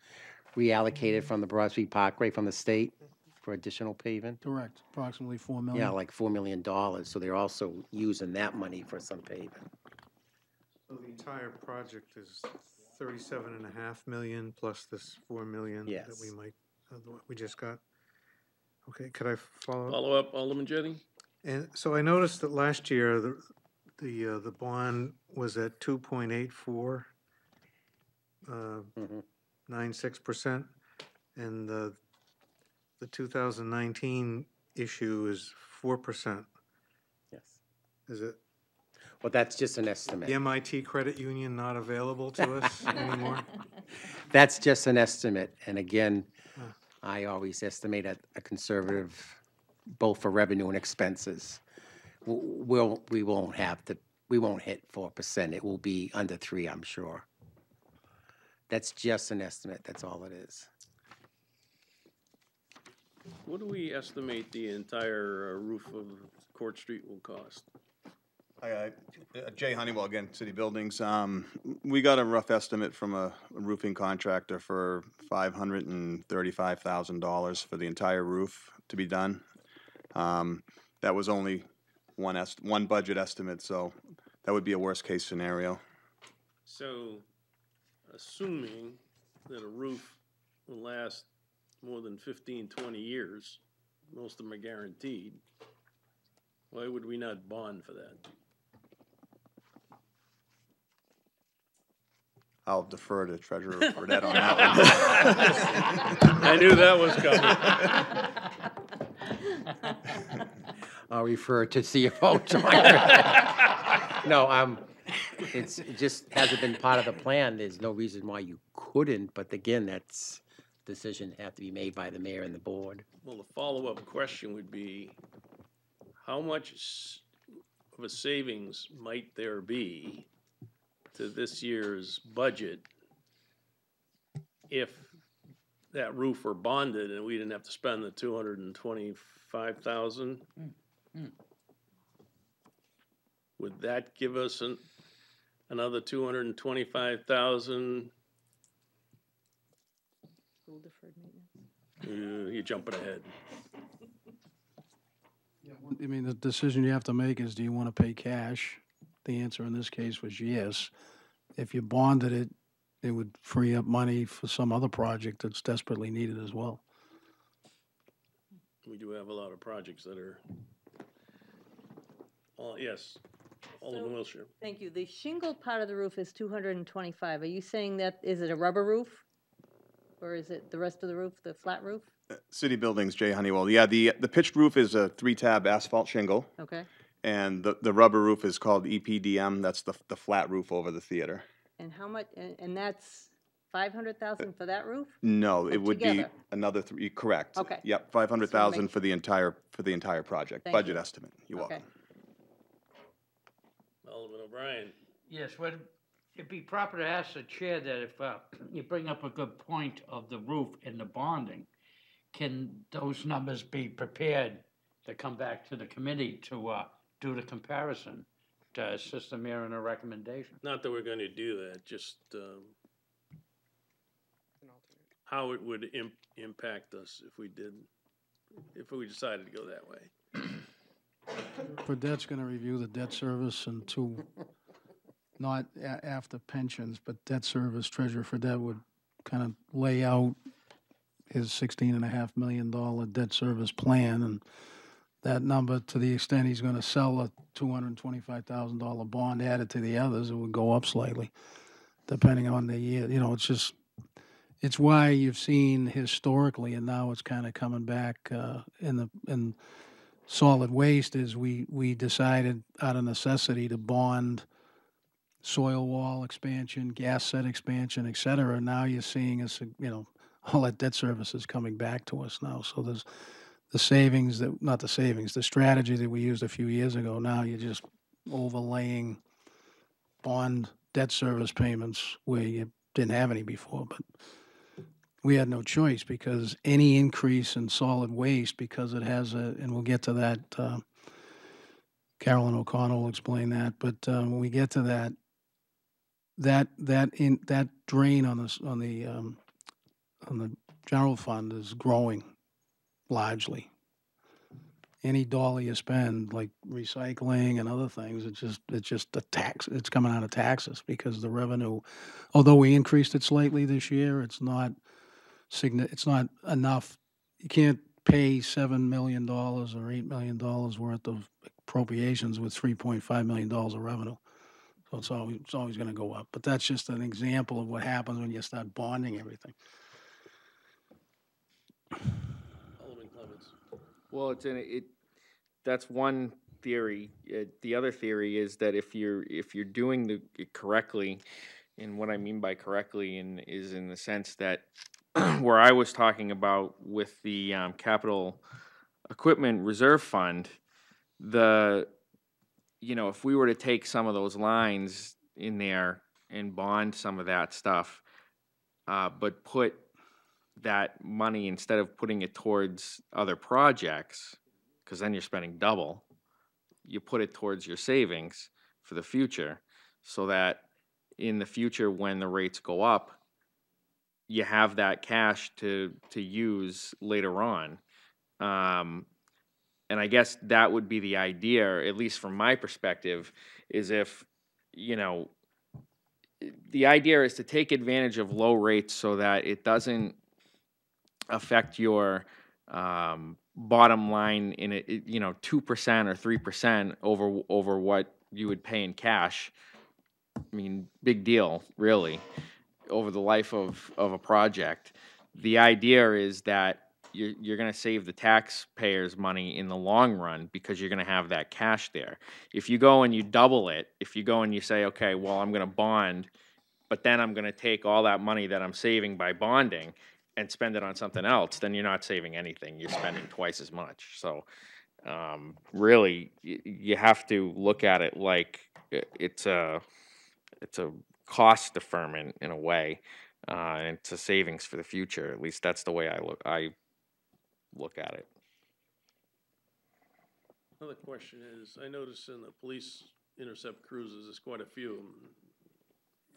reallocated from the Broad Street Parkway from the state for additional paving? Correct, approximately $4 million. Yeah, like $4 million, so they're also using that money for some paving. So the entire project is 37.5 million plus this 4 million that Yes. we might, what we just got. Okay, could I follow up? Follow up, Alderman Jettie? And so I noticed that last year, the bond was at 2.84, 96%, and the 2019 issue is 4%. Yes. Is it Well, that's just an estimate. the MIT Credit Union not available to us anymore? That's just an estimate, and again, I always estimate at a conservative, both for revenue and expenses. We won't hit 4%. It will be under 3, I'm sure. That's just an estimate, that's all it is. What do we estimate the entire roof of Court Street will cost? Jay Honeywell, again, City Buildings. We got a rough estimate from a roofing contractor for $535,000 for the entire roof to be done. That was only one budget estimate, so that would be a worst-case scenario. So, assuming that a roof will last more than 15, 20 years, most of them are guaranteed, why would we not bond for that? I'll defer to Treasurer Burdette on that one. I knew that was coming. I'll refer to CFO John. No, it just hasn't been part of the plan. There's no reason why you couldn't, but again, that's decision have to be made by the mayor and the board. Well, the follow-up question would be, how much of a savings might there be to this year's budget if that roof were bonded and we didn't have to spend the $225,000? Would that give us another $225,000? School deferred maintenance. You're jumping ahead. I mean, the decision you have to make is, do you want to pay cash? The answer in this case was yes. If you bonded it, it would free up money for some other project that's desperately needed as well. We do have a lot of projects that are, yes, Alderman Wilshire. Thank you. The shingle part of the roof is 225. Are you saying that, is it a rubber roof? Or is it the rest of the roof, the flat roof? City Buildings, Jay Honeywell. Yeah, the pitched roof is a 3-tab asphalt shingle. Okay. And the rubber roof is called EPDM. That's the flat roof over the theater. And how much, and that's 500,000 for that roof? No, Or it would be together? another three, correct. Okay. Yep, 500,000 make- for the entire project, Thank budget you. estimate. You're Okay. welcome. Alderman O'Brien. Yes, it'd be proper to ask the chair that if you bring up a good point of the roof and the bonding, can those numbers be prepared to come back to the committee to do the comparison to assist the mayor in a recommendation? Not that we're going to do that, just how it would impact us if we decided to go that way. Burdett's going to review the debt service and not after pensions, but debt service. Treasurer Fredette would kind of lay out his $16.5 million debt service plan, and that number, to the extent he's going to sell a $225,000 bond added to the others, it would go up slightly, depending on the year. You know, it's why you've seen historically, and now it's kind of coming back in solid waste, is we decided out of necessity to bond soil wall expansion, gas set expansion, et cetera. Now you're seeing us, all that debt service is coming back to us now. So there's the the strategy that we used a few years ago. Now you're just overlaying bond debt service payments where you didn't have any before. But we had no choice, because any increase in solid waste, because it has and we'll get to that, Carolyn O'Connell will explain that, but when we get to that drain on the general fund is growing largely. Any dollar you spend, like recycling and other things, it's just a tax. It's coming out of taxes, because the revenue, although we increased it slightly this year, it's not enough. You can't pay $7 million or $8 million worth of appropriations with $3.5 million of revenue. So it's always going to go up. But that's just an example of what happens when you start bonding everything. Alderman Clements. Well, that's one theory. The other theory is that if you're doing it correctly, and what I mean by correctly is in the sense that where I was talking about with the capital equipment reserve fund, if we were to take some of those lines in there and bond some of that stuff, but put that money, instead of putting it towards other projects, because then you're spending double, you put it towards your savings for the future, so that in the future when the rates go up, you have that cash to use later on. And I guess that would be the idea, at least from my perspective, is if, the idea is to take advantage of low rates so that it doesn't affect your bottom line in 2% or 3% over what you would pay in cash. I mean, big deal, really. over the life of a project. The idea is that you're going to save the taxpayers money in the long run because you're going to have that cash there. If you go and you double it, if you go and you say, okay, well, I'm going to bond, but then I'm going to take all that money that I'm saving by bonding and spend it on something else, then you're not saving anything. You're spending twice as much. So really, you have to look at it like it's a cost deferment in a way, and it's a savings for the future. At least that's the way I look at it. Another question is, I noticed in the police intercept cruises, there's quite a few of them,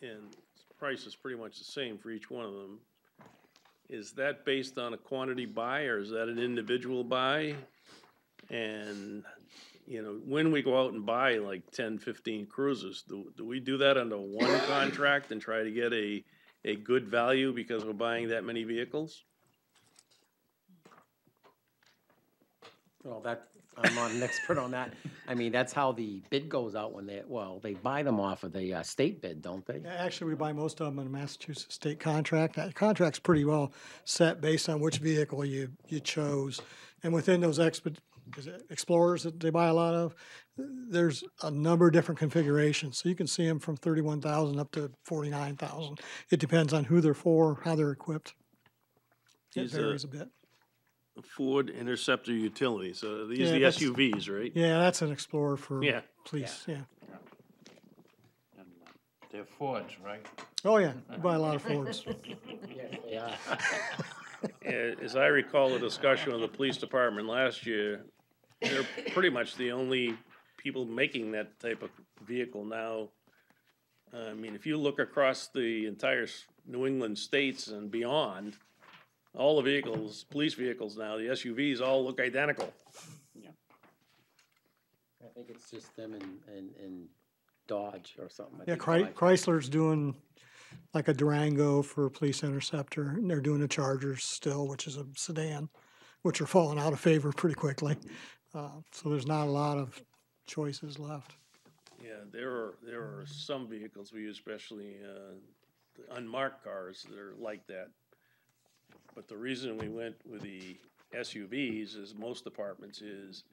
and the price is pretty much the same for each one of them. Is that based on a quantity buy, or is that an individual buy? And, you know, when we go out and buy like 10, 15 cruises, do we do that under one contract and try to get a good value because we're buying that many vehicles? Well, I'm not an expert on that. I mean, that's how the bid goes out when they buy them off of the state bid, don't they? Yeah, actually, we buy most of them in a Massachusetts state contract. That contract's pretty well set based on which vehicle you chose. And within those Explorers that they buy a lot of, there's a number of different configurations. So you can see them from 31,000 up to 49,000. It depends on who they're for, how they're equipped. It varies a bit. Ford Interceptor utility, so these Yeah, are the SUVs, right? Yeah, that's an Explorer for police, yeah. They're Fords, right? Oh, yeah, we buy a lot of Fords. Yeah. As I recall the discussion with the police department last year, they're pretty much the only people making that type of vehicle now. I mean, if you look across the entire New England states and beyond, all the vehicles, police vehicles now, the SUVs all look identical. Yeah. I think it's just them and Dodge or something. Yeah, Chrysler's doing like a Durango for Police Interceptor, and they're doing a Charger still, which is a sedan, which are falling out of favor pretty quickly. So there's not a lot of choices left. Yeah, there are some vehicles we use, especially the unmarked cars that are like that. But the reason we went with the SUVs, as most departments, is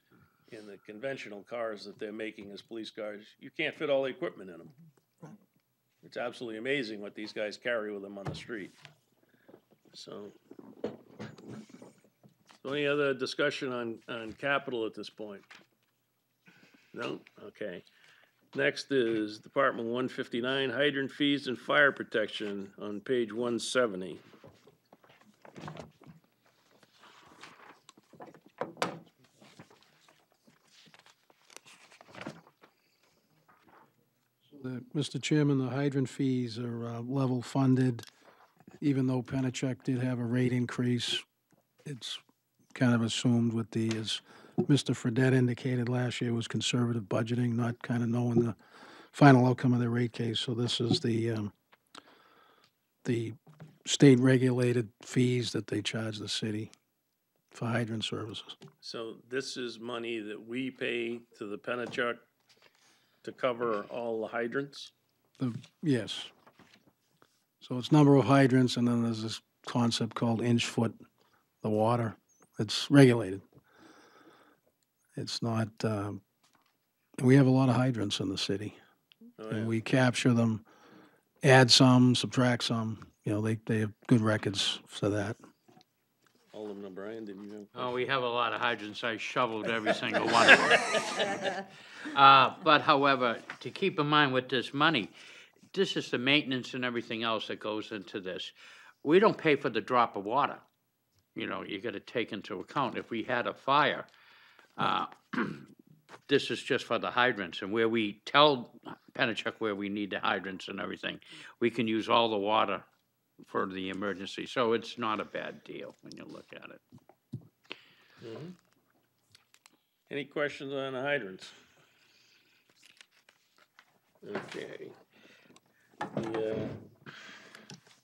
in the conventional cars that they're making as police cars, you can't fit all the equipment in them. It's absolutely amazing what these guys carry with them on the street. So any other discussion on capital at this point? No? Okay. Next is Department 159, hydrant fees and fire protection on page 170. Mr. Chairman, the hydrant fees are level funded. Even though Penachuk did have a rate increase, it's kind of assumed with as Mr. Fredette indicated last year, was conservative budgeting, not kind of knowing the final outcome of the rate case. So this is the state-regulated fees that they charge the city for hydrant services. So this is money that we pay to the Penachuk to cover all the hydrants? Yes. So it's number of hydrants, and then there's this concept called inch foot, the water. It's regulated. It's not, we have a lot of hydrants in the city. Oh, And yeah. we capture them, add some, subtract some. You know, they have good records for that. Alderman O'Brien, did you have? Oh, we have a lot of hydrants. I shoveled every single one of them. But however, to keep in mind with this money, this is the maintenance and everything else that goes into this. We don't pay for the drop of water. You know, you got to take into account if we had a fire, this is just for the hydrants, and where we tell Penachuk where we need the hydrants and everything, we can use all the water for the emergency. So it's not a bad deal when you look at it. Mm-hmm. Any questions on the hydrants? Okay.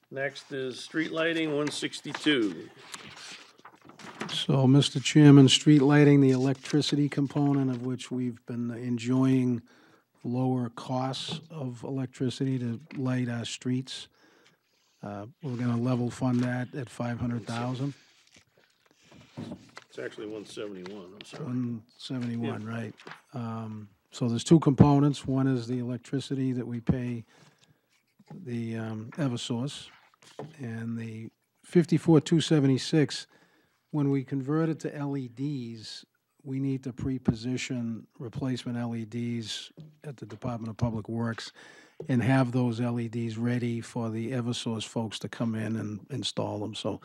Next is street lighting, 162. So, Mr. Chairman, street lighting, the electricity component of which we've been enjoying lower costs of electricity to light our streets. We're gonna level fund that at 500,000. It's actually 171, I'm sorry. 171, right. So there's two components. One is the electricity that we pay the Eversource, and the 54,276, when we convert it to LEDs, we need to pre-position replacement LEDs at the Department of Public Works and have those LEDs ready for the Eversource folks to come in and install them. So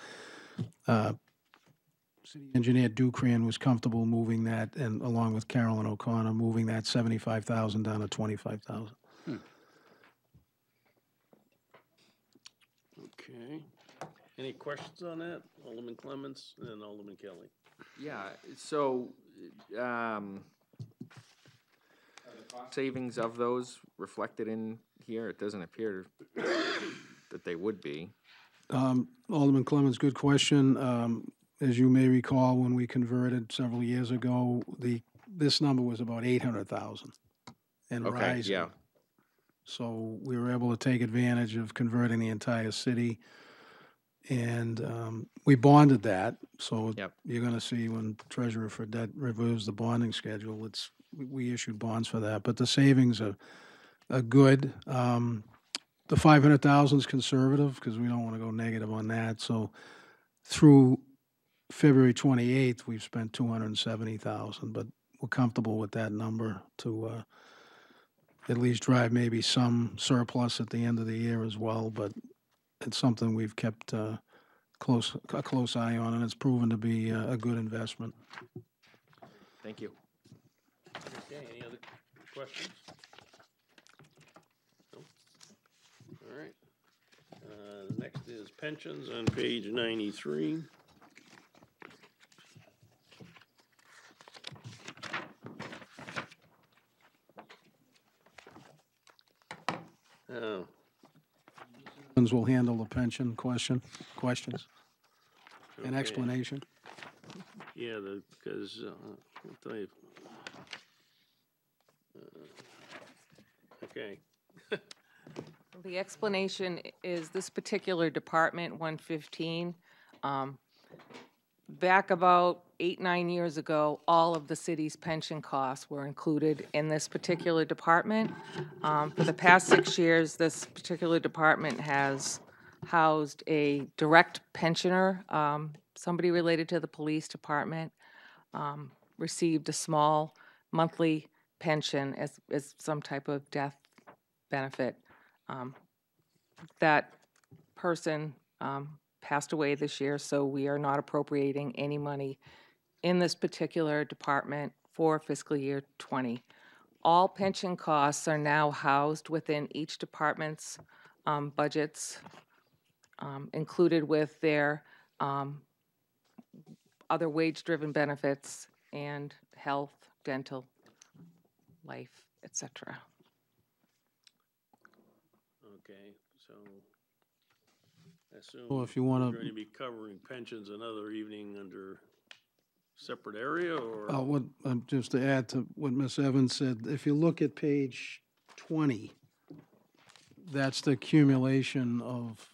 City Engineer Dukran was comfortable moving that, and along with Carolyn O'Connor, moving that 75,000 down to 25,000. Okay. Any questions on that? Alderman Clements and Alderman Kelly. Yeah, so, are the cost savings of those reflected in here? It doesn't appear that they would be. Alderman Clemens, good question. As you may recall, when we converted several years ago, this number was about 800,000 and Okay, rising. yeah. So we were able to take advantage of converting the entire city, and we bonded that. So you're going to see when Treasurer for Debt reviews the bonding schedule, we issued bonds for that. But the savings are good. The 500,000 is conservative because we don't want to go negative on that. So through February 28th, we've spent 270,000, but we're comfortable with that number to at least drive maybe some surplus at the end of the year as well. But it's something we've kept a close eye on, and it's proven to be a good investment. Thank you. Okay, any other questions? No? All right. Next is pensions on page 93. Oh. Will handle the pension questions, and Okay. explanation. Yeah, because, I'll tell you. Okay. The explanation is this particular department, 115, back about 8-9 years ago, all of the city's pension costs were included in this particular department. For the past 6 years, this particular department has housed a direct pensioner, somebody related to the police department, received a small monthly pension as some type of death benefit. That person passed away this year, so we are not appropriating any money in this particular department for fiscal year 20. All pension costs are now housed within each department's budgets, included with their other wage-driven benefits and health, dental, life, etc. Okay, so I assume Well, if you wanna- we're going to be covering pensions another evening under separate area, or? Just to add to what Ms. Evans said, if you look at page 20, that's the accumulation of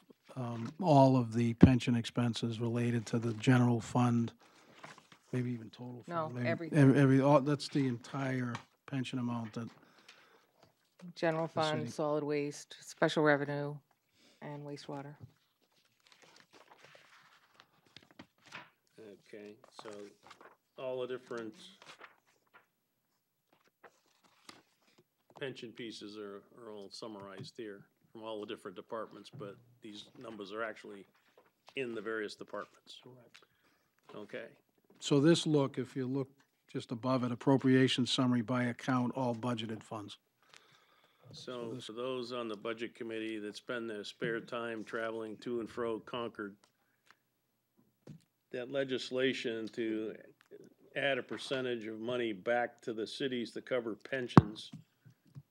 all of the pension expenses related to the general fund, maybe even total fund. No, maybe everything. That's the entire pension amount that. General The city. fund, solid waste, special revenue, and wastewater. Okay, so all the different pension pieces are all summarized here from all the different departments, but these numbers are actually in the various departments. Okay, So this if you look just above it, appropriation summary by account, all budgeted funds. so for those on the budget committee that spend their spare time traveling to and fro Concord, that legislation to add a percentage of money back to the cities to cover pensions,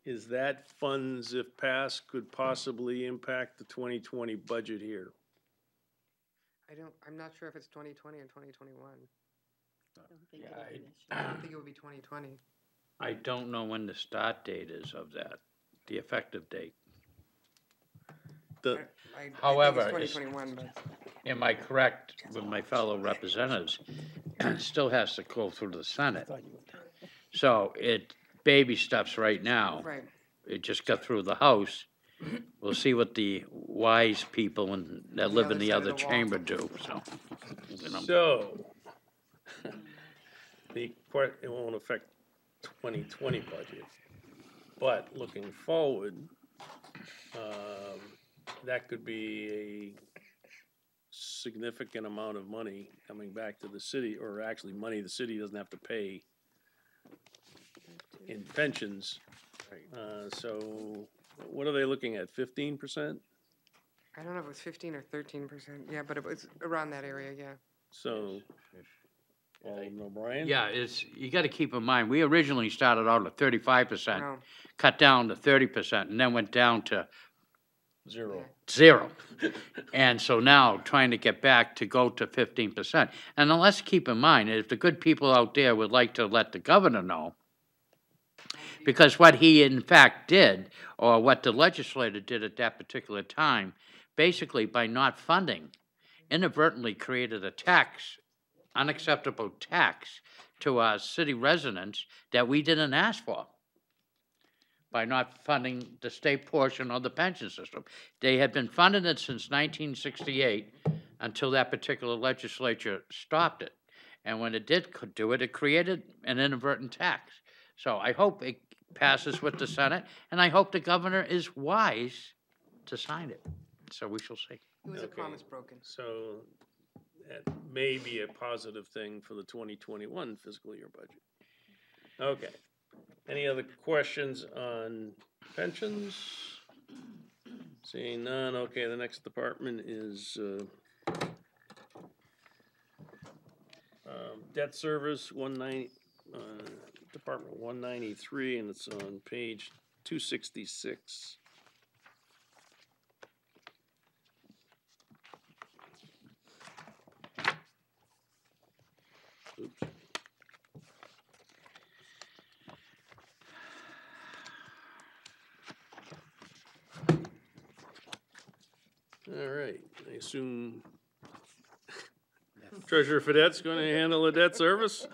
is that funds, if passed, could possibly impact the 2020 budget here? I'm not sure if it's 2020 or 2021. Yeah, I don't think it would be 2020. I don't know when the start date is of that, the effective date. The, However, I think it's- it's 2021, but. Am I correct with my fellow representatives? It still has to go through the Senate. So it baby steps right now. Right. It just got through the House. We'll see what the wise people that live in the other chamber do, so. you know. So, it won't affect 2020 budget, but looking forward, that could be a significant amount of money coming back to the city, or actually money the city doesn't have to pay in pensions. So what are they looking at, 15%? I don't know if it was 15 or 13%. Yeah, but it was around that area, yeah. So, Alderman O'Brien? Yeah, you gotta keep in mind, we originally started out at 35%, No. cut down to 30%, and then went down to Zero. zero. And so now, trying to get back to go to 15%. And then let's keep in mind, if the good people out there would like to let the governor know, because what he in fact did, or what the legislator did at that particular time, basically by not funding, inadvertently created a tax, unacceptable tax to our city residents that we didn't ask for, by not funding the state portion of the pension system. They had been funding it since 1968 until that particular legislature stopped it. And when it did do it, it created an inadvertent tax. So I hope it passes with the Senate, and I hope the governor is wise to sign it. So we shall see. It was a promise broken. So that may be a positive thing for the 2021 fiscal year budget. Okay. Any other questions on pensions? Seeing none, okay, the next department is debt service, Department 193, and it's on page 266. Oops. All right, I assume Treasurer Fedet's going to handle the debt service?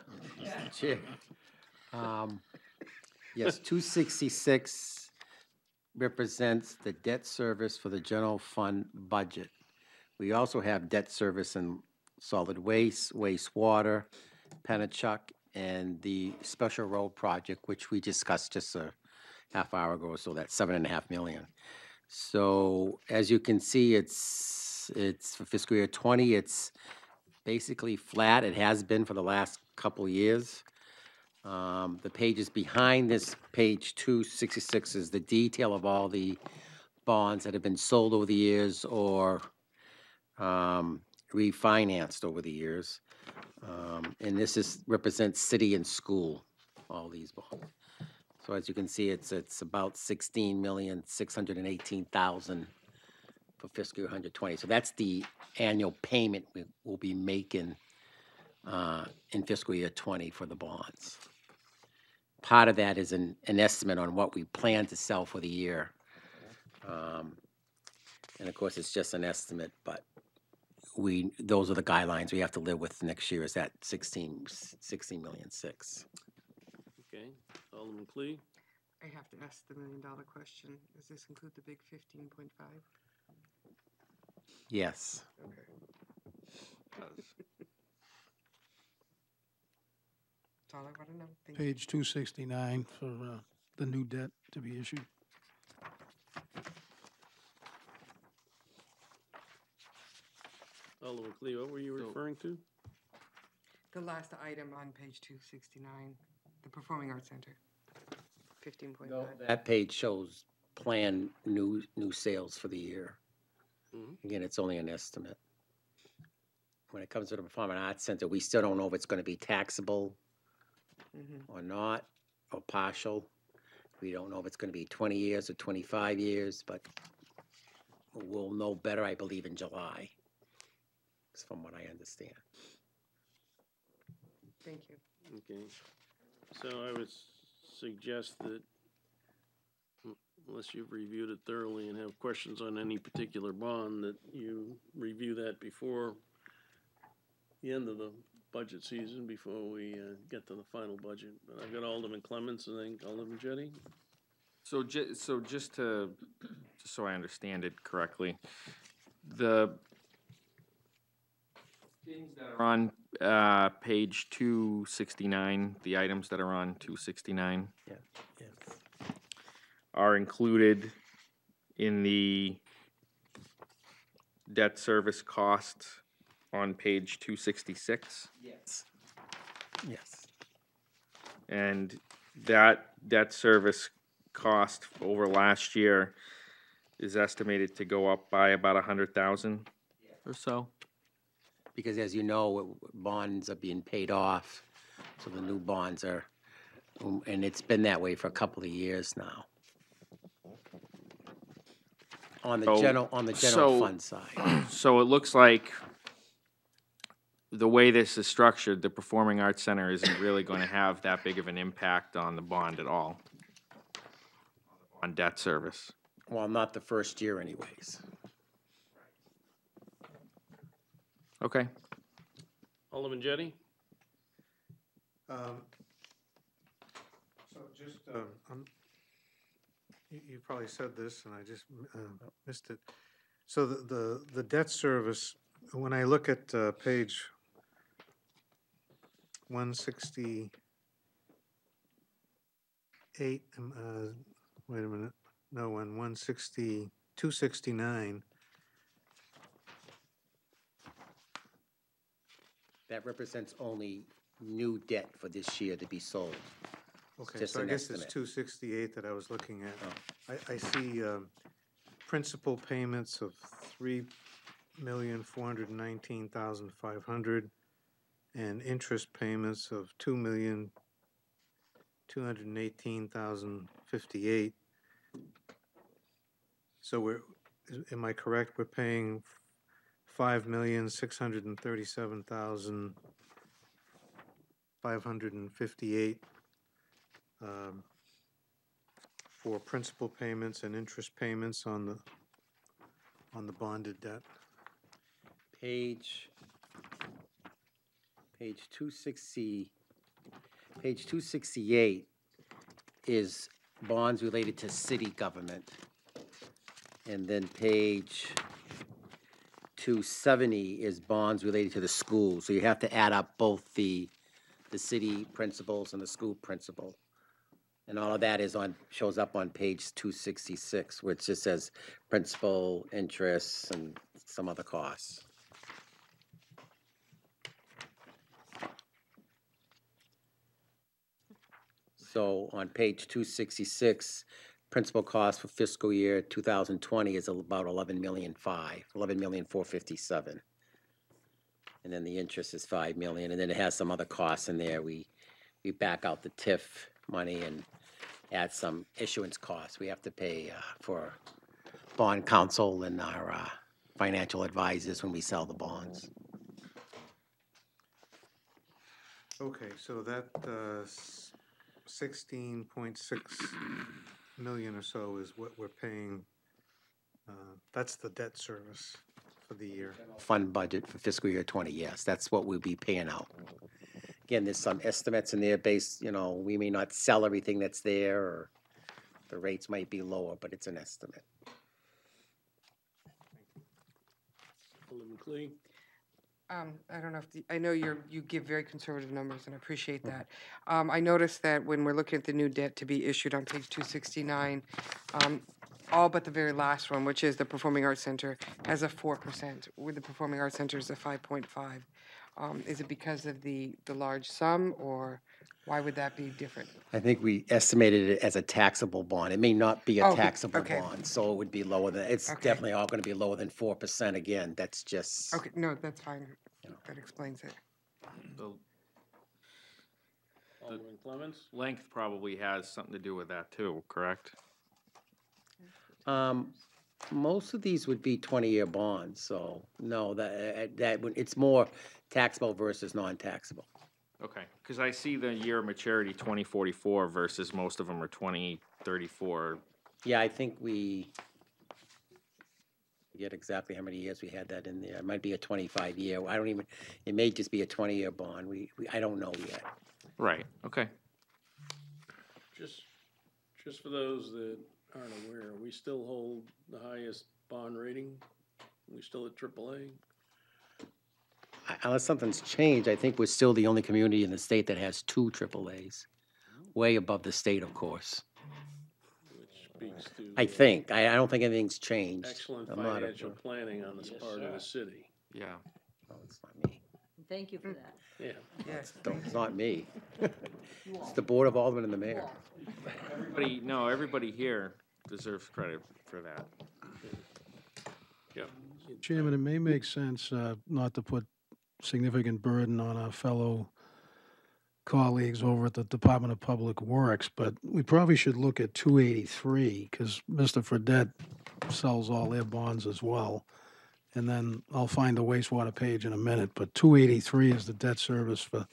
Chair. Yes, 266 represents the debt service for the general fund budget. We also have debt service in solid waste, wastewater, Pennachuck, and the special road project, which we discussed just a half hour ago, so that's $7.5 million. So as you can see, it's for fiscal year 20, it's basically flat. It has been for the last couple years. The pages behind this page 266 is the detail of all the bonds that have been sold over the years or refinanced over the years. And this represents city and school, all these bonds. So as you can see, it's about $16,618,000 for fiscal year 120. So that's the annual payment we will be making in fiscal year 20 for the bonds. Part of that is an estimate on what we plan to sell for the year. And of course, it's just an estimate, but those are the guidelines we have to live with next year, is that $16.6 million. Okay, Alderman Clee? I have to ask the $1 million question. Does this include the big 15.5? Yes. Okay. That's all I want to know. Thank you. Page 269 for the new debt to be issued. Alderman Clee, what were you referring to? The last item on page 269, the Performing Arts Center, 15.5. That page shows planned new sales for the year. Again, it's only an estimate. When it comes to the Performing Arts Center, we still don't know if it's going to be taxable or not, or partial. We don't know if it's going to be 20 years or 25 years, but we'll know better, I believe, in July, from what I understand. Thank you. Okay, so I would suggest that unless you've reviewed it thoroughly and have questions on any particular bond, that you review that before the end of the budget season, before we get to the final budget. But I've got Alderman Clements and then Alderman Jettie. So just so I understand it correctly, the things that are on page 269, the items that are on 269 are included in the debt service cost on page 266? Yes. Yes. And that debt service cost over last year is estimated to go up by about 100,000 or so? Because as you know, bonds are being paid off, so the new bonds are, and it's been that way for a couple of years now. On the general fund side. So it looks like the way this is structured, the Performing Arts Center isn't really going to have that big of an impact on the bond at all, on debt service. Well, not the first year anyways. Okay. Alderman Jettie? So just, you probably said this and I just missed it. So the debt service, when I look at page 168, wait a minute, no, 269. That represents only new debt for this year to be sold. Okay, Just so I an guess it's estimate. 268 that I was looking at. I see principal payments of $3,419,500 and interest payments of $2,218,058. So am I correct? We're paying $5,637,558 for principal payments and interest payments on the bonded debt. Page 268 is bonds related to city government. And then page 270 is bonds related to the school. So you have to add up both the city principals and the school principal. And all of that shows up on page 266, which just says principal, interest, and some other costs. So on page 266, principal cost for fiscal year 2020 is about $11,457,000. And then the interest is $5 million, and then it has some other costs in there. We back out the TIF money and add some issuance costs. We have to pay for bond counsel and our financial advisors when we sell the bonds. Okay, so that 16.6 million or so is what we're paying. That's the debt service for the year. Fund budget for fiscal year 20, yes, that's what we'll be paying out. Again, there's some estimates in there based, we may not sell everything that's there, or the rates might be lower, but it's an estimate. Alderman Clee? I don't know if I know you give very conservative numbers, and I appreciate that. I noticed that when we're looking at the new debt to be issued on page 269, all but the very last one, which is the Performing Arts Center, has a 4%, where the Performing Arts Center is a 5.5. Is it because of the large sum, or why would that be different? I think we estimated it as a taxable bond. It may not be a taxable okay. bond, so it would be lower than, it's definitely all going to be lower than 4% again. That's just. Okay, no, that's fine. That explains it. Alderman Clements? Length probably has something to do with that too, correct? Most of these would be 20-year bonds, so no, it's more taxable versus non-taxable. Okay, because I see the year of maturity 2044 versus most of them are 2034, Yeah, I think we forget exactly how many years we had that in there. It might be a 25-year. I don't even, it may just be a 20-year bond. I don't know yet. Right, okay. Just for those that aren't aware, we still hold the highest bond rating? We still at AAA? Unless something's changed, I think we're still the only community in the state that has 2 AAAs, way above the state, of course. Which speaks to I think. I don't think anything's changed. excellent I'm not a- financial planning on this part of the city. Yeah. Oh, it's not me. Thank you for that. Yeah. Yes. It's not me. It's the Board of Aldermen and the mayor. Everybody here deserves credit for that. Yeah. Chairman, it may make sense not to put significant burden on our fellow colleagues over at the Department of Public Works, but we probably should look at 283, because Mr. Fredette sells all their bonds as well. And then I'll find the wastewater page in a minute, but 283 is the debt service for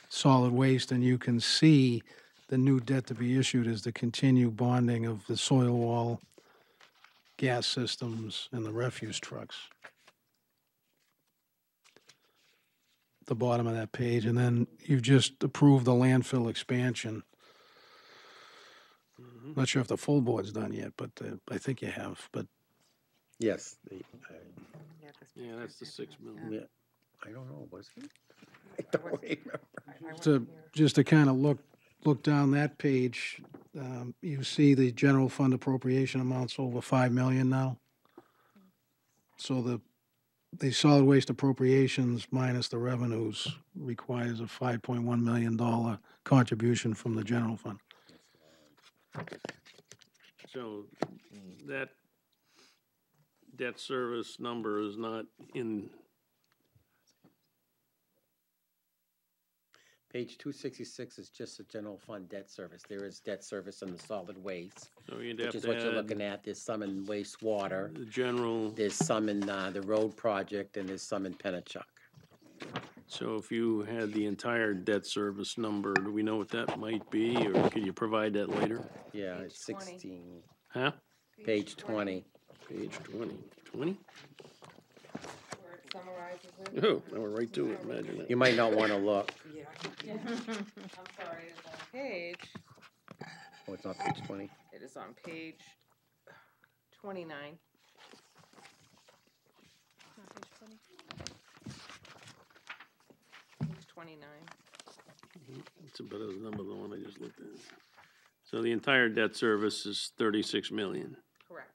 solid waste, and you can see the new debt to be issued is the continued bonding of the soil wall, gas systems, and the refuse trucks. The bottom of that page, and then you've just approved the landfill expansion. Not sure if the full board's done yet, but I think you have, but. Yes. Yeah, that's the 6 million. Yeah. I don't know, was it? I don't remember. Just to kind of look down that page, you see the general fund appropriation amounts over 5 million now. So the solid waste appropriations minus the revenues requires a $5.1 million contribution from the general fund. So that debt service number is not in. Page 266 is just the general fund debt service. There is debt service in the solid waste, So you'd which have is to what you're add looking at. There's some in wastewater, the general. there's some in the road project, and there's some in Pennachuck. So if you had the entire debt service number, do we know what that might be, or could you provide that later? Yeah, Page it's 20. 16, Huh? page 20. Page 20. 20? Where it summarizes it. Oh, now we're right to it, imagine that. You might not want to look. Yeah. I'm sorry, it is on page, Oh, it's not page 20. it is on page 29. Page 29. It's a better number than the one I just looked at. So the entire debt service is 36 million. Correct.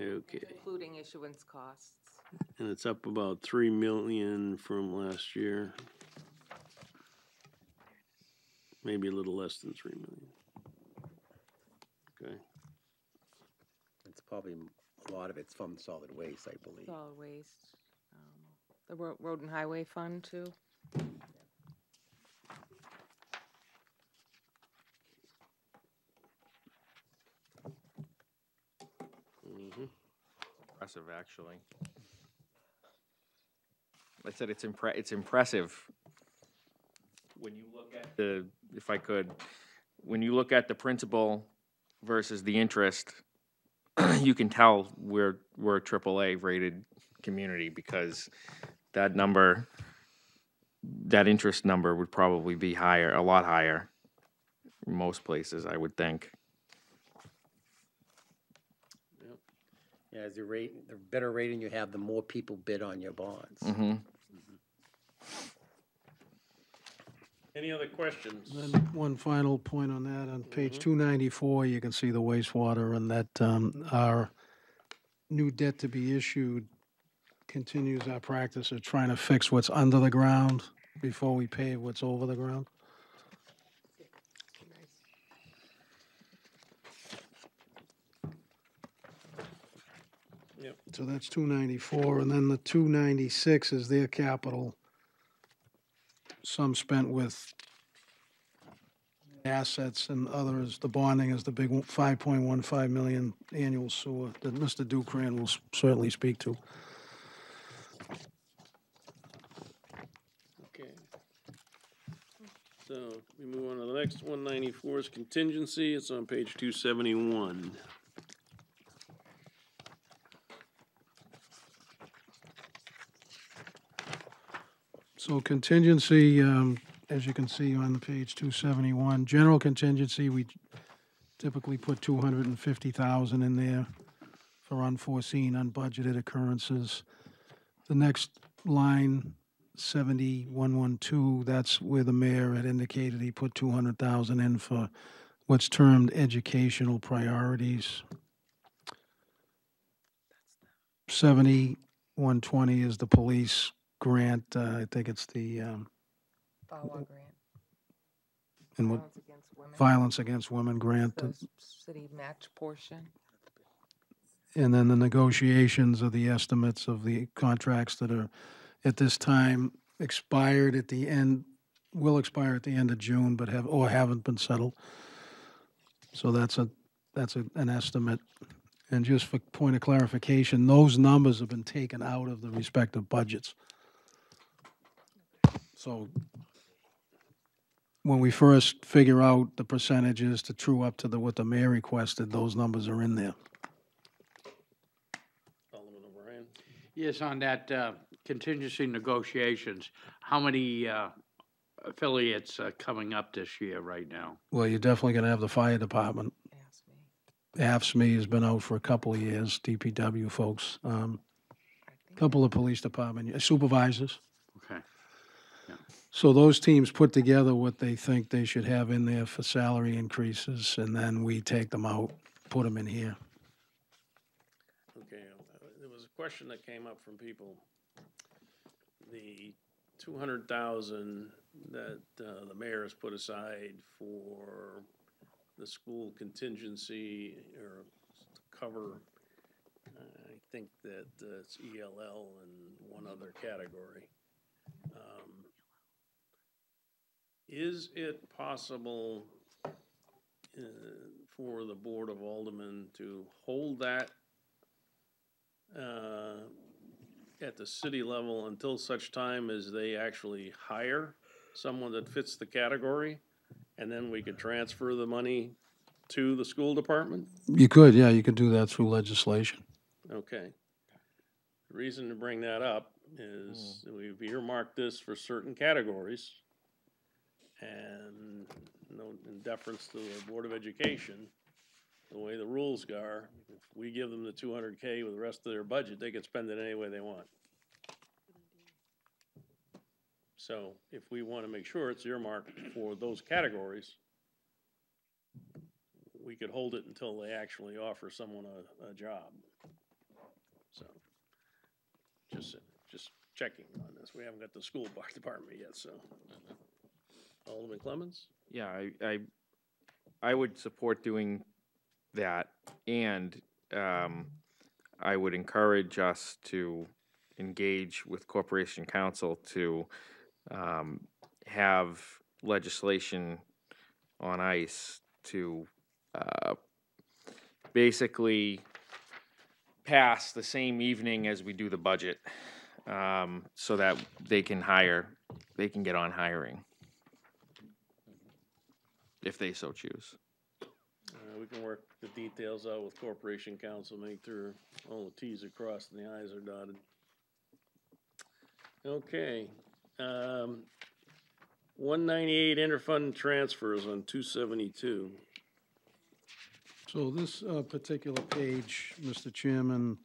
Okay. Including issuance costs. And it's up about 3 million from last year. Maybe a little less than 3 million. Okay. It's probably, a lot of it's from solid waste, I believe. Solid waste. The road and highway fund too. Impressive, actually. I said it's impressive. When you look at the, if I could, when you look at the principal versus the interest, you can tell we're a AAA rated community, because that number, that interest number would probably be higher, a lot higher in most places, I would think. Yeah, as the better rating you have, the more people bid on your bonds. Mm-hmm. Any other questions? Then one final point on that, on page 294, you can see the wastewater, and that our new debt to be issued continues our practice of trying to fix what's under the ground before we pay what's over the ground. Yep. So that's 294, and then the 296 is their capital, some spent with assets and others. The bonding is the big 5.15 million annual sewer that Mr. Dukran will certainly speak to. Okay. So we move on to the next 194 is contingency. It's on page 271. So contingency, as you can see on page 271, general contingency, we typically put 250,000 in there for unforeseen, unbudgeted occurrences. The next line, 7112, that's where the mayor had indicated he put 200,000 in for what's termed educational priorities. 7120 is the police grant. I think it's the VAWA grant. and what Violence Against Women. violence against women grant. The city match portion. And then the negotiations of the estimates of the contracts that are at this time expired at the end, will expire at the end of June, but haven't been settled. So that's an estimate. And just for point of clarification, those numbers have been taken out of the respective budgets. So when we first figure out the percentages to true up to what the mayor requested, those numbers are in there. Alderman O'Brien. Yes, on that contingency negotiations, how many affiliates are coming up this year right now? Well, you're definitely going to have the fire department. AFSME has been out for a couple of years, DPW folks. Couple of police department supervisors. Okay. So those teams put together what they think they should have in there for salary increases, and then we take them out, put them in here. Okay, there was a question that came up from people. The 200,000 that the mayor has put aside for the school contingency or cover, I think that it's ELL and one other category. Is it possible for the Board of Aldermen to hold that at the city level until such time as they actually hire someone that fits the category, and then we could transfer the money to the school department? You could, yeah, you could do that through legislation. Okay. The reason to bring that up is we've earmarked this for certain categories, and in deference to the Board of Education, the way the rules are, if we give them the 200K with the rest of their budget, they can spend it any way they want. So if we want to make sure it's earmarked for those categories, we could hold it until they actually offer someone a job. So just checking on this. We haven't got the school department yet, so. Alderman Clemmons? Yeah, I would support doing that, and I would encourage us to engage with Corporation Counsel to have legislation on ice to basically pass the same evening as we do the budget, so that they can get on hiring, if they so choose. We can work the details out with Corporation Counsel, make sure all the T's are crossed and the I's are dotted. Okay. 198 interfund transfers on 272. So this particular page, Mr. Chairman,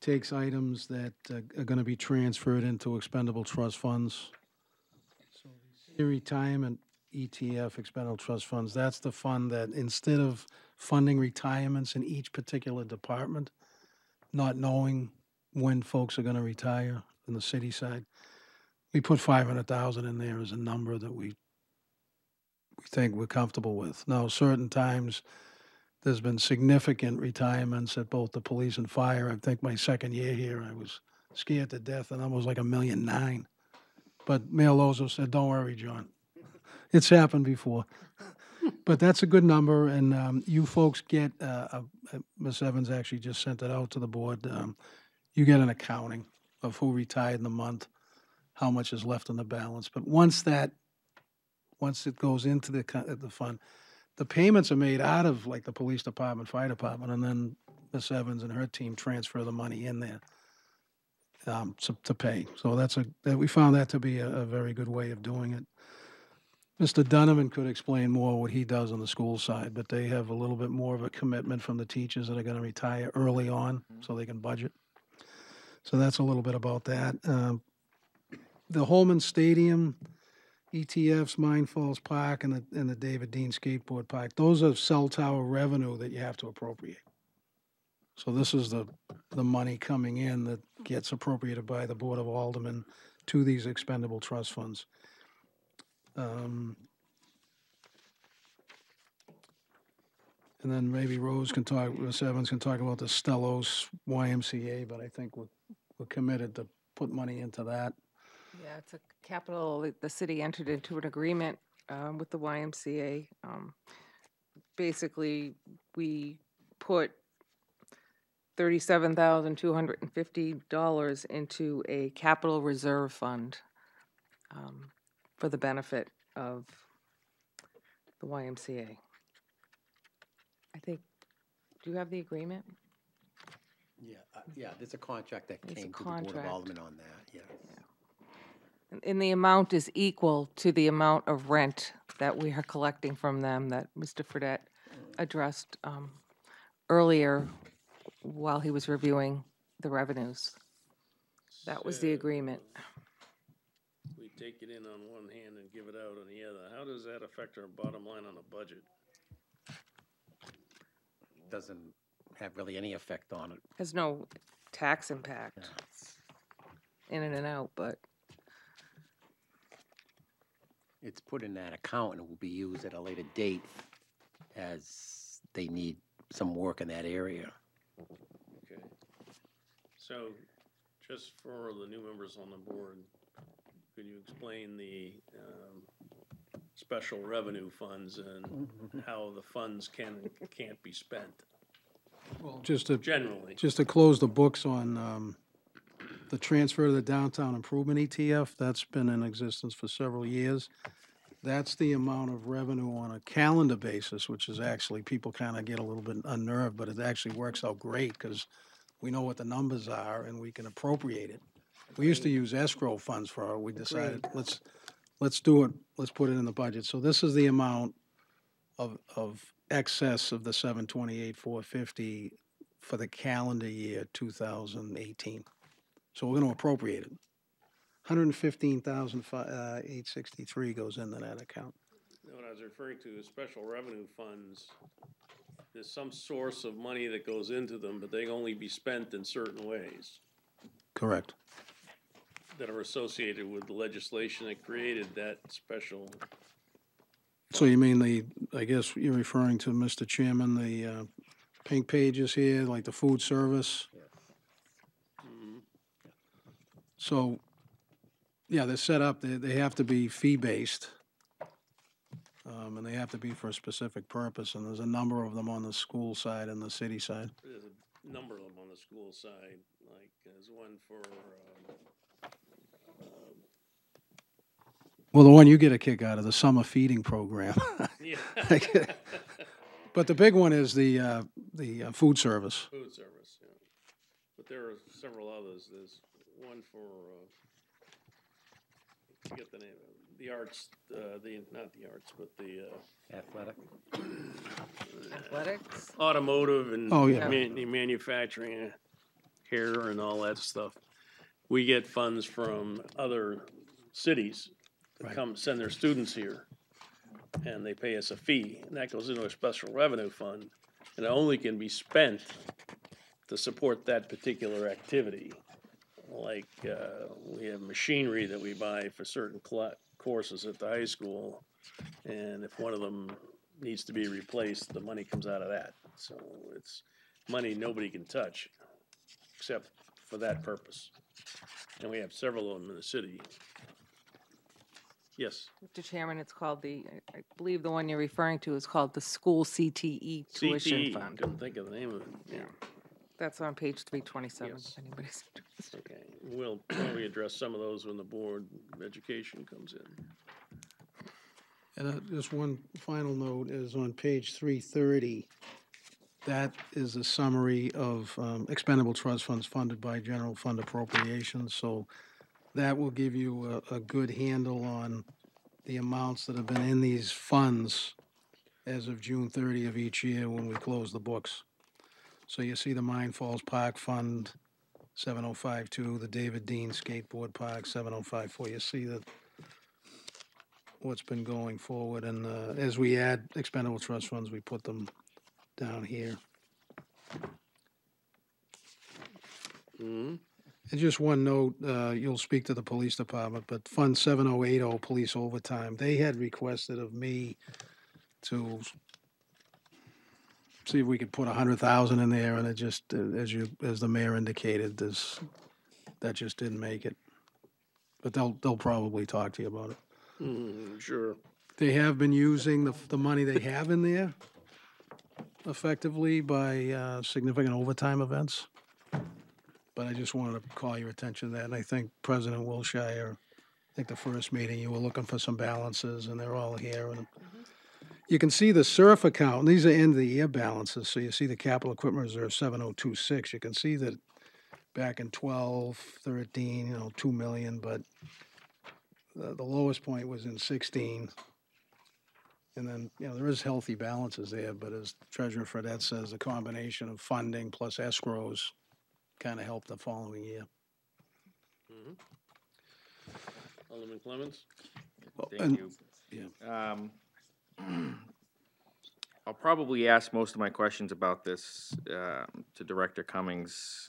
takes items that are going to be transferred into expendable trust funds. So the retirement ETF, expendable trust funds, that's the fund that instead of funding retirements in each particular department, not knowing when folks are going to retire on the city side, we put 500,000 in there as a number that we think we're comfortable with. Now, certain times there's been significant retirements at both the police and fire. I think my second year here, I was scared to death, and almost like $1.9 million. But Mayor Lozo said, "Don't worry, John. It's happened before." But that's a good number, and you folks get, Ms. Evans actually just sent it out to the board. You get an accounting of who retired in the month, how much is left on the balance. But once that once it goes into the fund, the payments are made out of like the police department, fire department, and then Miss Evans and her team transfer the money in there to pay. So we found that to be a very good way of doing it. Mr. Donovan could explain more what he does on the school side, but they have a little bit more of a commitment from the teachers that are going to retire early on so they can budget. So that's a little bit about that. The Holman Stadium, ETFs, Mine Falls Park, and the David Dean Skateboard Park, those are cell tower revenue that you have to appropriate. So this is the money coming in that gets appropriated by the Board of Aldermen to these expendable trust funds. And then maybe Miss Evans can talk about the Stellos YMCA, but I think we're committed to put money into that. Yeah, it's a capital, the city entered into an agreement with the YMCA. Basically, we put $37,250 into a capital reserve fund for the benefit of the YMCA. I think, do you have the agreement? Yeah, there's a contract that There's a came to the Board of contract. Aldermen on that, yeah. And the amount is equal to the amount of rent that we are collecting from them that Mr. Fredette addressed earlier while he was reviewing the revenues. That was the agreement. We take it in on one hand and give it out on the other. How does that affect our bottom line on the budget? Doesn't have really any effect on it. Has no tax impact. In and out, but It's put in that account and will be used at a later date as they need some work in that area. Okay. So, just for the new members on the board, could you explain the special revenue funds and how the funds can and can't be spent? Well, generally. Just to close the books on the transfer to the downtown improvement ETF, that's been in existence for several years. That's the amount of revenue on a calendar basis, which is actually, people kind of get a little bit unnerved, but it actually works out great because we know what the numbers are and we can appropriate it. We used to use escrow funds for it. We decided, let's do it, let's put it in the budget. So this is the amount of excess of the 728,450 for the calendar year 2018. So we're going to appropriate it. 115,863 goes into that account. What I was referring to is special revenue funds. There's some source of money that goes into them, but they can only be spent in certain ways Correct. that are associated with the legislation that created that special. So you mean I guess you're referring to, Mr. Chairman, the pink pages here, like the food service? So, yeah, they're set up, they have to be fee-based, and they have to be for a specific purpose, and there's a number of them on the school side and the city side. There's a number of them on the school side, like there's one for, Well, the one you get a kick out of, the summer feeding program. yeah. But the big one is the food service. Food service, yeah. But there are several others. There's one for, I forget the name of it, the arts, not the arts, but the Athletic. athletics? Automotive and Oh, yeah. the manufacturing, hair and all that stuff. We get funds from other cities that come send their students here, and they pay us a fee, and that goes into a special revenue fund, and it only can be spent to support that particular activity. Like we have machinery that we buy for certain courses at the high school, and if one of them needs to be replaced, the money comes out of that. So it's money nobody can touch except for that purpose. And we have several of them in the city. Yes. Mr. Chairman, it's called I believe the one you're referring to is called the School CTE Tuition CTE, Fund. couldn't think of the name of it. Yeah. That's on page 327, Yes. if anybody's interested. Okay, we'll probably address some of those when the Board of Education comes in. And just one final note is on page 330. That is a summary of expendable trust funds funded by general fund appropriations. So that will give you a good handle on the amounts that have been in these funds as of June 30 of each year when we close the books. So you see the Mine Falls Park Fund, 7052, the David Dean Skateboard Park, 7054. You see that what's been going forward, and as we add expendable trust funds, we put them down here. Mm-hmm. And just one note, you'll speak to the police department, but Fund 7080, police overtime, they had requested of me to see if we could put 100,000 in there, and it just, as the mayor indicated, that just didn't make it. But they'll probably talk to you about it. Sure. They have been using the money they have in there effectively by significant overtime events. But I just wanted to call your attention to that, and I think President Wilshire, I think the first meeting, you were looking for some balances, and they're all here. And you can see the SURF account, and these are end-of-the-year balances, so you see the capital equipment reserve 7026. You can see that back in 12, 13, 2 million, but the lowest point was in 16. And then, there is healthy balances there, but as Treasurer Fredette says, a combination of funding plus escrows kind of helped the following year. Alderman Clemmons? Thank you. Yeah. I'll probably ask most of my questions about this to Director Cummings,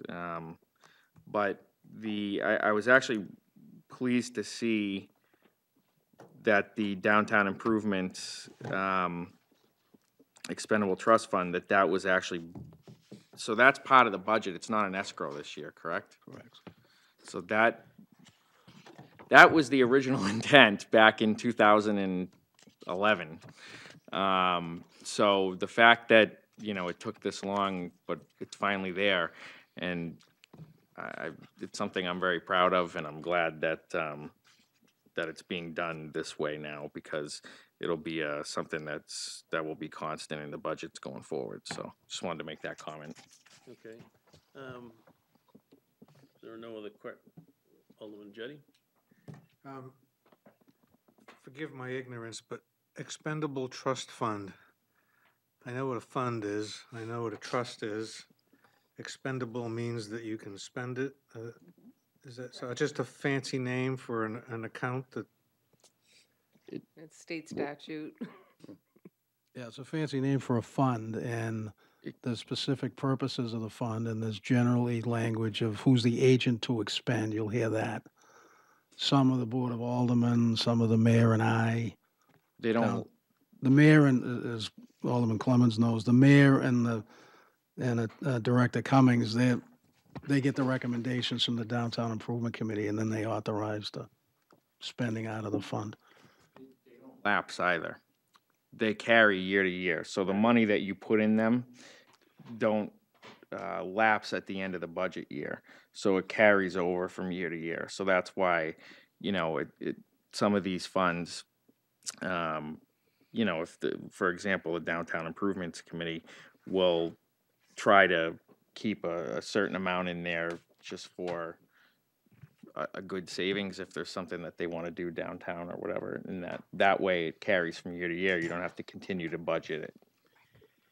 but I was actually pleased to see that the downtown improvements expendable trust fund, that was actually, so that's part of the budget. It's not an escrow this year, correct? Correct. So that was the original intent back in 2011. So the fact that, it took this long, but it's finally there, and it's something I'm very proud of, and I'm glad that that it's being done this way now, because it'll be something that will be constant in the budgets going forward. So just wanted to make that comment. Okay. There are no other Alderman Jettie? Forgive my ignorance, but expendable trust fund. I know what a fund is. I know what a trust is. Expendable means that you can spend it. Is that so? Just a fancy name for an account that? It's state statute. Yeah, it's a fancy name for a fund, and the specific purposes of the fund, and there's generally language of who's the agent to expend. You'll hear that. Some of the Board of Aldermen, some of the mayor and I. They don't. The mayor, and as Alderman Clemmons knows, the mayor and Director Cummings, they get the recommendations from the Downtown Improvement Committee, and then they authorize the spending out of the fund. They don't lapse either. They carry year to year. So the money that you put in them don't lapse at the end of the budget year. So it carries over from year to year. So that's why, some of these funds, if for example, the Downtown Improvements Committee will try to keep a certain amount in there just for a good savings if there's something that they want to do downtown or whatever, and that way it carries from year to year. You don't have to continue to budget it.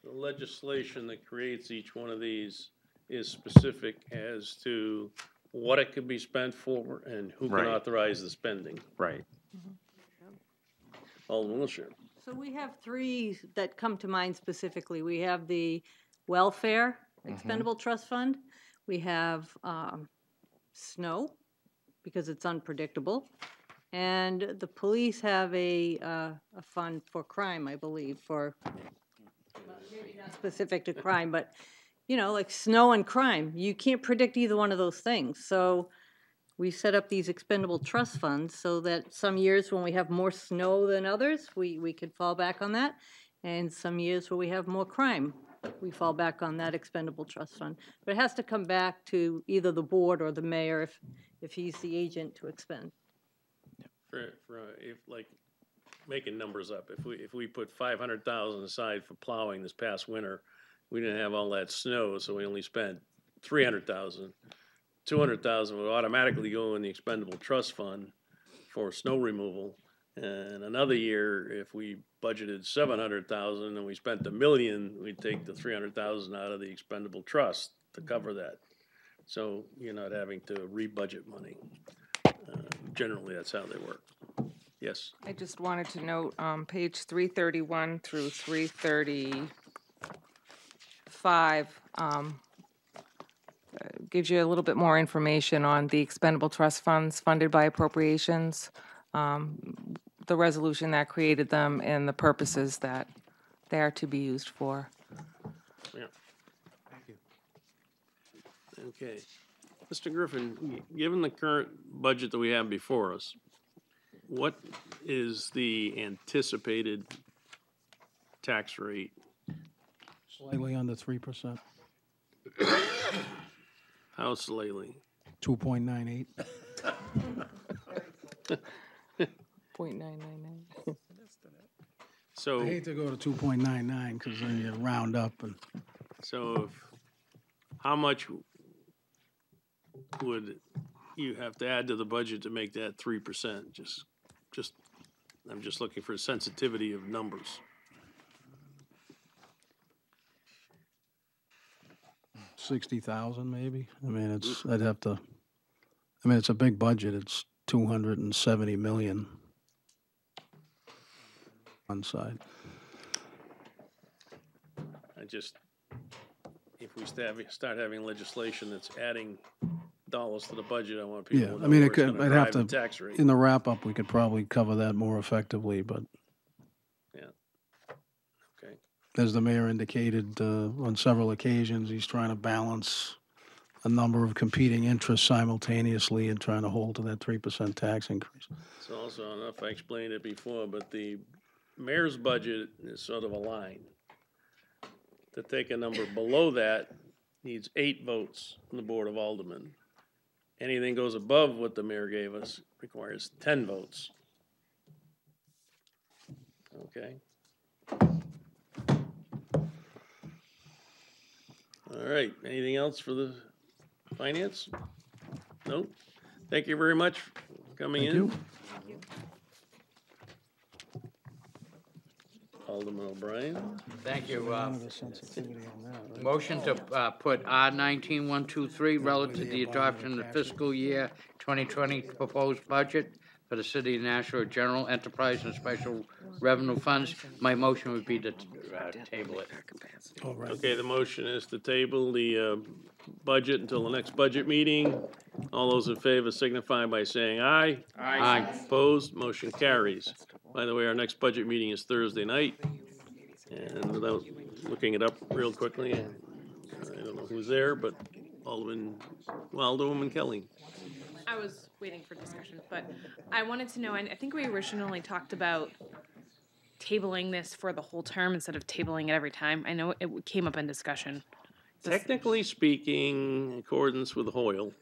The legislation that creates each one of these is specific as to what it could be spent for and who can authorize the spending. Right. Alderman Wilshire. So we have three that come to mind specifically. We have the welfare expendable trust fund. We have snow, because it's unpredictable. And the police have a fund for crime, I believe, for, maybe not specific to crime, but, like snow and crime. You can't predict either one of those things. So we set up these expendable trust funds so that some years when we have more snow than others, we could fall back on that. And some years where we have more crime, we fall back on that expendable trust fund. But it has to come back to either the board or the mayor if he's the agent to expend. If like making numbers up. If we put 500,000 aside for plowing this past winter, we didn't have all that snow, so we only spent 300,000. 200,000 would automatically go in the expendable trust fund for snow removal. And another year, if we budgeted 700,000 and we spent $1 million, we'd take the 300,000 out of the expendable trust to cover that. So you're not having to re-budget money. Generally, that's how they work. Yes. I just wanted to note, page 331 through 335 gives you a little bit more information on the expendable trust funds funded by appropriations, the resolution that created them, and the purposes that they are to be used for. Yeah. Thank you. Okay. Mr. Griffin, given the current budget that we have before us, what is the anticipated tax rate? Slightly under 3%, How slightly? 2.98. 0.999. So, I hate to go to 2.99 because then you round up and. so how much would you have to add to the budget to make that 3%? I'm just looking for sensitivity of numbers. 60,000 maybe. I mean, I'd have to, I mean, it's a big budget. It's 270 million on side. If we start having legislation that's adding dollars to the budget, I want people Yeah, to know I mean, where it it's could, gonna I'd have drive the to, tax rate. in the wrap-up, we could probably cover that more effectively, but Yeah. Okay. as the mayor indicated on several occasions, he's trying to balance a number of competing interests simultaneously and trying to hold to that 3% tax increase. It's also, I don't know if I explained it before, but the mayor's budget is sort of a line. To take a number below that needs 8 votes from the Board of Aldermen. Anything goes above what the mayor gave us requires 10 votes. Okay? All right, anything else for the finance? No? Thank you very much for coming in. Thank you. Alderman O'Brien. Thank you. The sensitivity on that, right? Motion to put R-19-123 relative to the adoption of the fiscal year 2020 proposed budget for the city of Nashua general enterprise and special revenue funds. My motion would be to table it. All right. Okay, the motion is to table the budget until the next budget meeting. All those in favor signify by saying aye. Aye. Opposed, motion carries. By the way, our next budget meeting is Thursday night. And without looking it up real quickly, I don't know who's there, but Alderwoman Kelly. I was waiting for discussion, but I wanted to know, and I think we originally talked about tabling this for the whole term instead of tabling it every time. I know it came up in discussion. Technically speaking, in accordance with Hoyle.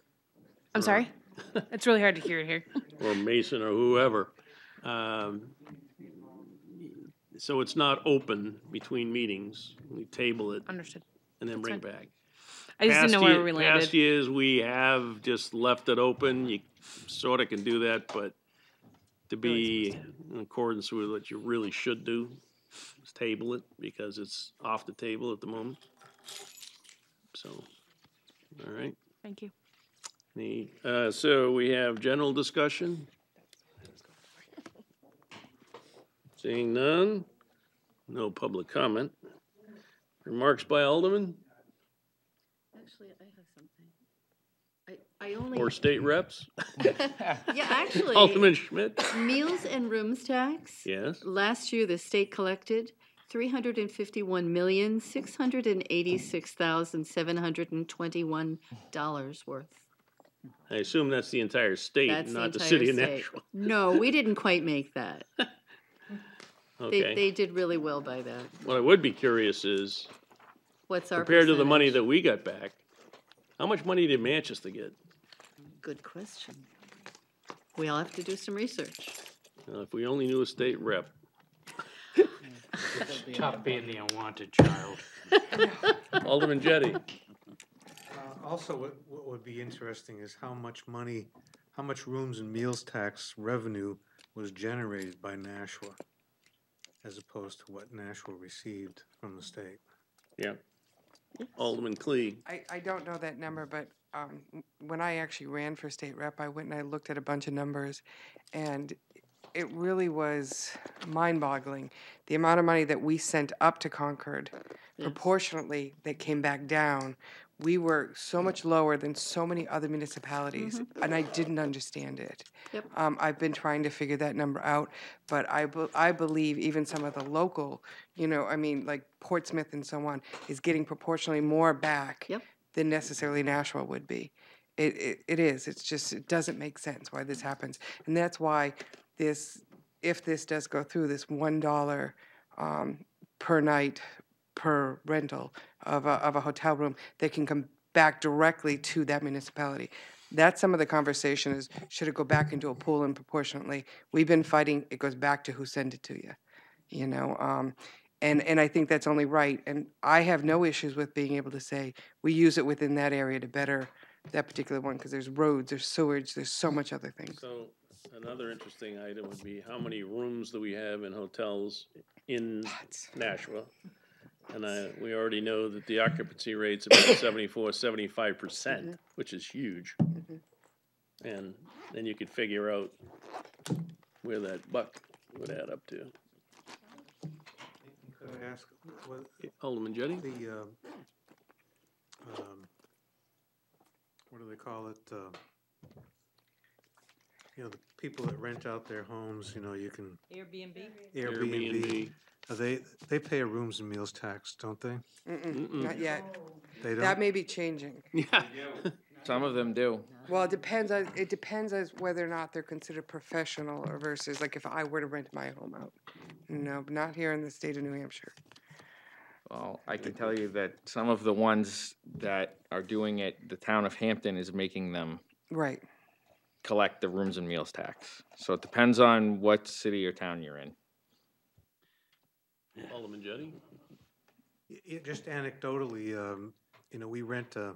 I'm sorry? It's really hard to hear it here. Or Mason or whoever. So it's not open between meetings. We table it. Understood. And then That's bring fine. back. I just didn't know where we landed. Past years, we have just left it open. You sort of can do that, but to be in accordance with what you really should do is table it because it's off the table at the moment. So, all right. Thank you. So we have general discussion. Seeing none, no public comment. Remarks by Alderman Actually, I have something. I only. or state reps? Yeah, actually. Alderman Schmidt? Meals and rooms tax. Yes. Last year, the state collected $351,686,721 worth. I assume that's the entire state, That's not the entire city of state. Nashua. No, we didn't quite make that. Okay. They did really well by that. What I would be curious is, What's our compared to the money percentage? that we got back, how much money did Manchester get? Good question. We'll have to do some research. If we only knew a state rep. Tough being the unwanted child. Alderman Jettie. Also, what would be interesting is how much money, how much rooms and meals tax revenue was generated by Nashua as opposed to what Nashua received from the state. Yeah. Alderman Clee. I don't know that number, but when I actually ran for state rep, I went and I looked at a bunch of numbers, and it really was mind-boggling. The amount of money that we sent up to Concord, proportionately, that came back down. We were so much lower than so many other municipalities, and I didn't understand it. Yep. I've been trying to figure that number out, but I believe even some of the local, like Portsmouth and so on, is getting proportionally more back than necessarily Nashua would be. It is. It's just, it doesn't make sense why this happens. And that's why if this does go through, this $1 per night per rental of a hotel room, they can come back directly to that municipality. That's some of the conversation is, should it go back into a pool and proportionately? We've been fighting, it goes back to who sent it to you, and I think that's only right. And I have no issues with being able to say, we use it within that area to better that particular one, because there's roads, there's sewage, there's so much other things. So another interesting item would be how many rooms do we have in hotels in Nashua? And we already know that the occupancy rate's about 75%, which is huge. And then you could figure out where that buck would add up to. Could I ask, Alderman Jettie? What do they call it? The people that rent out their homes, you can. Airbnb. They pay a rooms and meals tax, don't they? Not yet. They don't? That may be changing. Yeah. Some of them do. Well, it depends as whether or not they're considered professional or versus, like, if I were to rent my home out. No, not here in the state of New Hampshire. Well, I can tell you that some of the ones that are doing it, the town of Hampton is making them Right. collect the rooms and meals tax. So it depends on what city or town you're in. Alderman Jettie? Just anecdotally, we rent a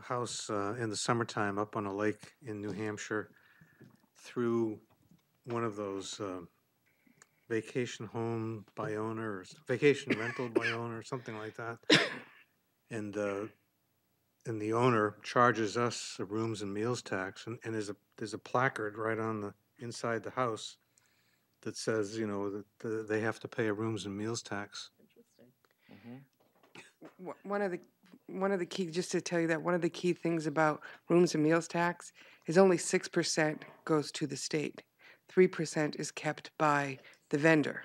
house in the summertime up on a lake in New Hampshire through one of those vacation home by owner or vacation rental by owner, something like that. And the owner charges us a rooms and meals tax, and there's a placard right on the inside the house that says, that they have to pay a rooms and meals tax. One of the key, just to tell you that, one of the key things about rooms and meals tax is only 6% goes to the state. 3% is kept by the vendor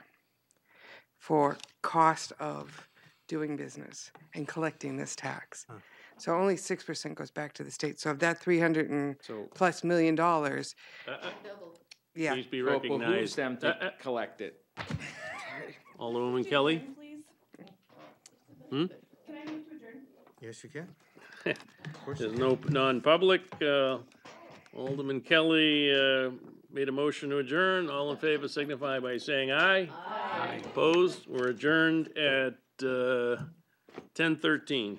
for cost of doing business and collecting this tax. So only 6% goes back to the state. So of that $300+ million, yeah. Please be So it behooves recognized. them to collect it. Alderwoman Kelly? Yes, you can. There's no non-public. Alderman Kelly made a motion to adjourn. All in favor signify by saying aye. Aye. Opposed? We're adjourned at 10:13.